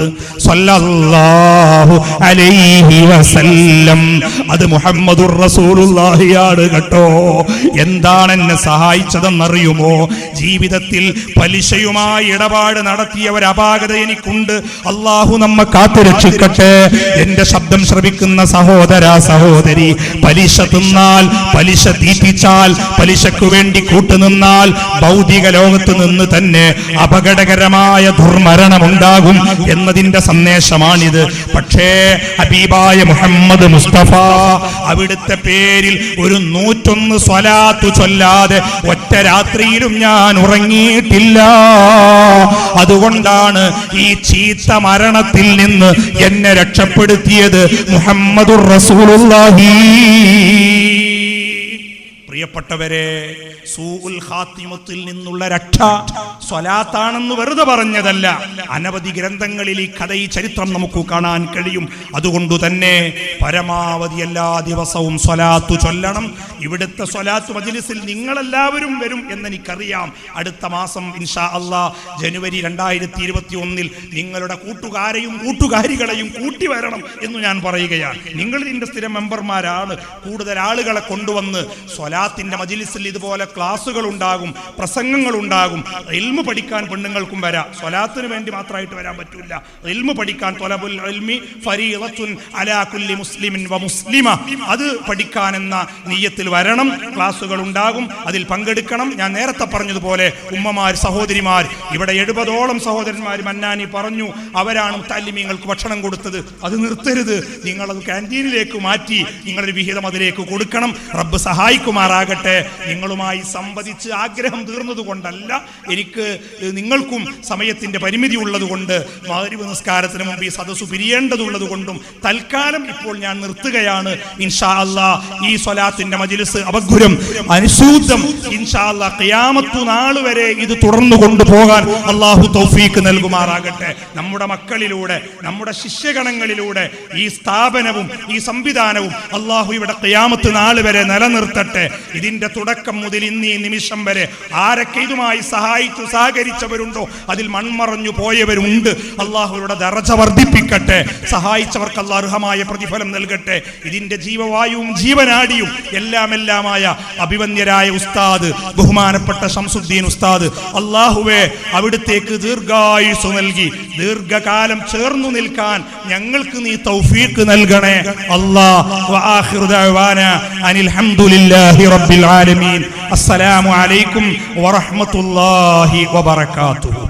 സല്ലല്ലാഹു അലൈഹി വസല്ലം. അത് മുഹമ്മദുർ റസൂലുള്ളാഹിയാണ് കേട്ടോ. എന്താണ് എന്നെ സഹായിച്ചതെന്നറിയുമോ? ജീവിതത്തിൽ പലിശയുമായി ഇടപാട് നടത്തിയ ഒരു അപാകത എനിക്കുണ്ട്. അള്ളാഹു നമ്മെ കാത്തുരക്ഷിക്കട്ടെ. എന്റെ ശബ്ദം ശ്രവിക്കുന്ന സഹോദര സഹോദരി, പലിശ തിന്നാൽ, പലിശ തീറ്റിച്ചാൽ, പലിശയ്ക്കു വേണ്ടി കൂട്ടുനിന്നാൽ ഭൗതിക ലോകത്ത് നിന്ന് തന്നെ അപകടകരമായ ദുർമരണമുണ്ടാകും എന്നതിന്റെ സന്ദേശമാണിത്. പക്ഷേ ഹബീബായ മുഹമ്മദ് മുസ്തഫ അവിടുത്തെ പേരിൽ ഒരു 101 സ്വലാത്തു ചൊല്ലാതെ ഒറ്റ രാത്രിയിലും ഞാൻ ഉറങ്ങിയിട്ടില്ല. അതുകൊണ്ടാണ് ഈ ചീത്ത മരണത്തിൽ നിന്ന് എന്നെ രക്ഷപ്പെടുത്തിയത് മുഹമ്മദുർ റസൂലുള്ളാഹി. പ്രിയപ്പെട്ടവരെ, സൂഉൽ ഖാത്തിമത്തിൽ നിന്നുള്ള രക്ഷ സ്വലാത്താണെന്ന് വെറുതെ പറഞ്ഞതല്ല. അനവധി ഗ്രന്ഥങ്ങളിൽ ഈ കഥ, ഈ ചരിത്രം നമുക്ക് കാണാൻ കഴിയും. അതുകൊണ്ട് തന്നെ പരമാവധി എല്ലാ ദിവസവും സ്വലാത്തു ചൊല്ലണം. ഇവിടുത്തെ സ്വലാത്ത് മജ്ലിസിൽ നിങ്ങളെല്ലാവരും വരും എന്നെനിക്കറിയാം. അടുത്ത മാസം ഇൻഷാ അല്ലാഹ് ജനുവരി 2021 നിങ്ങളുടെ കൂട്ടുകാരെയും കൂട്ടുകാരികളെയും കൂട്ടി വരണം എന്ന് ഞാൻ പറയുകയാണ്. നിങ്ങൾ ഇതിന്റെ സ്ഥിരം മെമ്പർമാരാണ്. കൂടുതൽ ആളുകളെ കൊണ്ടുവന്ന് സ്വലാത്തിന്റെ മജ്ലിസിൽ ഇതുപോലെ ക്ലാസുകൾ ഉണ്ടാകും, പ്രസംഗങ്ങൾ ഉണ്ടാകും. ഇൽമു പഠിക്കാൻ പെണ്ണുങ്ങൾക്കും വരാം. സ്വലാത്തിന് വേണ്ടി മാത്രമായിട്ട് വരാൻ പറ്റില്ല. ഇൽമു പഠിക്കാൻ ത്വലബുൽ ഇൽമി ഫരീളത്തുൻ അലാ കുല്ലി മുസ്ലിമിൻ വ മുസ്ലിമ, അത് പഠിക്കാൻ എന്ന നിയ്യത്തിൽ വരണം. ക്ലാസുകൾ ഉണ്ടാകും, അതിൽ പങ്കെടുക്കണം. ഞാൻ നേരത്തെ പറഞ്ഞതുപോലെ ഉമ്മമാർ, സഹോദരിമാർ, ഇവിടെ 70ഓളം സഹോദരന്മാർ മന്നാനി പറഞ്ഞു അവരാണ് മുത്തല്ലിമീങ്ങൾക്ക് ഭക്ഷണം കൊടുത്തത്. അത് നിർത്തരുത്. നിങ്ങളത് ക്യാൻറ്റീനിലേക്ക് മാറ്റി നിങ്ങളൊരു വിഹിതം അതിലേക്ക് കൊടുക്കണം. റബ്ബ് സഹായിക്കുമാറാകട്ടെ. നിങ്ങളുമായി സംവദിച്ച് ആഗ്രഹം തീർന്നതുകൊണ്ടല്ല, എനിക്ക് നിങ്ങൾക്കും സമയത്തിന്റെ പരിമിതി ഉള്ളതുകൊണ്ട്, മഗ്‌രിബ് നിസ്കാരത്തിന് മുമ്പ് ഈ സദസ്സ് പിരിയേണ്ടതുള്ളത് കൊണ്ടും തൽക്കാലം ഇപ്പോൾ ഞാൻ നിർത്തുകയാണ്. ഇൻഷാ അല്ലാഹ് ഈ സ്വലാത്തിന്റെ മജ്‌ലിസ് അപഗുരം, അനുസൂതം, ഇൻഷാ അല്ലാഹ് ഖിയാമത്ത് നാൾ വരെ ഇത് തുടർന്നു കൊണ്ടുപോകാൻ അല്ലാഹു തൗഫീക്ക് നൽകുമാറാകട്ടെ. നമ്മുടെ മക്കളിലൂടെ, നമ്മുടെ ശിഷ്യഗണങ്ങളിലൂടെ ഈ സ്ഥാപനവും ഈ സംവിധാനവും അല്ലാഹു ഇവിടെ ഖിയാമത്ത് നാൾ വരെ നിലനിർത്തട്ടെ. ഇതിന്റെ തുടക്കം മുതൽ ഇന്ന് ഈ നിമിഷം വരെ ആരൊക്കെ ഇതുമായി സഹായിച്ചു സഹകരിച്ചവരുണ്ടോ അതിൽ മൺമറഞ്ഞു പോയവരുണ്ട്. അള്ളാഹുവിടെ ദറജ വർദ്ധിപ്പിക്കട്ടെ. സഹായിച്ചവർക്ക് അല്ലാഹു അർഹമായ പ്രതിഫലം നൽകട്ടെ. ഇതിന്റെ ജീവവായുവും ജീവനാടിയും എല്ലാമായ അഭിവന്യരായ ഉസ്താദ്, ബഹുമാനപ്പെട്ട ശംസുദ്ദീൻ ഉസ്താദ്, അള്ളാഹുവേ അവിടുത്തേക്ക് ദീർഘായുസ് നൽകി ദീർഘകാലം ചേർന്നു നിൽക്കാൻ ഞങ്ങൾക്ക് നീ തൗഫീഖ് നൽകണേ അല്ലാഹ്. വആഖിറു ദഅവാനാ അനിൽ ഹംദുലില്ലാഹി റബ്ബിൽ ആലമീൻ. അസ്സലാമു അലൈക്കും വറഹ്മത്തുള്ളാഹി വബറകാതുഹു.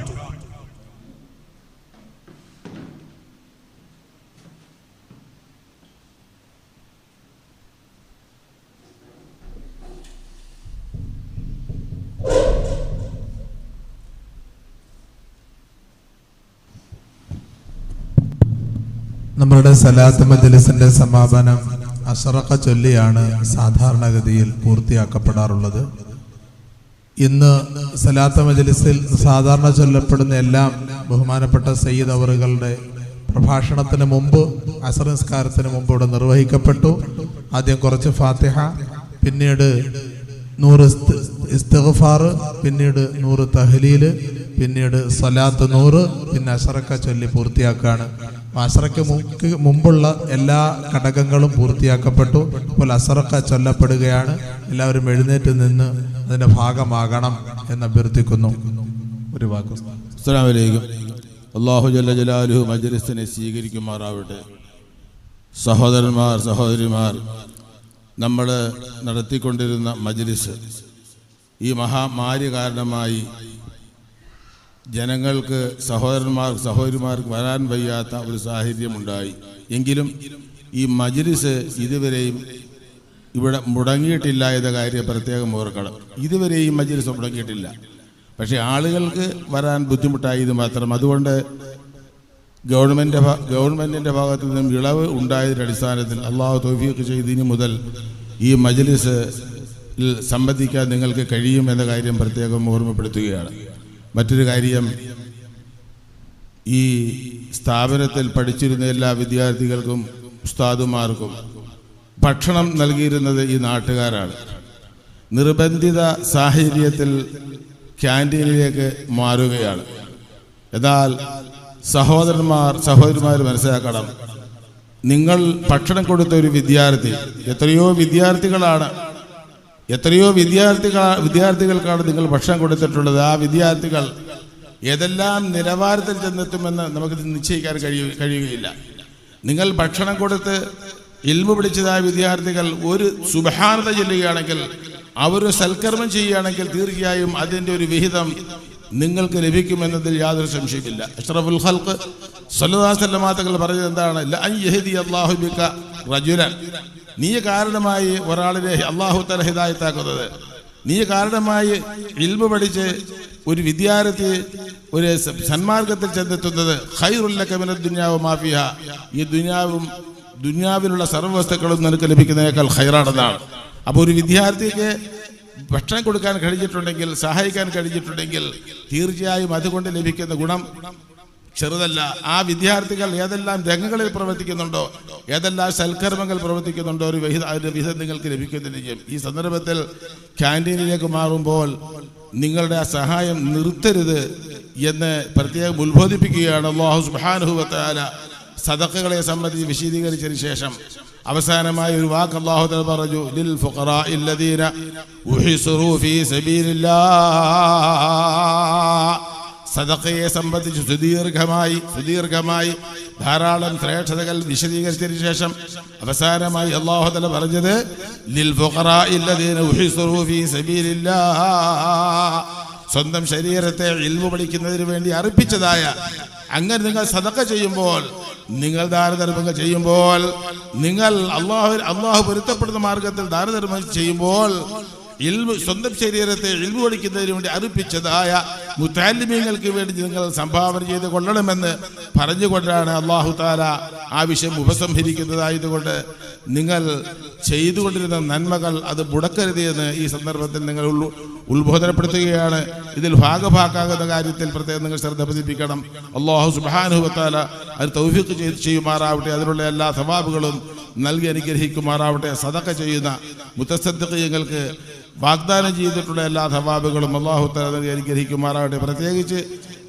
നമ്മളുടെ സലാത്ത് മജ്‌ലിസിന്റെ സമാപനം അശ്റഖ ചൊല്ലിയാണ് സാധാരണഗതിയിൽ പൂർത്തിയാക്കപ്പെടാറുള്ളത്. ഇന്ന് സലാത്ത് മജ്‌ലിസിൽ സാധാരണ ചൊല്ലപ്പെടുന്ന എല്ലാം ബഹുമാനപ്പെട്ട സയ്യിദ് അവറുകളുടെ പ്രഭാഷണത്തിന് മുമ്പ്, അസ്ർ നിസ്കാരത്തിന് മുമ്പ് ഇവിടെ നിർവഹിക്കപ്പെട്ടു. ആദ്യം കുറച്ച് ഫാത്തിഹ, പിന്നീട് 100 ഇസ്തിഗ്ഫാർ, പിന്നീട് 100 തഹ്ലീൽ, പിന്നീട് സ്വലാത്ത് 100, പിന്നെ അശ്റഖ ചൊല്ലി പൂർത്തിയാക്കുകയാണ്. അശ്റഖ് മുമ്പുള്ള എല്ലാ ഘടകങ്ങളും പൂർത്തിയാക്കപ്പെട്ടു. ഇപ്പോൾ അശ്റഖ ചൊല്ലപ്പെടുകയാണ്. എല്ലാവരും എഴുന്നേറ്റ് നിന്ന് അതിന്റെ ഭാഗമാകണം എന്ന് അഭ്യർത്ഥിക്കുന്നു. ഒരു വാക്ക്. അസ്സലാമു അലൈക്കും. അല്ലാഹു ജല്ല ജലാലുഹു മജ്‌ലിസിനെ സ്വീകരിക്കുമാറാവട്ടെ. സഹോദരന്മാർ, സഹോദരിമാർ, നമ്മൾ നടത്തിക്കൊണ്ടിരുന്ന മജ്‌ലിസ് ഈ മഹാമാരി കാരണമായി ജനങ്ങൾക്ക്, സഹോദരന്മാർക്ക് വരാൻ വയ്യാത്ത ഒരു സാഹചര്യമുണ്ടായി. എങ്കിലും ഈ മജ്‌ലിസ് ഇതുവരെയും ഇവിടെ മുടങ്ങിയിട്ടില്ല എന്ന കാര്യം പ്രത്യേകം ഓർക്കണം. ഇതുവരെയും മജ്‌ലിസ് മുടങ്ങിയിട്ടില്ല. പക്ഷേ ആളുകൾക്ക് വരാൻ ബുദ്ധിമുട്ടായത് മാത്രം. അതുകൊണ്ട് ഗവൺമെൻറ്റിൻ്റെ ഭാഗത്തു നിന്നും ഇളവ് ഉണ്ടായതിൻ്റെ അടിസ്ഥാനത്തിൽ അള്ളാഹു തൗഫീഖ് ചെയ്ത് ഇനി മുതൽ ഈ മജ്‌ലിസിൽ സംബന്ധിക്കാൻ നിങ്ങൾക്ക് കഴിയുമെന്ന കാര്യം പ്രത്യേകം ഓർമ്മപ്പെടുത്തുകയാണ്. മറ്റൊരു കാര്യം, ഈ സ്ഥാപനത്തിൽ പഠിച്ചിരുന്ന എല്ലാ വിദ്യാർത്ഥികൾക്കും ഉസ്താദുമാർക്കും ഭക്ഷണം നൽകിയിരുന്നത് ഈ നാട്ടുകാരാണ്. നിർബന്ധിത സാഹചര്യത്തിൽ ക്യാൻറ്റീനിലേക്ക് മാറുകയാണ്. എന്നാൽ സഹോദരിമാർ മനസ്സിലാക്കണം, നിങ്ങൾ ഭക്ഷണം കൊടുത്ത ഒരു വിദ്യാർത്ഥി, എത്രയോ വിദ്യാർത്ഥികൾക്കാണ് നിങ്ങൾ ഭക്ഷണം കൊടുത്തിട്ടുള്ളത്. ആ വിദ്യാർത്ഥികൾ ഏതെല്ലാം നിലവാരത്തിൽ ചെന്നെത്തുമെന്ന് നമുക്ക് നിശ്ചയിക്കാൻ കഴിയുകയില്ല. നിങ്ങൾ ഭക്ഷണം കൊടുത്ത് ഇൽമു പഠിച്ചതായ വിദ്യാർത്ഥികൾ ഒരു സുബ്ഹാനത ചൊല്ലുകയാണെങ്കിൽ, അവരൊരു സൽക്കർമ്മം ചെയ്യുകയാണെങ്കിൽ തീർച്ചയായും അതിൻ്റെ ഒരു വിഹിതം നിങ്ങൾക്ക് ലഭിക്കുമെന്നതിൽ യാതൊരു സംശയമില്ല. അഷ്റഫുൽ ഖൽഖ് സ്വല്ലല്ലാഹു അലൈഹി വസല്ലം തങ്ങൾ പറഞ്ഞത് എന്താണ്? ലഅൻ യഹ്ദി അല്ലാഹു ബിക റജുലൻ, നീ കാരണമായി ഒരാളിനെ അല്ലാഹു തആല ഹിദായത്താക്കുന്നത്, നീ കാരണമായി ഇൽമു പഠിച്ച് ഒരു വിദ്യാർത്ഥി ഒരു സന്മാർഗത്തിൽ ചെന്നെത്തുന്നത് ഖൈറുൽ ലക മിനദ് ദുനിയാ വമാ ഫിഹാ, ഈ ദുനിയാവിലുള്ള സർവ്വവസ്തുക്കളും നിനക്ക് ലഭിക്കുന്നതിനേക്കാൾ ഖൈറാണെന്നാണ്. അപ്പോൾ ഒരു വിദ്യാർത്ഥിക്ക് ഭക്ഷണം കൊടുക്കാൻ കഴിഞ്ഞിട്ടുണ്ടെങ്കിൽ, സഹായിക്കാൻ കഴിഞ്ഞിട്ടുണ്ടെങ്കിൽ തീർച്ചയായും അതുകൊണ്ട് ലഭിക്കുന്ന ഗുണം ചെറുതല്ല. ആ വിദ്യാർത്ഥികൾ ഏതെല്ലാം രംഗങ്ങളിൽ പ്രവർത്തിക്കുന്നുണ്ടോ, ഏതെല്ലാം സൽക്കർമ്മങ്ങൾ പ്രവർത്തിക്കുന്നുണ്ടോ, അതിൻ്റെ വിഹിതം നിങ്ങൾക്ക് ലഭിക്കുന്നതിന് ചെയ്യും. ഈ സന്ദർഭത്തിൽ ക്യാൻറ്റീനിലേക്ക് മാറുമ്പോൾ നിങ്ങളുടെ ആ സഹായം നിർത്തരുത് എന്ന് പ്രത്യേകം ഉത്ബോധിപ്പിക്കുകയാണ്. അല്ലാഹു സുബ്ഹാനഹു വ തആല സദഖകളെ സംബന്ധിച്ച് വിശദീകരിച്ചതിന് ശേഷം അവസാനമായ ഒരു വാക്ക് അല്ലാഹു തആല പറഞ്ഞു, ലിൽ ഫുഖറാഇൽ ലദീന ഉഹിസ്റു ഫീ സബീലില്ലാഹ്. സദഖയെ സംബന്ധിച്ച് സുദീർഘമായി ധാരാളം ശ്രേഷ്ഠതകൾ വിശദീകരിച്ചതിന് ശേഷം അവസാനമായി അല്ലാഹു തആല പറഞ്ഞത് ലിൽ ഫുഖറാഇൽ ലദീന ഉഹിസ്റു ഫീ സബീലില്ലാഹ്, സ്വന്തം ശരീരത്തെ ഇൽമു പഠിക്കുന്നതിന് വേണ്ടി അർപ്പിച്ചതായ, അങ്ങനെ നിങ്ങൾ സദഖ ചെയ്യുമ്പോൾ, നിങ്ങൾ ദാനധർമ്മങ്ങൾ ചെയ്യുമ്പോൾ, നിങ്ങൾ അള്ളാഹു പൊരുത്തപ്പെടുന്ന മാർഗത്തിൽ ദാനധർമ്മം ചെയ്യുമ്പോൾ, സ്വന്തം ശരീരത്തെ ഇൽമു പഠിക്കുന്നതിന് വേണ്ടി അർപ്പിച്ചതായ മുതഅല്ലിമീങ്ങൾക്ക് വേണ്ടി നിങ്ങൾ സംഭാവന ചെയ്ത് കൊള്ളണമെന്ന് പറഞ്ഞുകൊണ്ടാണ് അല്ലാഹു തആല ആ വിഷയം ഉപസംഹരിക്കുന്നതായതുകൊണ്ട് നിങ്ങൾ ചെയ്തുകൊണ്ടിരുന്ന നന്മകൾ അത് മുടക്കരുത് എന്ന് ഈ സന്ദർഭത്തിൽ നിങ്ങൾ ഉത്ബോധനപ്പെടുത്തുകയാണ്. ഇതിൽ ഭാഗഭാക്കാകുന്ന കാര്യത്തിൽ പ്രത്യേകം നിങ്ങൾ ശ്രദ്ധ പതിപ്പിക്കണം. അല്ലാഹു സുബ്ഹാനഹു വ തആല അത് തൗഫീഖ് ചെയ്യുമാറാവട്ടെ, അതിനുള്ള എല്ലാ സവാബുകളും നൽകി അനുഗ്രഹിക്കുമാറാവട്ടെ. സദഖ ചെയ്യുന്ന മുതസദ്ദിഖീങ്ങൾക്ക് വാഗ്ദാനം ചെയ്തിട്ടുള്ള എല്ലാ സവാബുകളും അല്ലാഹു തആല നൽകി അനുഗ്രഹിക്കുമാറാവട്ടെ. പ്രത്യേകിച്ച്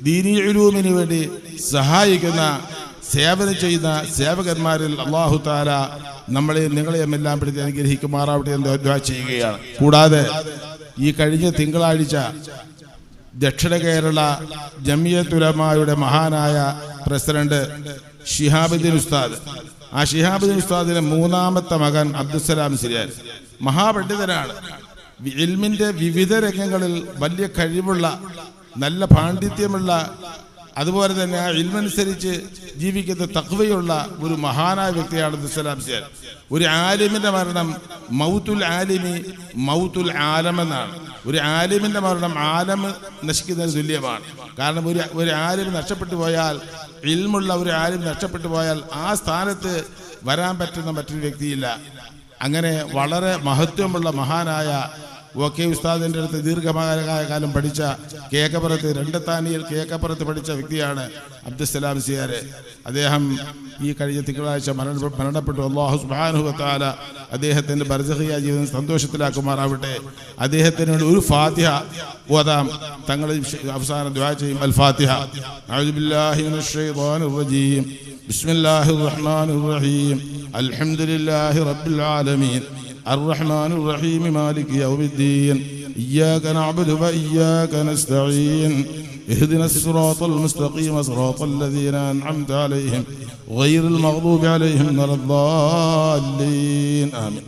ദീനീ ഉലൂമിന് വേണ്ടി സഹായിക്കുന്ന, സേവനം ചെയ്യുന്ന സേവകന്മാരിൽ അല്ലാഹു തആല നമ്മളെയും നിങ്ങളെയും എല്ലാം പിടിച്ച് അനുഗ്രഹിക്കുമാറാവട്ടെ എന്ന് ദുആ ചെയ്യുകയാണ്. കൂടാതെ ഈ കഴിഞ്ഞ തിങ്കളാഴ്ച ദക്ഷിണ കേരള ജമിയത്തുൽ ഉലമായുടെ മഹാനായ പ്രസിഡന്റ് ശിഹാബുദ്ദീൻ ഉസ്താദ്, ആ ശിഹാബുദ്ദീൻ ഉസ്താദിന്റെ മൂന്നാമത്തെ മകൻ അബ്ദുസ്സലാം സിരിയാൻ മഹാപണ്ഡിതനാണ്. ഇൽമിന്റെ വിവിധ രംഗങ്ങളിൽ വലിയ കഴിവുള്ള, നല്ല പാണ്ഡിത്യമുള്ള, അതുപോലെ തന്നെ ആ ഇൽമനുസരിച്ച് ജീവിക്കുന്ന തഖ്വയുള്ള ഒരു മഹാനായ വ്യക്തിയാണ് അബ്ദുസ്സലാം സിരിയാൻ. ഒരു ആലിമിന്റെ മരണം മൗത്തുൽ ആലിമി മൗത്തുൽ ആലം എന്നാണ്. ഒരു ആലിമിന്റെ മരണം ആലം നശിക്കുന്നതിന് തുല്യമാണ്. കാരണം ഒരു ആലിം നഷ്ടപ്പെട്ടു പോയാൽ, ഇൽമുള്ള ഒരു ആലിം നഷ്ടപ്പെട്ടു പോയാൽ ആ സ്ഥാനത്ത് വരാൻ പറ്റുന്ന മറ്റൊരു വ്യക്തിയില്ല. അങ്ങനെ വളരെ മഹത്വമുള്ള മഹാനായ വക്കീ ഉസ്താദിൻ്റെ അടുത്ത് ദീർഘമായ കാലം പഠിച്ച കേക്കപ്പുറത്ത്, രണ്ടത്താനിയിൽ കേക്കപ്പുറത്ത് പഠിച്ച വ്യക്തിയാണ് അബ്ദുസ്സലാം സിയാർ. അദ്ദേഹം ഈ കഴിഞ്ഞ തിങ്കളാഴ്ച മരണപ്പെട്ടു. അല്ലാഹു സുബ്ഹാനഹു വ തആല അദ്ദേഹത്തിൻ്റെ ബർസഖിയ ജീവിതം സന്തോഷത്തിലാക്കുമാറാവട്ടെ. അദ്ദേഹത്തിന് ഒരു ഫാത്തിഹ ഓതാം, തങ്ങൾ അവസാനം ദുആ ചെയ്യും. അൽ ഫാത്തിഹ. അഊദു ബില്ലാഹി മിനശ് ശൈത്വാനിർ റജീം. ബിസ്മില്ലാഹിർ റഹ്മാനിർ റഹീം. അൽഹംദുലില്ലാഹി റബ്ബിൽ ആലമീൻ. الرحمن الرحيم مالك يوم الدين إياك نعبد وإياك نستعين اهدنا الصراط المستقيم صراط الذين أنعمت عليهم غير المغضوب عليهم ولا الضالين آمين.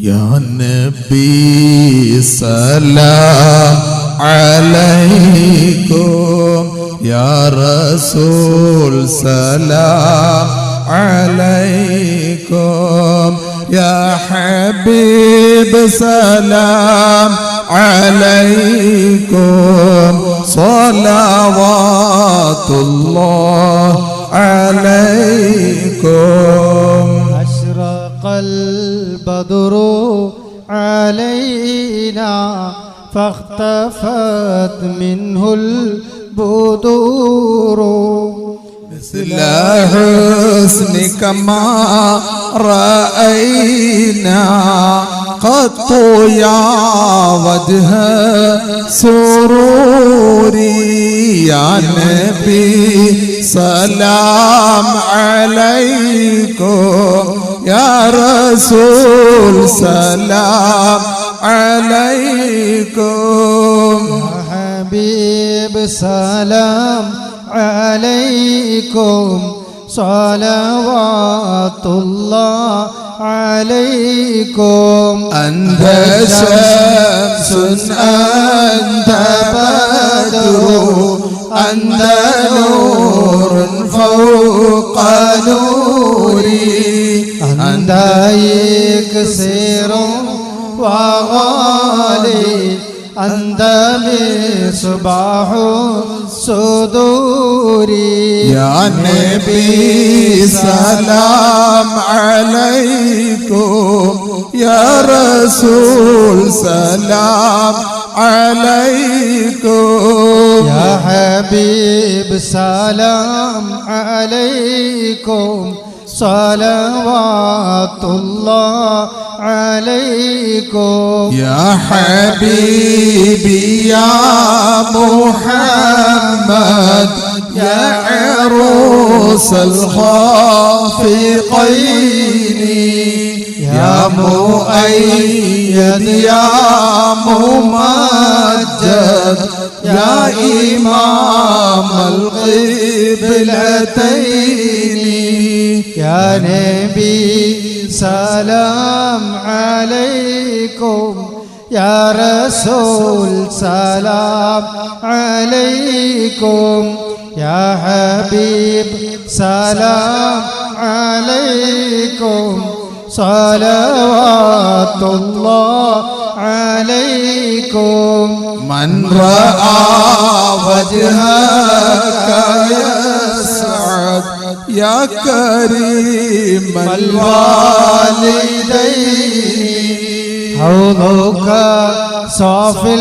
يا نبي سلام عليكم يا رسول سلام عليكم يا حبيب سلام عليكم صلوات الله عليكم. أشرق البدر علينا فاختفت منه البدور مثل حسنك ما رأينا قط يا وجه سروري يا نبي سلام عليكم يا رسول سلام عليكم يا حبيب سلام عليكم صلوات الله عليكم أنت شمس أنت بدر أنت نور فوق نوري أنت يكسر وغالي أنت مصباح صدوري يا نبي سلام عليكم يا رسول سلام عليكم يا حبيب سلام عليكم صلوات الله عليكم يا حبيبي يا محمد يا عروس الخافقين يا مؤيد يا ممجد يا إمام القبلتين يا نبي سلام عليكم يا رسول سلام عليكم يا حبيب سلام عليكم صلوات الله عليكم من رأى وجهك يسعد يا كريم الوالدين حوضك صافي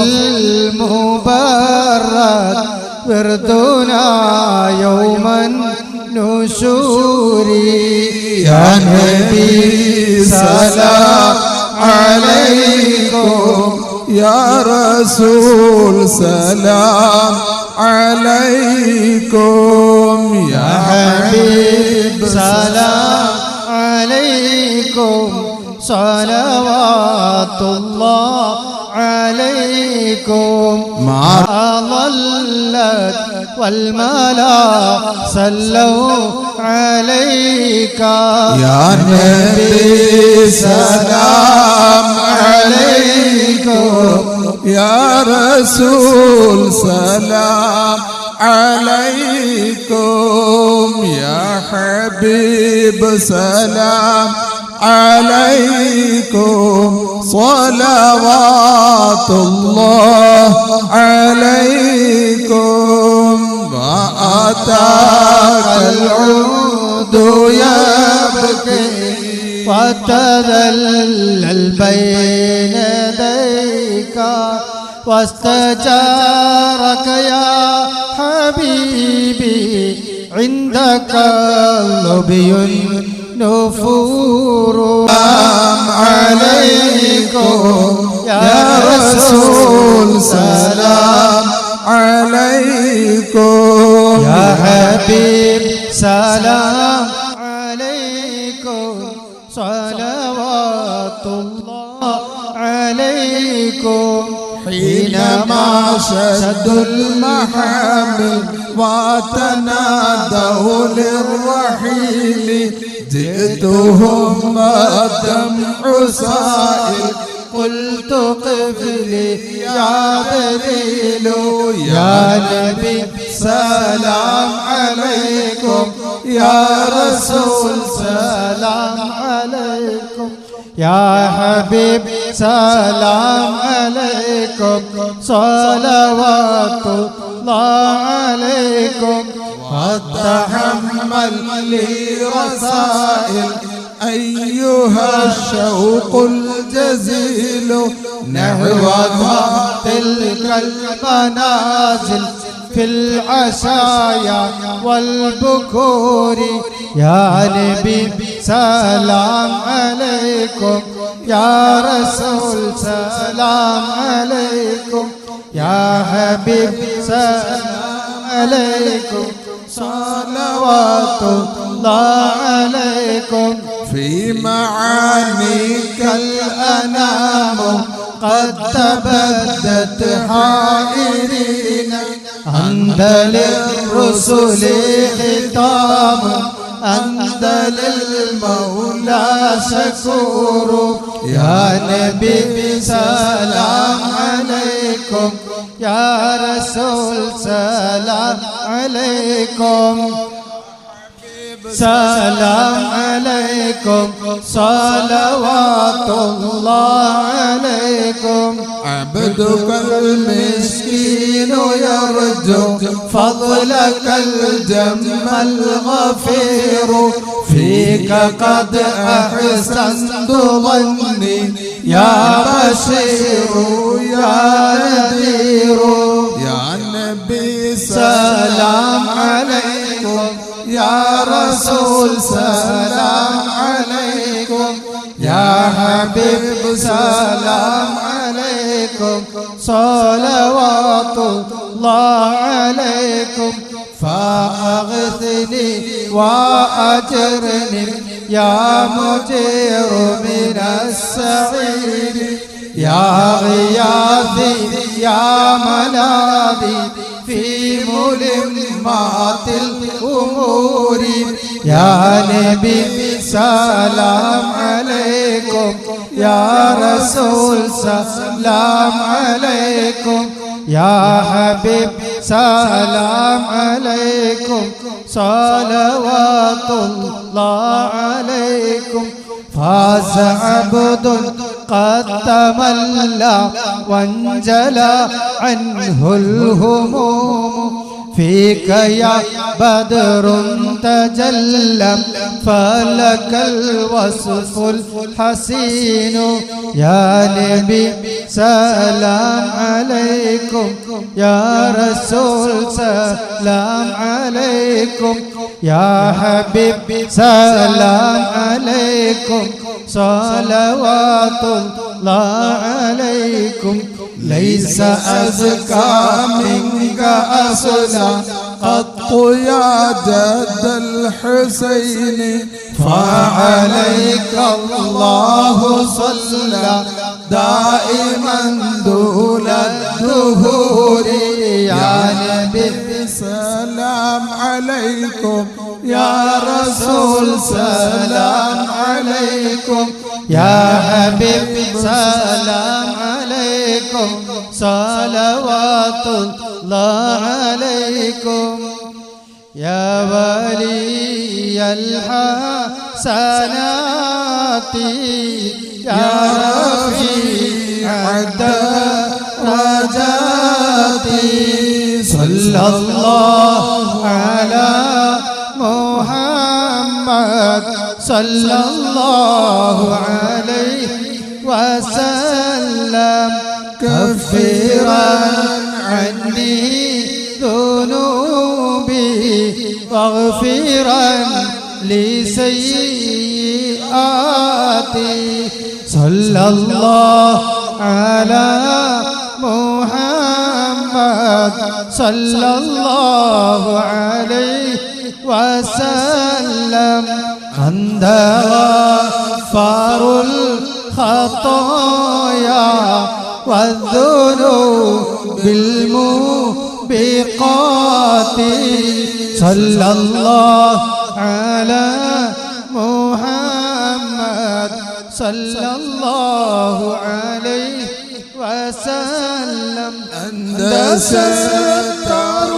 المبرد وردنا يوما نشوري يا نبي سلام عليكم يا رسول سلام عليكم يا حبيب سلام عليكم صلوات الله عليكم ما ظلت والملا صلوا عليك يا نبي سلام عليكم يا رسول سلام عليكم يا حبيب سلام عليكم صلوات الله عليكم وأتاك العود يبكي وتذلل بين يديك واستجارك يا حبيبي عندك اللبي نفور عليكم يا رسول سلام عليكم يا حبيب سلام عليكم صلوات الله عليكم حينما شد المحامل وتنادوا للرحيل جئتهم والدمع سائل قلت قف لي يا دليل يا نبي سلام عليكم يا رسول سلام عليكم يا حبيب سلام عليكم صلوات الله عليكم وتحمل لي رسائل أيها الشوق الجزيل نحو تلك المنازل في العشايا والبكور يا نبي سلام عليكم يا رسول سلام عليكم يا حبيب سلام عليكم صلوات الله عليكم في معانيك الأنام قد تبدت حائرين أنت للرسل ختام أنت للمولى شكور يا نبي سلام عليكم يا رسول سلام عليكم سلام عليكم صلوات الله عليكم عبدك المسكين يرجو فضلك الجم الغفير فيك قد أحسنت ظني يا بشير يا نذير يا نبي سلام عليكم يا رسول سلام عليكم يا حبيب سلام عليكم صلوات الله عليكم فأغثني وأجرني يا مجير من السعير يا غياثي يا ملاذي في ملمات الأمور يا نبي سلام عليكم يا رسول سلام عليكم يا حبيب سلام عليكم صلوات الله عليكم فاز عبد قد تملى وانجلى عنه الهموم فيك يا بدر تجلى فلك الوصف الحسين يا نبي سلام عليكم يا رسول سلام عليكم يا حبيب سلام عليكم صلوات الله عليكم ليس أزكى منك أصلا قط يا جد الحسين فعليك الله صلى دائما دون الدهور يا نبي سلام عليكم يا رسول سلام عليكم يا حبيب سلام عليكم صلوات الله عليكم يا ولي الحسنات يا رفيع الدرجات صلى الله على محمد صلى الله عليه وسلم كفرا عني ذنوبي واغفرا لسيئاتي صلى الله على محمد صلى الله عليه وسلم أنت غفار الخطايا والذنوب بالموبقات صلى الله على محمد صلى الله عليه وسلم أنت ستار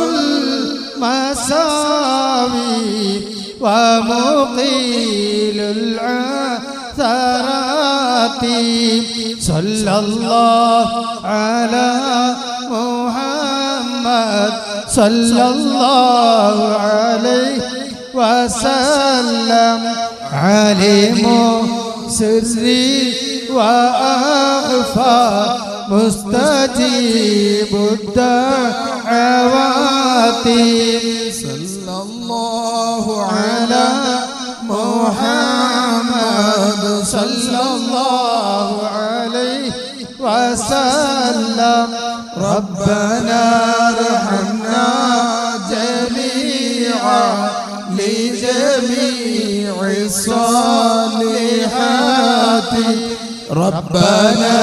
المساوي ومقيل العثرات صلى الله على محمد صلى الله عليه وسلم عليم سري وأخفى مستجيب الدعوات صلى الله على محمد صلى الله عليه وسلم ربنا ارحمنا جميعا لجميع الصالحات ربنا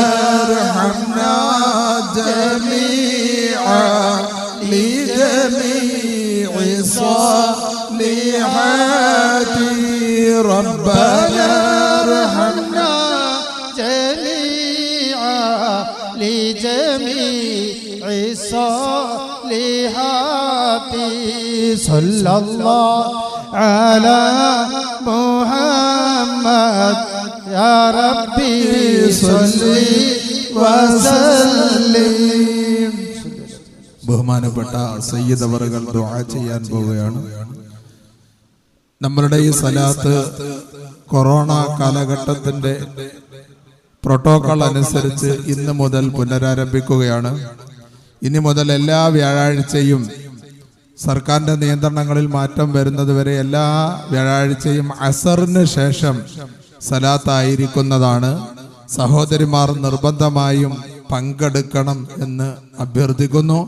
ارحمنا جميعا لجميع الصالحات ربنا ارحمنا جميعا لجميع الصالحات صلى الله على محمد يا ربي صل وسلم. ബഹുമാനപ്പെട്ട സയ്യിദ് അവറുകൾ ദുആ ചെയ്യാൻ പോവുകയാണ്. നമ്മളുടെ ഈ സലാത്ത് കൊറോണ കാലഘട്ടത്തിന്റെ പ്രോട്ടോകോൾ അനുസരിച്ച് ഇന്ന് മുതൽ പുനരാരംഭിക്കുകയാണ്. ഇനി മുതൽ എല്ലാ വ്യാഴാഴ്ചയും സർക്കാരിന്റെ നിയന്ത്രണങ്ങളിൽ മാറ്റം വരുന്നതുവരെ എല്ലാ വ്യാഴാഴ്ചയും അസറിന് ശേഷം സലാത്തായിരിക്കുന്നതാണ്. സഹോദരിമാർ നിർബന്ധമായും പങ്കെടുക്കണം എന്ന് അഭ്യർത്ഥിക്കുന്നു.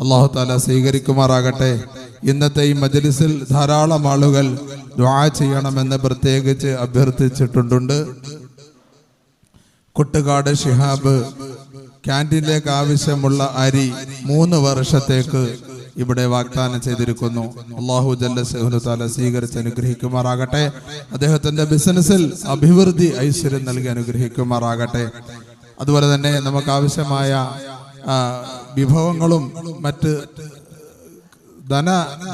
അല്ലാഹു തആല സ്വീകരിക്കുമാറാകട്ടെ. ഇന്നത്തെ ഈ മജ്ലിസിൽ ധാരാളം ആളുകൾ ദുആ ചെയ്യണമെന്ന് പ്രത്യേകിച്ച് അഭ്യർത്ഥിച്ചിട്ടുണ്ട്. കുട്ടുകാട് ശിഹാബ് ക്യാൻറ്റീനിലേക്ക് ആവശ്യമുള്ള അരി 3 വർഷത്തേക്ക് ഇവിടെ വാഗ്ദാനം ചെയ്തിരിക്കുന്നു. അല്ലാഹു ജല്ല ശഅ്നഹു തആല സ്വീകരിച്ച് അനുഗ്രഹിക്കുമാറാകട്ടെ. അദ്ദേഹത്തിന്റെ ബിസിനസ്സിൽ അഭിവൃദ്ധി ഐശ്വര്യം നൽകി അനുഗ്രഹിക്കുമാറാകട്ടെ. അതുപോലെ തന്നെ നമുക്ക് ആവശ്യമായ വിഭവങ്ങളും മറ്റ്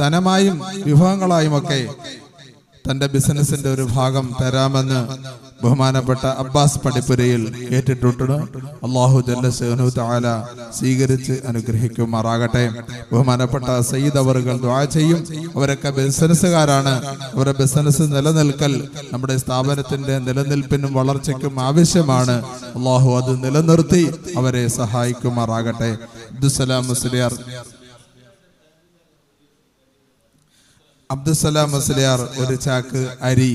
ധനമായും വിഭവങ്ങളായുമൊക്കെ തന്റെ ബിസിനസിന്റെ ഒരു ഭാഗം തരാമെന്ന് ബഹുമാനപ്പെട്ട അബ്ബാസ് പടിപ്പുരയിൽ ഏറ്റിട്ടുണ്ട്. അല്ലാഹു ജല്ല ശഅ്നഹു തആല സ്വീകരിച്ച് അനുഗ്രഹിക്കുമാറാകട്ടെ. ബഹുമാനപ്പെട്ട സയ്യിദ് അവറുകൾ ദുആ ചെയ്യും. അവരൊക്കെ ബിസിനസ്സുകാരാണ്. അവരുടെ ബിസിനസ് നിലനിൽക്കൽ നമ്മുടെ സ്ഥാപനത്തിന്റെ നിലനിൽപ്പിനും വളർച്ചയ്ക്കും ആവശ്യമാണ്. അല്ലാഹു അത് നിലനിർത്തി അവരെ സഹായിക്കുമാറാകട്ടെ. അബ്ദുസലാം മുസ്ലിയാർ ഒരു ചാക്ക് അരി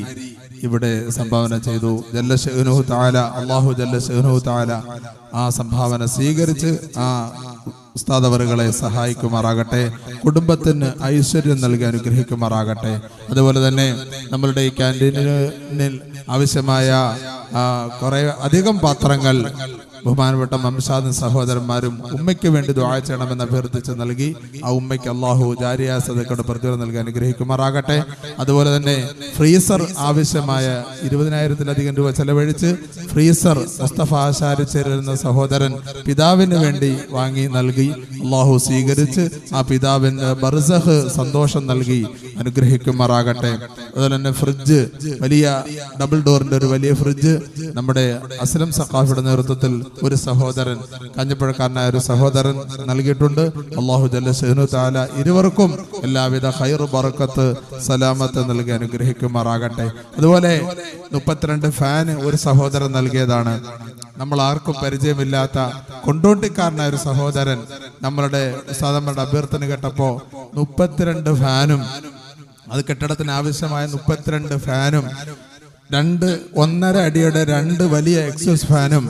ഇവിടെ സംഭാവന ചെയ്തു. ജല്ല ശഅ്നഹു തആല അല്ലാഹു ജല്ല ശഅ്നഹു തആല ആ സംഭാവന സ്വീകരിച്ച് ആ ഉസ്താദ് അവറുകളെ സഹായിക്കുമാറാകട്ടെ. കുടുംബത്തിന് ഐശ്വര്യം നൽകി അനുഗ്രഹിക്കുമാറാകട്ടെ. അതുപോലെ തന്നെ നമ്മളുടെ ഈ ക്യാൻറ്റീനിൽ ആവശ്യമായ കുറെ അധികം പാത്രങ്ങൾ ബഹുമാനപ്പെട്ട മംഷാദ് സഹോദരന്മാരും ഉമ്മയ്ക്ക് വേണ്ടി ദുആ ചെയ്യണമെന്ന് അഭ്യർത്ഥിച്ച് നൽകി. ആ ഉമ്മയ്ക്ക് അല്ലാഹു ജാരിയ സദഖയുടെ പ്രതിഫലം നൽകി അനുഗ്രഹിക്കുമാറാകട്ടെ. അതുപോലെ തന്നെ ഫ്രീസർ ആവശ്യമായ 20,000-ലധികം രൂപ ചെലവഴിച്ച് ഫ്രീസർ മുസ്തഫ ആശാരി ചേരുന്ന സഹോദരൻ പിതാവിന് വേണ്ടി വാങ്ങി നൽകി. അല്ലാഹു സ്വീകരിച്ച് ആ പിതാവിന് ബർസഖ് സന്തോഷം നൽകി അനുഗ്രഹിക്കുമാറാകട്ടെ. അതുപോലെ തന്നെ ഫ്രിഡ്ജ്, വലിയ ഡബിൾ ഡോറിന്റെ ഒരു വലിയ ഫ്രിഡ്ജ് നമ്മുടെ അസ്ലം സഖാഫിയുടെ നേതൃത്വത്തിൽ ഒരു സഹോദരൻ, കഞ്ഞിപ്പുഴക്കാരനായ ഒരു സഹോദരൻ നൽകിയിട്ടുണ്ട്. അല്ലാഹു ജല്ല ശഅ്നഹു തആല ഇരുവർക്കും എല്ലാവിധ ഖൈർ ബറക്കത്ത് സലാമത്ത് നൽകി അനുഗ്രഹിക്കുമാറാകട്ടെ. അതുപോലെ 32 ഫാൻ ഒരു സഹോദരൻ നൽകിയതാണ്. നമ്മൾ ആർക്കും പരിചയമില്ലാത്ത കൊണ്ടോട്ടിക്കാരനായ ഒരു സഹോദരൻ നമ്മളുടെ ഉസ്താദന്മാരുടെ അഭ്യർത്ഥന കേട്ടപ്പോ 32 ഫാനും, അത് കെട്ടിടത്തിന് ആവശ്യമായ 32 ഫാനും, 1.5 അടിയുടെ 2 വലിയ എക്സോസ് ഫാനും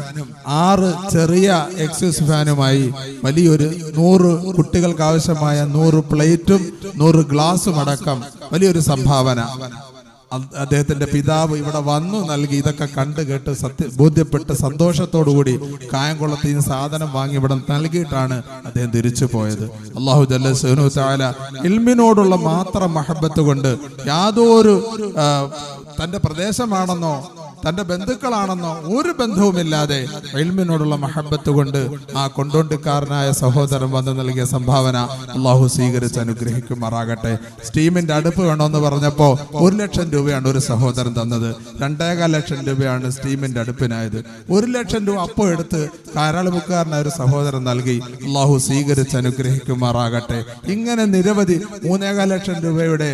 6 ചെറിയ എക്സോസ് ഫാനുമായി വലിയൊരു 100 കുട്ടികൾക്ക് ആവശ്യമായ 100 പ്ലേറ്റും 100 ഗ്ലാസും അടക്കം വലിയൊരു സംഭാവന അദ്ദേഹത്തിന്റെ പിതാവ് ഇവിടെ വന്നു നൽകി. ഇതൊക്കെ കണ്ടു കേട്ട് ബോധ്യപ്പെട്ട് സന്തോഷത്തോടുകൂടി കായംകുളത്ത് ഈ സാധനം വാങ്ങി ഇവിടെ നൽകിയിട്ടാണ് അദ്ദേഹം തിരിച്ചു പോയത്. അല്ലാഹു ജല്ല ശഅ്നഹു തആല ഇൽമിനോടുള്ള മാത്രം മഹബത്ത് കൊണ്ട് യാതൊരു തന്റെ പ്രദേശമാണെന്നോ തന്റെ ബന്ധുക്കളാണെന്നോ ഒരു ബന്ധവുമില്ലാതെ ഇൽമിനോടുള്ള മഹബത്ത് കൊണ്ട് ആ കൊണ്ടോണ്ടിക്കാരനായ സഹോദരൻ വന്ന് നൽകിയ സംഭാവന അല്ലാഹു സ്വീകരിച്ച് അനുഗ്രഹിക്കുമാറാകട്ടെ. സ്റ്റീമിന്റെ അടുപ്പ് വേണമെന്ന് പറഞ്ഞപ്പോ 1 ലക്ഷം രൂപയാണ് ഒരു സഹോദരൻ തന്നത്. 2.25 ലക്ഷം രൂപയാണ് സ്റ്റീമിന്റെ അടുപ്പിനായത്. 1 ലക്ഷം രൂപ അപ്പോൾ എടുത്ത് കാരാളുമുക്കാരനായ ഒരു സഹോദരൻ നൽകി. അല്ലാഹു സ്വീകരിച്ച് അനുഗ്രഹിക്കുമാറാകട്ടെ. ഇങ്ങനെ നിരവധി 3.25 ലക്ഷം രൂപയുടെ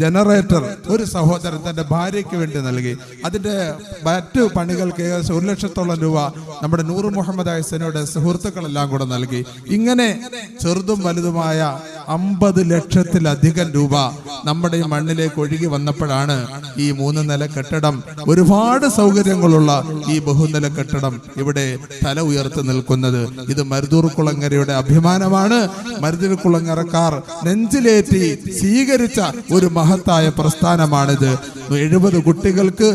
ജനറേറ്റർ ഒരു സഹോദരൻ തന്റെ ഭാര്യയ്ക്ക് വേണ്ടി നൽകി. അതിന്റെ മറ്റു പണികൾക്ക് ഏകദേശം 1 ലക്ഷത്തോളം രൂപ നമ്മുടെ നൂർ മുഹമ്മദ് ഹസനയുടെ സുഹൃത്തുക്കളെല്ലാം കൂടെ നൽകി. ഇങ്ങനെ ചെറുതും വലുതുമായ 50 ലക്ഷത്തിലധികം രൂപ നമ്മുടെ ഈ മണ്ണിലേക്ക് ഒഴുകി വന്നപ്പോഴാണ് ഈ 3 നില കെട്ടിടം, ഒരുപാട് സൗകര്യങ്ങളുള്ള ഈ ബഹുനില കെട്ടിടം ഇവിടെ തല ഉയർത്തി നിൽക്കുന്നത്. ഇത് മരുതൂർ കുളങ്ങരയുടെ അഭിമാനമാണ്. മരുതൂർ കുളങ്ങരക്കാർ നെഞ്ചിലേറ്റി സ്വീകരിച്ച ഒരു മഹത്തായ പ്രസ്ഥാനമാണിത്. 70 കുട്ടികൾക്ക്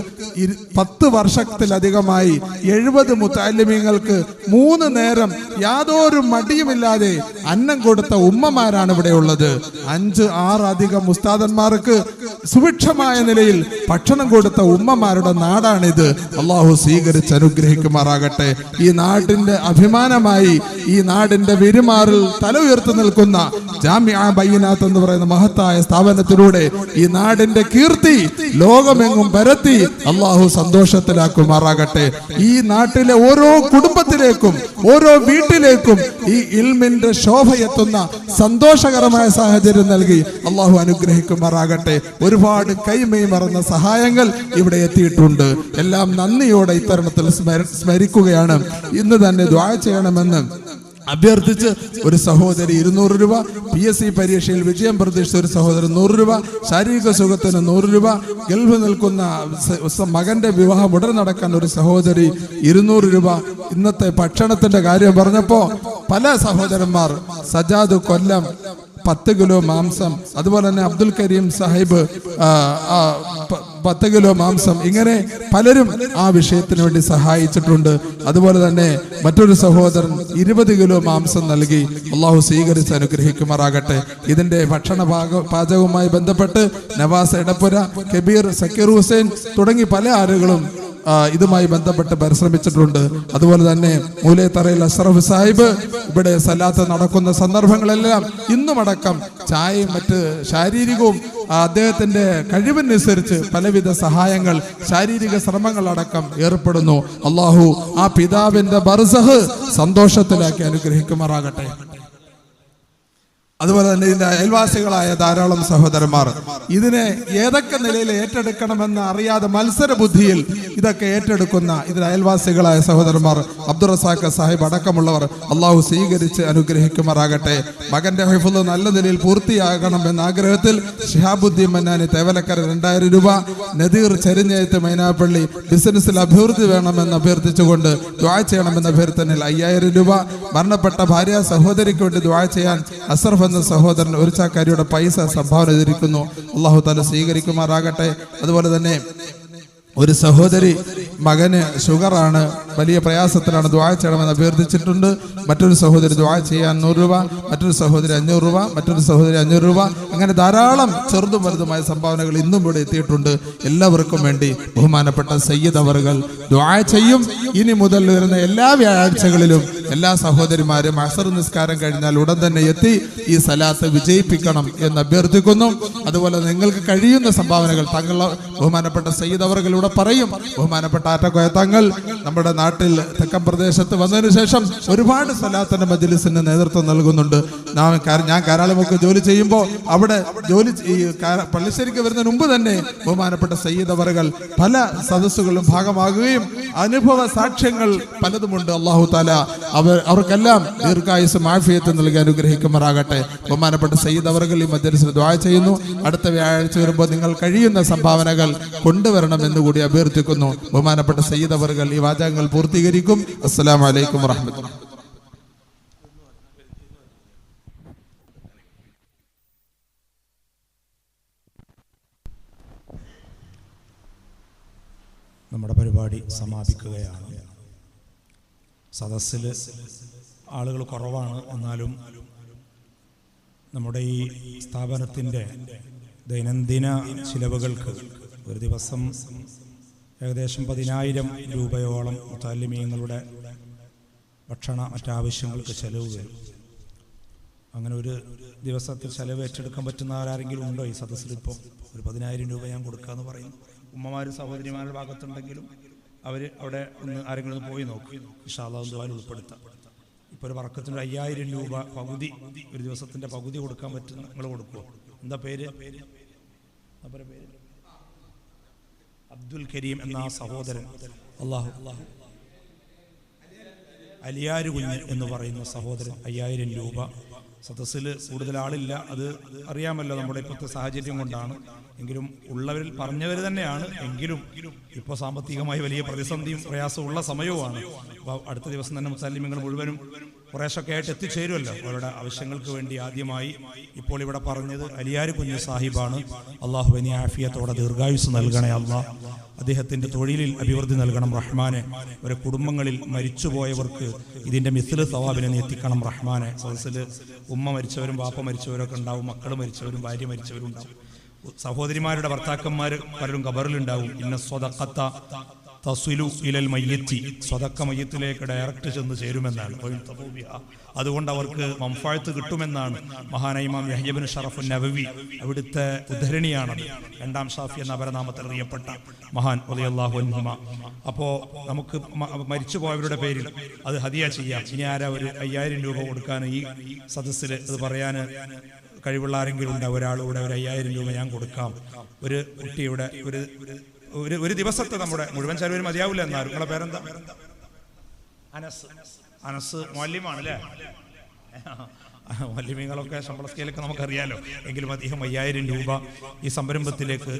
10 വർഷത്തിലധികമായി 70 മുത്തഅല്ലിമീങ്ങൾക്ക് 3 നേരം യാതൊരു മടിയുമില്ലാതെ അന്നം കൊടുത്ത ഉമ്മമാരാണ് ഇവിടെ ഉള്ളത്. 5-6 അധികം ഉസ്താദന്മാർക്ക് സുഭിക്ഷമായ നിലയിൽ ഭക്ഷണം കൊടുത്ത ഉമ്മമാരുടെ നാടാണിത്. അള്ളാഹു സ്വീകരിച്ച് അനുഗ്രഹിക്കുമാറാകട്ടെ. ഈ നാടിന്റെ അഭിമാനമായി, ഈ നാടിന്റെ പെരുമാറിൽ തല ഉയർത്തി നിൽക്കുന്ന ജാമിഅ ബയ്യിനാത്ത് എന്ന് പറയുന്ന മഹത്തായ സ്ഥാപനത്തിലൂടെ ഈ നാടിന്റെ കീർത്തി ലോകമെങ്ങും പരത്തി അള്ളാഹു സന്തോഷത്തിലാക്കുമാറാകട്ടെ. ഈ നാട്ടിലെ ഓരോ കുടുംബത്തിലേക്കും ഓരോ വീട്ടിലേക്കും ഈ ഇൽമിന്റെ ശോഭയെത്തുന്ന സന്തോഷകരമായ സാഹചര്യം നൽകി അള്ളാഹു അനുഗ്രഹിക്കുമാറാകട്ടെ. ഒരുപാട് കൈമൈ മറന്ന സഹായങ്ങൾ ഇവിടെ എത്തിയിട്ടുണ്ട്. എല്ലാം നന്ദിയോടെ ഇത്തരണത്തിൽ സ്മരിക്കുകയാണ്. ഇന്ന് തന്നെ ദുആ ചെയ്യണമെന്ന് അഭ്യർത്ഥിച്ച് ഒരു സഹോദരി 200 രൂപ, PSC പരീക്ഷയിൽ വിജയം പ്രതീക്ഷിച്ച ഒരു സഹോദരൻ 100 രൂപ, ശാരീരിക സുഖത്തിന് 100 രൂപ, ഗൾഫ് നിൽക്കുന്ന മകന്റെ വിവാഹം ഉടൻ നടക്കാൻ ഒരു സഹോദരി 200 രൂപ. ഇന്നത്തെ ഭക്ഷണത്തിന്റെ കാര്യം പറഞ്ഞപ്പോ പല സഹോദരന്മാർ സജാദ് കൊല്ലം 10 കിലോ മാംസം, അതുപോലെ തന്നെ അബ്ദുൽ കരീം സാഹിബ് 10 കിലോ മാംസം, ഇങ്ങനെ പലരും ആ വിഷയത്തിന് വേണ്ടി സഹായിച്ചിട്ടുണ്ട്. അതുപോലെ തന്നെ മറ്റൊരു സഹോദരൻ 20 കിലോ മാംസം നൽകി. അള്ളാഹു സ്വീകരിച്ച് അനുഗ്രഹിക്കുമാറാകട്ടെ. ഇതിന്റെ ഭക്ഷണ പാചകവുമായി ബന്ധപ്പെട്ട് നവാസ് എടപ്പുര, കബീർ, സക്കീർ ഹുസൈൻ തുടങ്ങി പല ആളുകളും ഇതുമായി ബന്ധപ്പെട്ട് പരിശ്രമിച്ചിട്ടുണ്ട്. അതുപോലെ തന്നെ മൂലേത്തറയിൽ അഷ്റഫ് സാഹിബ് ഇവിടെ സലാത്ത് നടക്കുന്ന സന്ദർഭങ്ങളെല്ലാം ഇന്നുമടക്കം ചായയും മറ്റ് ശാരീരികവും അദ്ദേഹത്തിന്റെ കഴിവിനനുസരിച്ച് പലവിധ സഹായങ്ങൾ, ശാരീരിക ശ്രമങ്ങളടക്കം ഏർപ്പെടുന്നു. അള്ളാഹു ആ പിതാവിന്റെ ബർസഹ് സന്തോഷത്തിലാക്കി അനുഗ്രഹിക്കുമാറാകട്ടെ. അതുപോലെ തന്നെ ഇതിന്റെ അയൽവാസികളായ ധാരാളം സഹോദരന്മാർ ഇതിനെ ഏതൊക്കെ നിലയിൽ ഏറ്റെടുക്കണമെന്ന് അറിയാതെ മത്സര ബുദ്ധിയിൽ ഇതൊക്കെ ഏറ്റെടുക്കുന്ന ഇതിന്റെ അയൽവാസികളായ സഹോദരന്മാർ, അബ്ദുൾ റസാഖ് സാഹിബ് അടക്കമുള്ളവർ അള്ളാഹു സ്വീകരിച്ച് അനുഗ്രഹിക്കുമാറാകട്ടെ. മകന്റെ ഹിഫ്ള് നല്ല നിലയിൽ പൂർത്തിയാകണം എന്ന ആഗ്രഹത്തിൽ ഷിഹാബുദ്ദീൻ മന്നാനി തേവലക്കര 2000 രൂപ, നദീർ ചെരിഞ്ഞേത്ത് മൈനാപ്പള്ളി ബിസിനസ്സിൽ അഭിവൃദ്ധി വേണമെന്ന് അഭ്യർത്ഥിച്ചുകൊണ്ട് ദുആ ചെയ്യണമെന്ന അഭ്യർത്ഥനയിൽ 5000 രൂപ, മരണപ്പെട്ട ഭാര്യ സഹോദരിക്ക് വേണ്ടി ദുആ ചെയ്യാൻ അസ്റഫ് എന്ന സഹോദരൻ ഒരു ചാക്കാരിയുടെ പൈസ സംഭാവന ചെയ്തിരിക്കുന്നു. അള്ളാഹു തആല സ്വീകരിക്കുമാറാകട്ടെ. അതുപോലെ തന്നെ ഒരു സഹോദരി മകന് ഷുഗറാണ്, വലിയ പ്രയാസത്തിലാണ്, ദുആ ചെയ്യണമെന്ന് അഭ്യർത്ഥിച്ചിട്ടുണ്ട്. മറ്റൊരു സഹോദരി ദുആ ചെയ്യാൻ 100 രൂപ, മറ്റൊരു സഹോദരി 500 രൂപ, മറ്റൊരു സഹോദരി 500 രൂപ. അങ്ങനെ ധാരാളം ചെറുതും വലുതുമായ സംഭാവനകൾ ഇന്നും ഇവിടെ എത്തിയിട്ടുണ്ട്. എല്ലാവർക്കും വേണ്ടി ബഹുമാനപ്പെട്ട സയ്യിദ് അവറുകൾ ദുആ ചെയ്യും. ഇനി മുതൽ വരുന്ന എല്ലാ വ്യാഴാഴ്ചകളിലും എല്ലാ സഹോദരിമാരും അസർ നിസ്കാരം കഴിഞ്ഞാൽ ഉടൻ തന്നെ എത്തി ഈ സലാത്ത് വിജയിപ്പിക്കണം എന്ന് അഭ്യർത്ഥിക്കുന്നു. അതുപോലെ നിങ്ങൾക്ക് കഴിയുന്ന സംഭാവനകൾ തങ്ങളുടെ ബഹുമാനപ്പെട്ട സയ്യിദ് അവറുകൾ ഇവിടെ പറയും. ബഹുമാനപ്പെട്ട ആറ്റക്കോയ തങ്ങൾ നമ്മുടെ നാട്ടിൽ തെക്കൻ പ്രദേശത്ത് വന്നതിന് ശേഷം ഒരുപാട് സലാത്തിന്റെ മജ്ലിസിന് നേതൃത്വം നൽകുന്നുണ്ട്. ഞാൻ കാരാളിമുക്ക് ജോലി ചെയ്യുമ്പോൾ അവിടെ ഈ പള്ളിശ്ശേരിക്ക് വരുന്നതിന് മുമ്പ് തന്നെ ബഹുമാനപ്പെട്ട സയ്യിദ് അവറുകൾ പല സദസ്സുകളിലും ഭാഗമാകുകയും അനുഭവ സാക്ഷ്യങ്ങൾ പലതുമുണ്ട്. അല്ലാഹു തആല അവർക്കെല്ലാം ദീർഘായുസ്സും ആഫിയത്തും നൽകി അനുഗ്രഹിക്കുമാറാകട്ടെ. ബഹുമാനപ്പെട്ട സയ്യിദ് അവറുകൾ ഈ മജ്ലിസിന് ദുആ ചെയ്യുന്നു. അടുത്ത വ്യാഴാഴ്ച വരുമ്പോൾ നിങ്ങൾ കഴിയുന്ന സംഭാവനകൾ കൊണ്ടുവരണമെന്ന് കൂടി അഭ്യർത്ഥിക്കുന്നു. ബഹുമാനപ്പെട്ട സയ്യിദ് അവറുകൾ ഈ വാചകങ്ങൾ പൂർത്തീകരിക്കും. അസ്സലാമു അലൈക്കും വറഹ്മത്തുള്ളാഹി. നമ്മുടെ പരിപാടി സമാപിക്കുകയാണ്. സദസ്സിൽ ആളുകൾ കുറവാണ്. എന്നാലും നമ്മുടെ ഈ സ്ഥാപനത്തിൻ്റെ ദൈനംദിന ചിലവുകൾക്ക് ഒരു ദിവസം ഏകദേശം 10,000 രൂപയോളം മുത്തഅല്ലിമീങ്ങളുടെ ഭക്ഷണ മറ്റാവശ്യങ്ങൾക്ക് ചെലവ് വരും. അങ്ങനെ ഒരു ദിവസത്തിൽ ചെലവ് ഏറ്റെടുക്കാൻ പറ്റുന്ന ആരെങ്കിലും ഉണ്ടോ ഈ സദസ്സിൽ? ഇപ്പോൾ ഒരു 10,000 രൂപ ഞാൻ കൊടുക്കാമെന്ന് പറയുന്നു. ഉമ്മമാരും സഹോദരിമാരുടെ ഭാഗത്തുണ്ടെങ്കിലും അവർ അവിടെ ഒന്ന് ആരെങ്കിലും ഒന്ന് പോയി നോക്കി ഇൻഷാ അല്ലാഹ് ദുആയിൽ ഉൾപ്പെടുത്താം. ഇപ്പോൾ ഒരു വർക്കത്തിന് 5,000 രൂപ പകുതി, ഒരു ദിവസത്തിൻ്റെ പകുതി കൊടുക്കാൻ പറ്റുന്ന നിങ്ങൾ കൊടുക്കുമോ? എന്താ പേര്? അബ്ദുൽ കരീം എന്ന ആ സഹോദരൻ, അള്ളാഹു അലിയാര് കുഞ്ഞ് എന്ന് പറയുന്ന സഹോദരൻ 5000 രൂപ. സദസ്സിൽ കൂടുതൽ ആളില്ല, അത് അറിയാമല്ലോ, നമ്മുടെ ഇപ്പോഴത്തെ സാഹചര്യം കൊണ്ടാണ്. എങ്കിലും ഉള്ളവരിൽ പറഞ്ഞവർ തന്നെയാണ്. എങ്കിലും ഇപ്പോൾ സാമ്പത്തികമായി വലിയ പ്രതിസന്ധിയും പ്രയാസവും ഉള്ള സമയവുമാണ്. അപ്പോൾ അടുത്ത ദിവസം തന്നെ മുസ്ലിമീങ്ങൾ മുഴുവനും കുറേശ്ശൊക്കെ ആയിട്ട് എത്തിച്ചേരുമല്ലോ അവരുടെ ആവശ്യങ്ങൾക്ക് വേണ്ടി. ആദ്യമായി ഇപ്പോൾ ഇവിടെ പറഞ്ഞത് അലിയാര് കുഞ്ഞ് സാഹിബാണ്. അള്ളാഹു വലിയ ആഫിയത്തോടെ ദീർഘായുസ് നൽകണേ അള്ളാഹ്. അദ്ദേഹത്തിൻ്റെ തൊഴിലിൽ അഭിവൃദ്ധി നൽകണം റഹ്മാനെ. അവരുടെ കുടുംബങ്ങളിൽ മരിച്ചുപോയവർക്ക് ഇതിൻ്റെ മിസ്ല് സവാബിനെ എത്തിക്കണം റഹ്മാനെ. സദസ്സിൽ ഉമ്മ മരിച്ചവരും വാപ്പ മരിച്ചവരൊക്കെ ഉണ്ടാവും, മക്കൾ മരിച്ചവരും ഭാര്യ മരിച്ചവരും ഉണ്ടാവും, സഹോദരിമാരുടെ ഭർത്താക്കന്മാർ പലരും ഖബറിലുണ്ടാവും. ഇന്ന സ്വദഖത്ത തസ്വിലു ഇലൽ മയ്യത്തി, സ്വതക്ക മയ്യത്തിലേക്ക് ഡയറക്റ്റ് ചെന്ന് ചേരുമെന്നാണ്. അതുകൊണ്ട് അവർക്ക് മംഫഅത്ത് കിട്ടുമെന്നാണ് മഹാനായ ഇമാം യഹ്യ ഇബ്നു ഷറഫ് നവവി അവിടുത്തെ ഉദ്ധരണിയാണത്. 2-ാം ഷാഫി എന്ന അപരനാമത്തിൽ അറിയപ്പെട്ട മഹാൻ റളിയല്ലാഹു അൻഹുമ. അപ്പോൾ നമുക്ക് മരിച്ചുപോയവരുടെ പേരിൽ അത് ഹദിയ ചെയ്യാം. ഇനി ആരാ ഒരു 5000 രൂപ കൊടുക്കാൻ ഈ സദസ്സിൽ അത് പറയാൻ കഴിവുള്ള ആരെങ്കിലും ഉണ്ടാവും? ഒരാളുകൂടെ ഒരു 5000 രൂപ ഞാൻ കൊടുക്കാം. ഒരു കുട്ടിയുടെ ഒരു ദിവസത്തെ നമ്മുടെ മുഴുവൻ ചെലവിൽ മതിയാവില്ല. എന്നാലും നിങ്ങളെ പേരെന്താ? അനസ് മൗല്യമാണ് അല്ലേ? മൗല്യമീങ്ങളൊക്കെ ശമ്പള സ്കെയിലൊക്കെ നമുക്കറിയാലോ. എങ്കിലും അദ്ദേഹം 5000 രൂപ ഈ സംരംഭത്തിലേക്ക്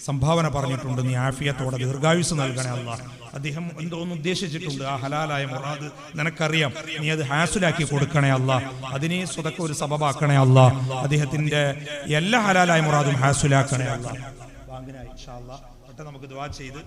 സംഭാവന പറഞ്ഞിട്ടുണ്ട്. നീ ആഫിയത്തോടെ ദീർഘായുസ് നൽകണേ അല്ലാഹ്. അദ്ദേഹം എന്തോന്ന് ഉദ്ദേശിച്ചിട്ടുണ്ട്. ആ ഹലാലായ മുറാദ് നിനക്കറിയാം, നീ അത് ഹാസുലാക്കി കൊടുക്കണേ അല്ലാഹ്. അതിനെ സ്വതക്ക ഒരു സബബാക്കണേ അല്ലാഹ്. അദ്ദേഹത്തിന്റെ എല്ലാ ഹലാലായ മുറാദും ഹാസുലാക്കണേ അല്ലാഹ്. ഇൻഷാ അല്ലാഹ് നമുക്ക് ദുആ ചെയ്ത്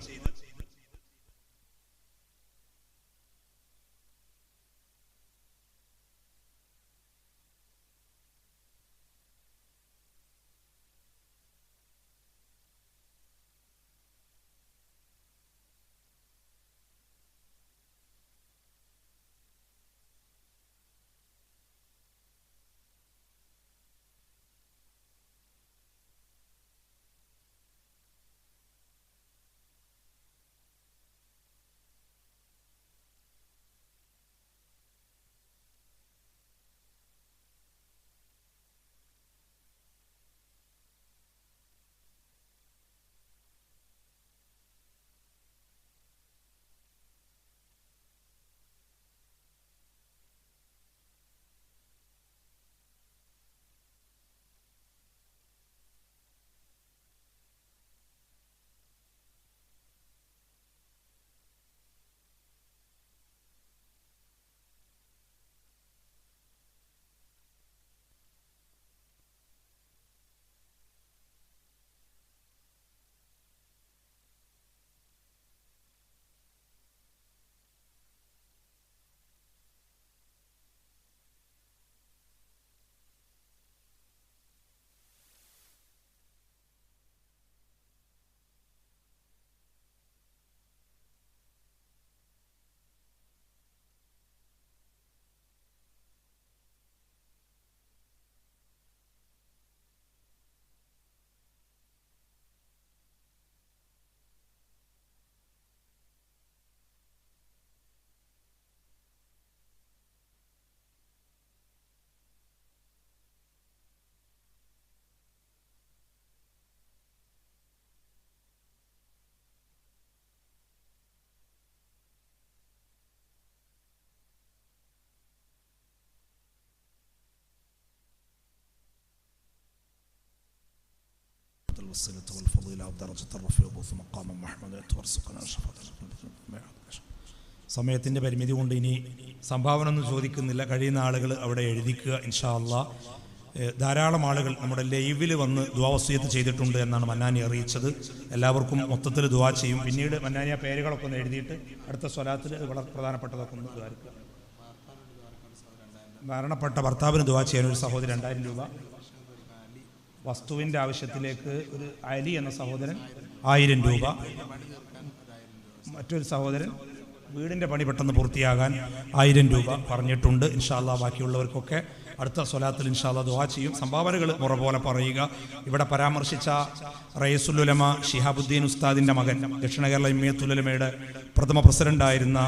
والصلة والفضيلة والدرجة الرفيعة وبث مقاما محمودا وارزقنا شفاعة. സമയത്തിൻ്റെ പരിമിതി കൊണ്ട് ഇനി സംഭാവന ഒന്നും ചോദിക്കുന്നില്ല. കഴിയുന്ന ആളുകൾ അവിടെ എഴുതിക്കുക ഇൻഷാ അല്ലാഹ്. ധാരാളം ആളുകൾ നമ്മുടെ ലൈവിൽ വന്ന് ദുആ വസിയത്ത് ചെയ്തിട്ടുണ്ട് എന്നാണ് മന്നാനി അറിയിച്ചത്. എല്ലാവർക്കും മൊത്തത്തിൽ ദുആ ചെയ്യും. പിന്നീട് മന്നാനി ആ പേരുകളൊക്കെ ഒന്ന് എഴുതിയിട്ട് അടുത്ത സ്വലാത്തിൽ വളരെ പ്രധാനപ്പെട്ടതൊക്കെ ഒന്ന് ദ്വാരിക്കുക. മരണപ്പെട്ട ഭർത്താവിന് ദുആ ചെയ്യാൻ ഒരു സഹോദരൻ 2000 രൂപ. വസ്തുവിൻ്റെ ആവശ്യത്തിലേക്ക് ഒരു അലി എന്ന സഹോദരൻ 1000 രൂപ. മറ്റൊരു സഹോദരൻ വീടിൻ്റെ പണി പെട്ടെന്ന് പൂർത്തിയാകാൻ 1000 രൂപ പറഞ്ഞിട്ടുണ്ട്. ഇൻഷാ അല്ലാഹ് ബാക്കിയുള്ളവർക്കൊക്കെ അടുത്ത സ്വലാത്തിൽ ഇൻഷാ അല്ലാഹ് ദുആ ചെയ്യും. സംഭാവനകൾ മുറ പോലെ പറയുക. ഇവിടെ പരാമർശിച്ച റയീസുൽ ഉലമ ശിഹാബുദ്ദീൻ ഉസ്താദിൻ്റെ മകൻ, ദക്ഷിണ കേരള ഇമ്മിയത്തുൽ ഉലമയുടെ പ്രഥമ പ്രസിഡന്റായിരുന്ന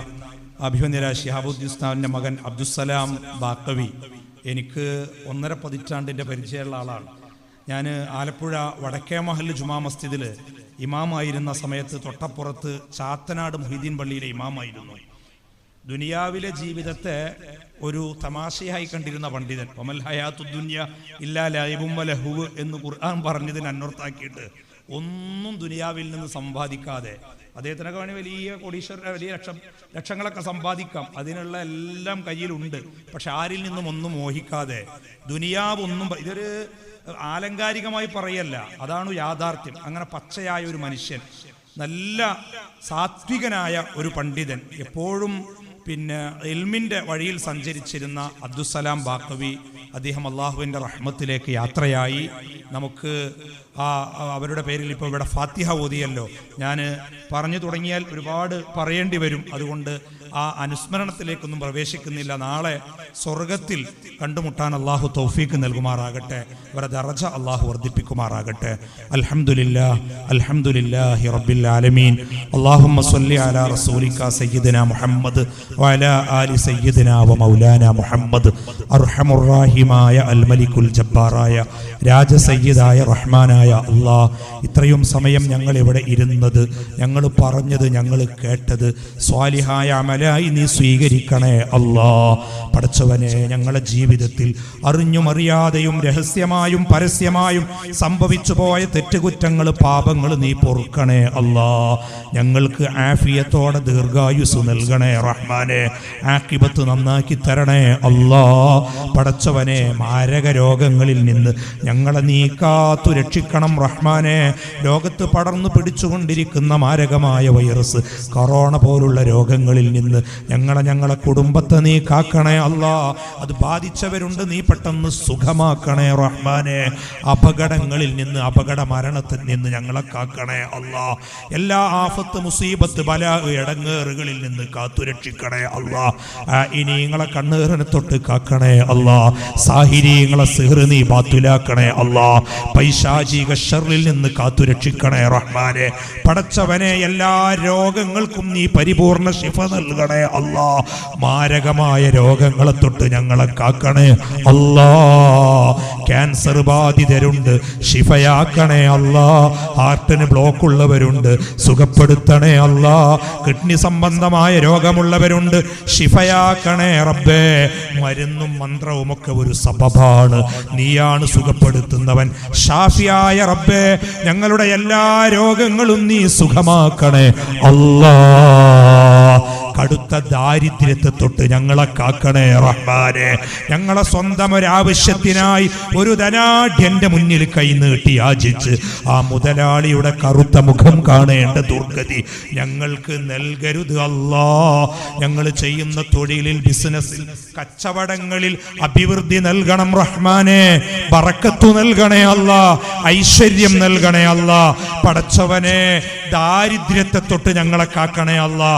അഭിമന്യരായ ശിഹാബുദ്ദീൻ ഉസ്താദിൻ്റെ മകൻ അബ്ദുസ്സലാം ബാക്കവി എനിക്ക് 1.5 പതിറ്റാണ്ടിൻ്റെ പരിചയമുള്ള ആളാണ്. ഞാൻ ആലപ്പുഴ വടക്കേ മഹൽ ജുമാ മസ്ജിദിൽ ഇമാമായിരുന്ന സമയത്ത് തൊട്ടപ്പുറത്ത് ചാത്തനാട് മുഹീദ്ദീൻ പള്ളിയിലെ ഇമാമായിരുന്നു. ദുനിയാവിലെ ജീവിതത്തെ ഒരു തമാശയായി കണ്ടിരുന്ന പണ്ഡിതൻ. വമൽ ഹയാത്തു ദുനിയ ഇല്ലാ ലൈബും വലഹുവ് എന്ന് ഖുർആൻ പറഞ്ഞതിന് അന്വർത്ഥാക്കിയിട്ട് ഒന്നും ദുനിയാവിൽ നിന്ന് സമ്പാദിക്കാതെ, അദ്ദേഹത്തിനൊക്കെ വേണമെങ്കിൽ വലിയ കോടീശ്വര വലിയ ലക്ഷങ്ങളൊക്കെ സമ്പാദിക്കാം, അതിനുള്ള എല്ലാം കയ്യിലുണ്ട്, പക്ഷെ ആരിൽ നിന്നും ഒന്നും മോഹിക്കാതെ ദുനിയാവ് ഒന്നും, ഇതൊരു ആലങ്കാരികമായി പറയല്ല, അതാണ് യാഥാർത്ഥ്യം. അങ്ങനെ പച്ചയായ ഒരു മനുഷ്യൻ, നല്ല സാത്വികനായ ഒരു പണ്ഡിതൻ, എപ്പോഴും ഇൽമിൻ്റെ വഴിയിൽ സഞ്ചരിച്ചിരുന്ന അബ്ദുസ്സലാം ബാഖവി, അദ്ദേഹം അള്ളാഹുവിൻ്റെ റഹ്മത്തിലേക്ക് യാത്രയായി. നമുക്ക് അവരുടെ പേരിൽ ഇപ്പോൾ ഇവിടെ ഫാത്തിഹ ഓതിയല്ലോ. ഞാൻ പറഞ്ഞു തുടങ്ങിയാൽ ഒരുപാട് പറയേണ്ടി വരും, അതുകൊണ്ട് ആ അനുസ്മരണത്തിലേക്കൊന്നും പ്രവേശിക്കുന്നില്ല. നാളെ സ്വർഗത്തിൽ കണ്ടുമുട്ടാൻ അള്ളാഹു തൗഫീക്ക് നൽകുമാറാകട്ടെ, അവരുടെ ദറജ അള്ളാഹു വർദ്ധിപ്പിക്കുമാറാകട്ടെ. അൽഹംദുലില്ലാഹ് അൽഹംദുലില്ലാഹി റബ്ബിൽ ആലമീൻ. അല്ലാഹുമ്മ സ്വല്ലി അലാ റസൂലിക സയ്യിദിനാ മുഹമ്മദ് വഅലാ ആലി സയ്യിദിനാ വ മൗലാനാ മുഹമ്മദ്. അർഹമുർ റഹീമായ അൽ മലിക്കുൽ ജബ്ബാറായ രാജസയ്യിദായ റഹ്മാനായ അല്ലാഹ്, ഇത്രയും സമയം ഞങ്ങൾ ഇവിടെ ഇരുന്നത്, ഞങ്ങൾ പറഞ്ഞത്, ഞങ്ങൾ കേട്ടത് സ്വാലിഹായ അമലായി നീ സ്വീകരിക്കണേ അല്ലാഹ്. പടച്ചവനെ, ഞങ്ങളുടെ ജീവിതത്തിൽ അറിഞ്ഞും അറിയാതെയും രഹസ്യമായും പരസ്യമായും സംഭവിച്ചു പോയ തെറ്റുകുറ്റങ്ങൾ, പാപങ്ങൾ നീ പൊറുക്കണേ അല്ലാഹ്. ഞങ്ങൾക്ക് ആഫിയത്തോടെ ദീർഘായുസ് നൽകണേ റഹ്മാനെ, ആഖിബത്ത് നന്നാക്കി തരണേ അല്ലാഹ്. പടച്ചവനെ, മാരക രോഗങ്ങളിൽ നിന്ന് ഞങ്ങളെ നീ കാത്തു രക്ഷിക്കണം റഹ്മാനെ. ലോകത്ത് പടർന്നു പിടിച്ചുകൊണ്ടിരിക്കുന്ന മാരകമായ വൈറസ്, കൊറോണ പോലുള്ള രോഗങ്ങളിൽ നിന്ന് ഞങ്ങളെ കുടുംബത്തെ നീ കാക്കണേ അല്ലാ. അത് ബാധിച്ചവരുണ്ട്, നീ പെട്ടെന്ന് സുഖമാക്കണേ റഹ്മാനെ. അപകടങ്ങളിൽ നിന്ന്, അപകട മരണത്തിൽ നിന്ന് ഞങ്ങളെ കാക്കണേ അല്ലാ. എല്ലാ ആഫത്ത്, മുസീബത്ത്, ബലാ, ഇടങ്ങേറുകളിൽ നിന്ന് കാത്തുരക്ഷിക്കണേ അല്ലാ. ഇനി നിങ്ങളെ കണ്ണേറിനെ തൊട്ട് കാക്കണേ അല്ലാ. സാഹിരീങ്ങളെ സിഹ്ർ നീ ബാത്തുലാക്കണേ അല്ലാ. പൈശാചിക ശർറിൽ നിന്ന് കാത്തുരക്ഷിക്കണേ റഹ്മാനെ. പടച്ചവനെ, എല്ലാ രോഗങ്ങൾക്കും നീ പരിപൂർണ ശിഫ നൽകണേ അല്ലാ. മാരകമായ രോഗങ്ങളെ തൊട്ട് ഞങ്ങളെ കാക്കണേ അല്ലാ. ക്യാൻസർ ബാധിതരുണ്ട്, ശിഫയാക്കണേ അല്ലാ. ഹാർട്ടിന് ബ്ലോക്ക് ഉള്ളവരുണ്ട്, സുഖപ്പെടുത്തണേ അല്ലാ. കിഡ്നി സംബന്ധമായ രോഗമുള്ളവരുണ്ട്, ശിഫയാക്കണേ റബ്ബേ. മരുന്നും മന്ത്രവും ഒക്കെ ഒരു സബബാണ്, നീയാണ് സുഖപ്പെടുത്തുന്നവൻ. ഷാഫിയായ റബ്ബേ, ഞങ്ങളുടെ എല്ലാ രോഗങ്ങളും നീ സുഖമാക്കണേ അല്ലാ. കടുത്ത ദാരിദ്ര്യത്തെ തൊട്ട് ഞങ്ങളെ കാക്കണേ റഹ്മാനെ. ഞങ്ങളെ സ്വന്തം ഒരാവശ്യത്തിനായി ഒരു ധനാഢ്യന്റെ മുന്നിൽ കൈനീട്ടി യാചിച്ച് ആ മുതലാളിയുടെ കറുത്ത മുഖം കാണേണ്ട ദുർഗതി ഞങ്ങൾക്ക് നൽകരുത് അല്ലാ. ഞങ്ങൾ ചെയ്യുന്ന തൊഴിലിൽ, ബിസിനസ്സിൽ, കച്ചവടങ്ങളിൽ അഭിവൃദ്ധി നൽകണം റഹ്മാനെ. ബറക്കത്ത് നൽകണേ അല്ലാ, ഐശ്വര്യം നൽകണേ അല്ലാ. പടച്ചവനെ, ദാരിദ്ര്യത്തെ തൊട്ട് ഞങ്ങളെ കാക്കണേ അല്ലാ.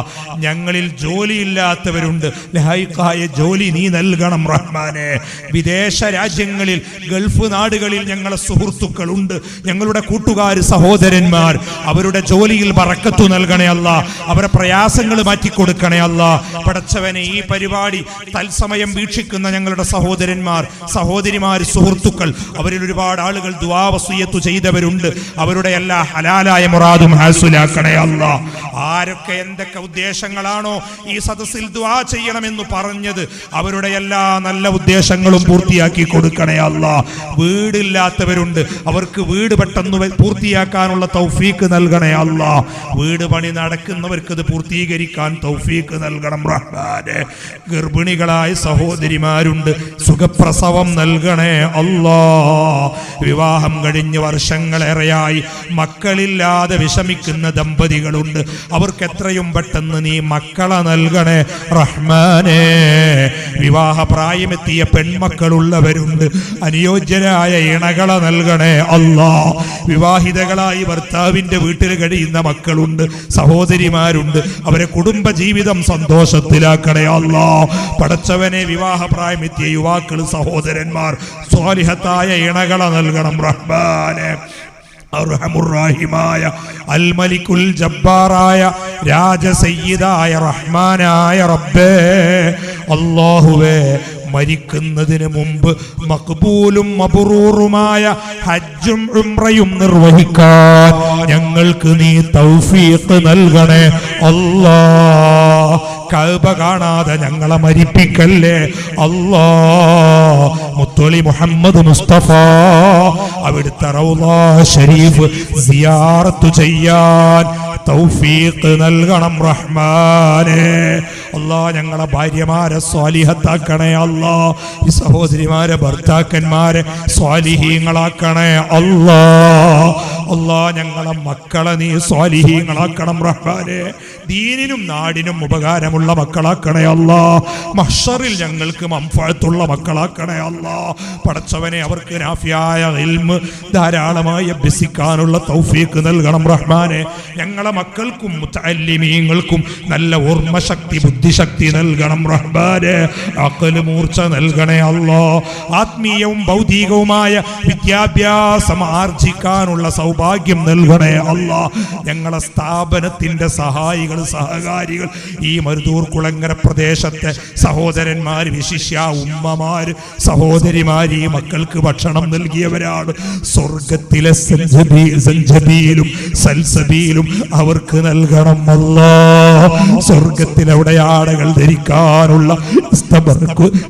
ഞങ്ങളിൽ ജോലിയില്ലാത്തവരുണ്ട്, ലഹൈഖായ ജോലി നീ നൽകണം റഹ്മാനെ. വിദേശ രാജ്യങ്ങളിൽ, ഗൾഫ് നാടുകളിൽ ഞങ്ങളെ സുഹൃത്തുക്കളുണ്ട്, ഞങ്ങളുടെ കൂട്ടുകാർ, സഹോദരന്മാർ, അവരുടെ ജോലിയിൽ ബറക്കത്ത് നൽകണേ അല്ലാ. അവരുടെ പ്രയാസങ്ങൾ മാറ്റിക്കൊടുക്കണേ അല്ലാ. പടച്ചവനെ, ഈ പരിപാടി തത്സമയം വീക്ഷിക്കുന്ന ഞങ്ങളുടെ സഹോദരന്മാർ, സഹോദരിമാർ, സുഹൃത്തുക്കൾ, അവരിൽ ഒരുപാട് ആളുകൾ ദുആ വസിയത്ത് ചെയ്തവരുണ്ട്. അവരുടെ എല്ലാ ഹലാലായ മുറാദും ഹാസുലാക്കണേ അല്ലാ. ആരൊക്കെ എന്തൊക്കെ ഉദ്ദേശങ്ങളാണോ ഈ സദസ്സിൽ ദുആ ചെയ്യണമെന്ന് പറഞ്ഞത്, അവരുടെ എല്ലാ നല്ല ഉദ്ദേശങ്ങളും പൂർത്തിയാക്കി കൊടുക്കണേ അല്ലാ. വീടില്ലാത്തവരുണ്ട്, അവർക്ക് വീട് പെട്ടെന്ന് പൂർത്തിയാക്കാനുള്ള തൗഫീക്ക് നൽകണേ അല്ലാ. വീട് പണി നടക്കുന്നവർക്ക് ഇത് പൂർത്തീകരിക്കാൻ തൗഫീക്ക് നൽകണം റഹ്മാനെ. ഗർഭിണികളായ സഹോദരിമാരുണ്ട്, സുഖപ്രസവം നൽകണേ അല്ലാ. വിവാഹം കഴിഞ്ഞ് വർഷങ്ങളേറെയായി മക്കളില്ലാതെ വിഷമിക്കുന്ന ദമ്പതികളുണ്ട്, അവർക്ക് എത്രയും പെട്ടെന്ന് നീ മക്കളെ നൽകണേ റഹ്മാനെ. വിവാഹ പ്രായമെത്തിയ പെൺമക്കളുള്ളവരുണ്ട്, അനുയോജ്യരായ ഇണകളെ നൽകണേ അല്ലാ. വിവാഹിതകളായി ഭർത്താവിന്റെ വീട്ടിൽ കഴിയുന്ന മക്കളുണ്ട്, സഹോദരിമാരുണ്ട്, അവരെ കുടുംബ ജീവിതം സന്തോഷത്തിലാക്കണേ അല്ലാ. പടച്ചവനെ, വിവാഹ പ്രായമെത്തിയ യുവാക്കൾ, സഹോദരന്മാർ, സ്വാലിഹത്തായ ഇണകളെ നൽകണം റഹ്മാനെ. അർഹമുർ-റഹീമായ അൽ മലിക്കുൽ ജബ്ബാറായ രാജസയ്യിദായ റഹ്മാനായ റബ്ബേ, അല്ലാഹുവേ, മരിക്കുന്നതിന് മുമ്പ് മഖ്ബൂലും മബ്റൂറുമായ ഹജ്ജും ഉംറയും നിർവഹിക്കാൻ ഞങ്ങൾക്ക് നീ തൗഫീഖ് നൽകണേ അല്ലാഹ്. കഅബ കാണാതെ ഞങ്ങളെ മരിപ്പിക്കല്ലേ അല്ലാഹ്. മുത്തലി മുഹമ്മദ് മുസ്തഫ അവിടുത്തെ റൗള ശരീഫ് സിയാറത്ത് ചെയ്യാൻ തൗഫീഖ് നൽകണം റഹ്മാനേ. അല്ലാഹ് ഞങ്ങളെ ഭാര്യമാരെ സ്വാലിഹത്താക്കണേ അല്ലാഹ്. ഈ സഹോദരിമാരെ ഭർത്താക്കന്മാരെ സ്വാലിഹീങ്ങളാക്കണേ അല്ലാഹ്. അല്ലാഹ് ഞങ്ങളെ മക്കളെ നീ സ്വാലിഹീങ്ങളാക്കണം റഹ്മാനേ. ദീനിനും നാടിനും ഉപകാരമുള്ള മക്കളാക്കണേ അല്ലാഹ്. മഹ്ശറിൽ ഞങ്ങൾക്ക് മൻഫഅത്തുള്ള മക്കളാക്കണേ അല്ലാഹ്. പടച്ചവനെ അവർക്ക് നാഫിയായ ഇൽമ് ധാരാളമായി അഭ്യസിക്കാനുള്ള തൗഫീഖ് നൽകണം റഹ്മാനെ. ഞങ്ങളെ മക്കൾക്കും മുതഅല്ലിമീങ്ങൾക്കും നല്ല ഓർമ്മശക്തി ബുദ്ധിശക്തി നൽകണം റഹ്മാനെ. അഖൽ മൂർച്ച നൽകണേ അല്ലാഹ്. ആത്മീയവും ഭൗതികവുമായ വിദ്യാഭ്യാസം ആർജിക്കാനുള്ള സൗഭാഗ്യം നൽകണേ അല്ലാഹ്. ഞങ്ങളെ സ്ഥാപനത്തിന്റെ സഹായികൾ സഹകാരികൾ ഈ മരുതൂർ കുളങ്ങര പ്രദേശത്തെ സഹോദരന്മാർ വിശിഷ്യ ഉമ്മമാർ സഹോദരിമാർ ഈ മക്കൾക്ക് ഭക്ഷണം നൽകിയവരാണ്. സ്വർഗത്തിലെ സഞ്ചബീലും സൽസബീലും അവർക്ക് നൽകണം അല്ലാഹ്. സ്വർഗത്തിലവിടെ ആടകൾ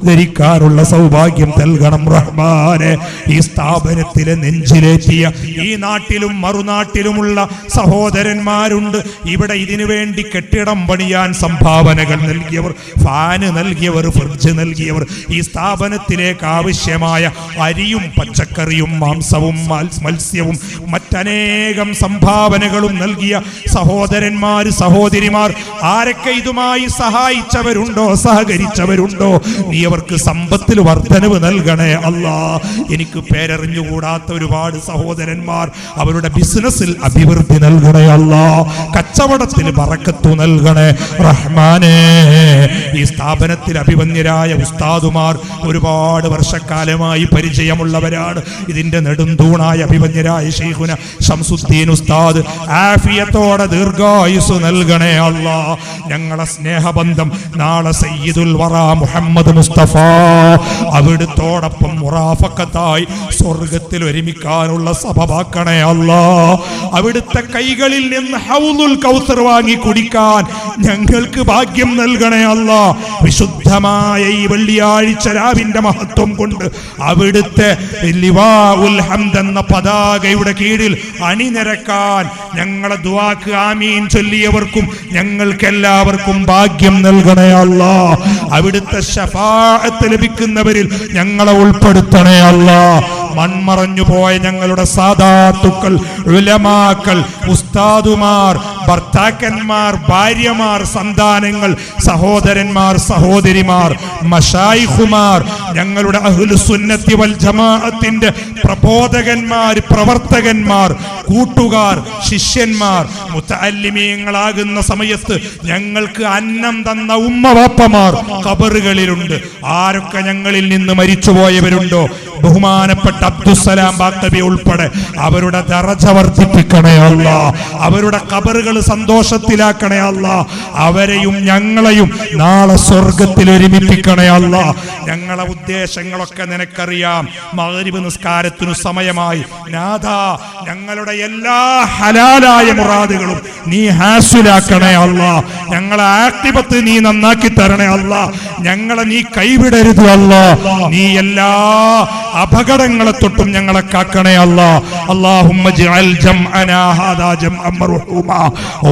ധരിക്കാനുള്ള സൗഭാഗ്യം നൽകണം റഹ്മാനെ. ഈ സ്ഥാപനത്തിലെ നെഞ്ചിലേറ്റിയ ഈ നാട്ടിലും മറുനാട്ടിലുമുള്ള സഹോദരന്മാരുണ്ട്. ഇവിടെ ഇതിനു വേണ്ടി കെട്ടിടം പണിയാൻ സംഭാവനകൾ നൽകിയവർ, ഫാന് നൽകിയവർ, ഫ്രിഡ്ജ് നൽകിയവർ, ഈ സ്ഥാപനത്തിലേക്ക് ആവശ്യമായ അരിയും പച്ചക്കറിയും മാംസവും മത്സ്യവും മറ്റനേകം സംഭാവനകളും നൽകിയ സഹോദരന്മാർ സഹോദരിമാർ ആരൊക്കെ ഇതുമായി സഹായിച്ചവരുണ്ടോ സഹകരിച്ചവരുണ്ടോ നീ അവർക്ക് സമ്പത്തിൽ വർധനവ് നൽകണേ അല്ലാഹ്. എനിക്ക് പേരറിഞ്ഞുകൂടാത്ത ഒരുപാട് സഹോദരന്മാർ അവരുടെ ബിസിനസ്സിൽ അഭിവൃദ്ധി നൽകണേ അല്ലാഹ്. കച്ചവടത്തിൽ ബറക്കത്ത് നൽകണേ റഹ്മാനേ. ഈ സ്ഥാപനത്തിൽ അഭിമന്യരായ ഉസ്താദുമാർ ഒരുപാട് വർഷക്കാലമായി പരിചയമുള്ളവരാണ്. ഇതിന്റെ നെടുന്തൂണായ അഭിമന്യരായ ശൈഖുന ശംസുദ്ദീൻ ഉസ്താദ് ആഫിയത്തോടെ ദീർഘായുസ് നൽകണേ അല്ലാഹ്. ഞങ്ങളെ സ്നേഹബന്ധം നാളെ സയ്യിദുൽ വറ മുഹമ്മദ് മുസ്തഫ അവിടുത്തോടൊപ്പം മുറാഫക്കത്തായി സ്വർഗത്തിൽ ഒരുമിക്കാനുള്ള സബബാക്കണേ അല്ലാഹ്. അവിടുത്തെ കൈകളിൽ നിന്ന് ഹൗലുൽ കൗസർ വാങ്ങി കുടിക്കാൻ ഞങ്ങൾക്ക് ഭാഗ്യം നൽകണേ അല്ലാഹ്. വിശുദ്ധമായ ഈ വെള്ളിയാഴ്ച രാവിന്റെ മഹത്വം കൊണ്ട് അവിടുത്തെ ലിവാഉൽ ഹംദ് എന്ന പതാകയുടെ കീഴിൽ അണിനിരക്കാൻ ഞങ്ങളെ ദുആക്ക് ആമീൻ ചൊല്ലിയവർക്കും ഞങ്ങൾക്കെല്ലാവർക്കും ഭാഗ്യം നൽകണേ അല്ലാഹ്. അവിടുത്തെ ശഫാഅത്ത് ലഭിക്കുന്നവരിൽ ഞങ്ങളെ ഉൾപ്പെടുത്തണേ അല്ലാഹ്. മൺമറഞ്ഞു പോയ ഞങ്ങളുടെ സാദാത്തുക്കൾ, ഉലമാക്കൾ, ഉസ്താദുമാർ, ഭർത്താക്കന്മാർ, ഭാര്യമാർ, സന്താനങ്ങൾ, സഹോദരന്മാർ, സഹോദരിമാർ, മശായിഖുമാർ, ഞങ്ങളുടെ അഹ്ലുസുന്നത്തി വൽ ജമാഅത്തിന്റെ പ്രബോധകന്മാർ, പ്രവർത്തകന്മാർ, കൂട്ടുകാർ, ശിഷ്യന്മാർ, മുതഅല്ലിമീങ്ങളാകുന്ന സമയത്ത് ഞങ്ങൾക്ക് അന്നം തന്ന ഉമ്മവാപ്പമാർ ഖബറുകളിലുണ്ട്. ആരൊക്കെ ഞങ്ങളിൽ നിന്ന് മരിച്ചുപോയവരുണ്ടോ ബഹുമാനപ്പെട്ട അബ്ദുസ്സലാം ബാക്കബി ഉൾപ്പെടെ അവരുടെ ദറജ വർദ്ധിപ്പിക്കണേ അല്ലാഹ്. അവരുടെ ഖബറുകൾ സന്തോഷത്തിലാക്കണേ അല്ലാഹ്. അവരെയും ഞങ്ങളെയും നാളെ സ്വർഗത്തിൽ ഒരുമിപ്പിക്കണേ അല്ലാഹ്. ഞങ്ങളെ ഉദ്ദേശങ്ങളൊക്കെ നിനക്കറിയാം. മഗ്രിബ് നിസ്കാരത്തിനു സമയമായി. നാഥാ, ഞങ്ങളുടെ എല്ലാ ഹലാലായ മുറാദുകളും നീ ഹാസിലാക്കണേ അല്ലാഹ്. ഞങ്ങളെ ആഖിബത്ത് നീ നന്നാക്കി തരണേ അല്ലാഹ്. ഞങ്ങളെ നീ കൈവിടരുത് അല്ലാഹ്. നീ എല്ലാ അപകടങ്ങളെ തൊട്ടും ഞങ്ങളെ കാക്കണേ അല്ലാഹ്. اللهم اجعل جمعنا هذا جمعا مرحوما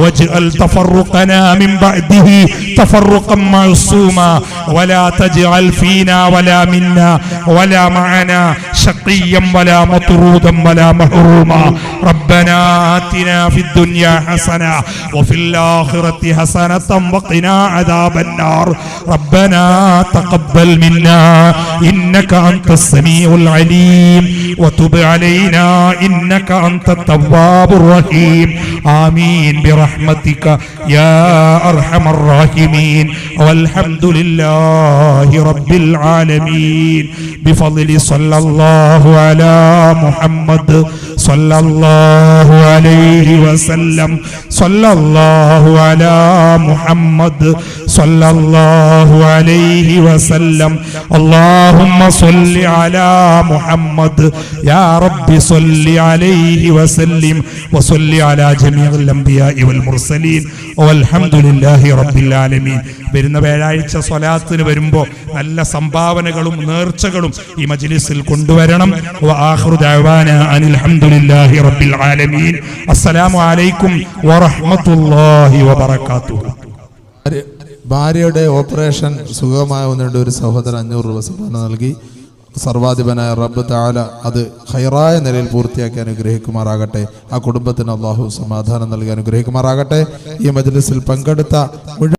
واجعل تفرقنا من بعده تفرقا معصوما ولا تجعل فينا ولا منا ولا معنا شقيا ولا مطرودا ولا محروما. ربنا آتنا في الدنيا حسنة وفي الآخرة حسنة وقنا عذاب النار. ربنا تقبل منا إنك أنت السميع العليم وتب علينا إنك أنت التواب الرحيم. آمين برحمتك يا أرحم الراحمين. والحمد لله رب العالمين. بفضل صلى الله على محمد صلى الله عليه وسلم. صلى الله على محمد സല്ലല്ലാഹു അലൈഹി വസല്ലം. അല്ലാഹുമ്മ സ്വല്ലി അലാ മുഹമ്മദ് യാ റബ്ബി സ്വല്ലി അലൈഹി വസല്ലിം വസല്ലി അലാ ജമീഇൽ അംബിയാഇ വൽ മുർസലീൻ വൽഹംദുലില്ലാഹി റബ്ബിൽ ആലമീൻ. വരുന്ന വ്യാഴാഴ്ച സ്വലാത്തിന് വരുമ്പോൾ നല്ല സംഭാവനകളും നേർച്ചകളും ഈ മജ്ലിസിൽ കൊണ്ടുവരണം. വആഖിറു ദഅവാനാ അനിൽ ഹംദുലില്ലാഹി റബ്ബിൽ ആലമീൻ. അസ്സലാമു അലൈക്കും വറഹ്മത്തുള്ളാഹി വബറകാതുഹു. ഭാര്യയുടെ ഓപ്പറേഷൻ സുഖമാവുന്നതിന്റെ ഒരു സഹോദരൻ 500 രൂപ സംഭാവന നൽകി. സർവാധിപനായ റബ്ബ് തആല അത് ഖൈറായ നിലയിൽ പൂർത്തിയാക്കി അനുഗ്രഹിക്കുമാറാകട്ടെ. ആ കുടുംബത്തിന് അല്ലാഹു സമാധാനം നൽകി അനുഗ്രഹിക്കുമാറാകട്ടെ. ഈ മജ്ലിസിൽ പങ്കെടുത്ത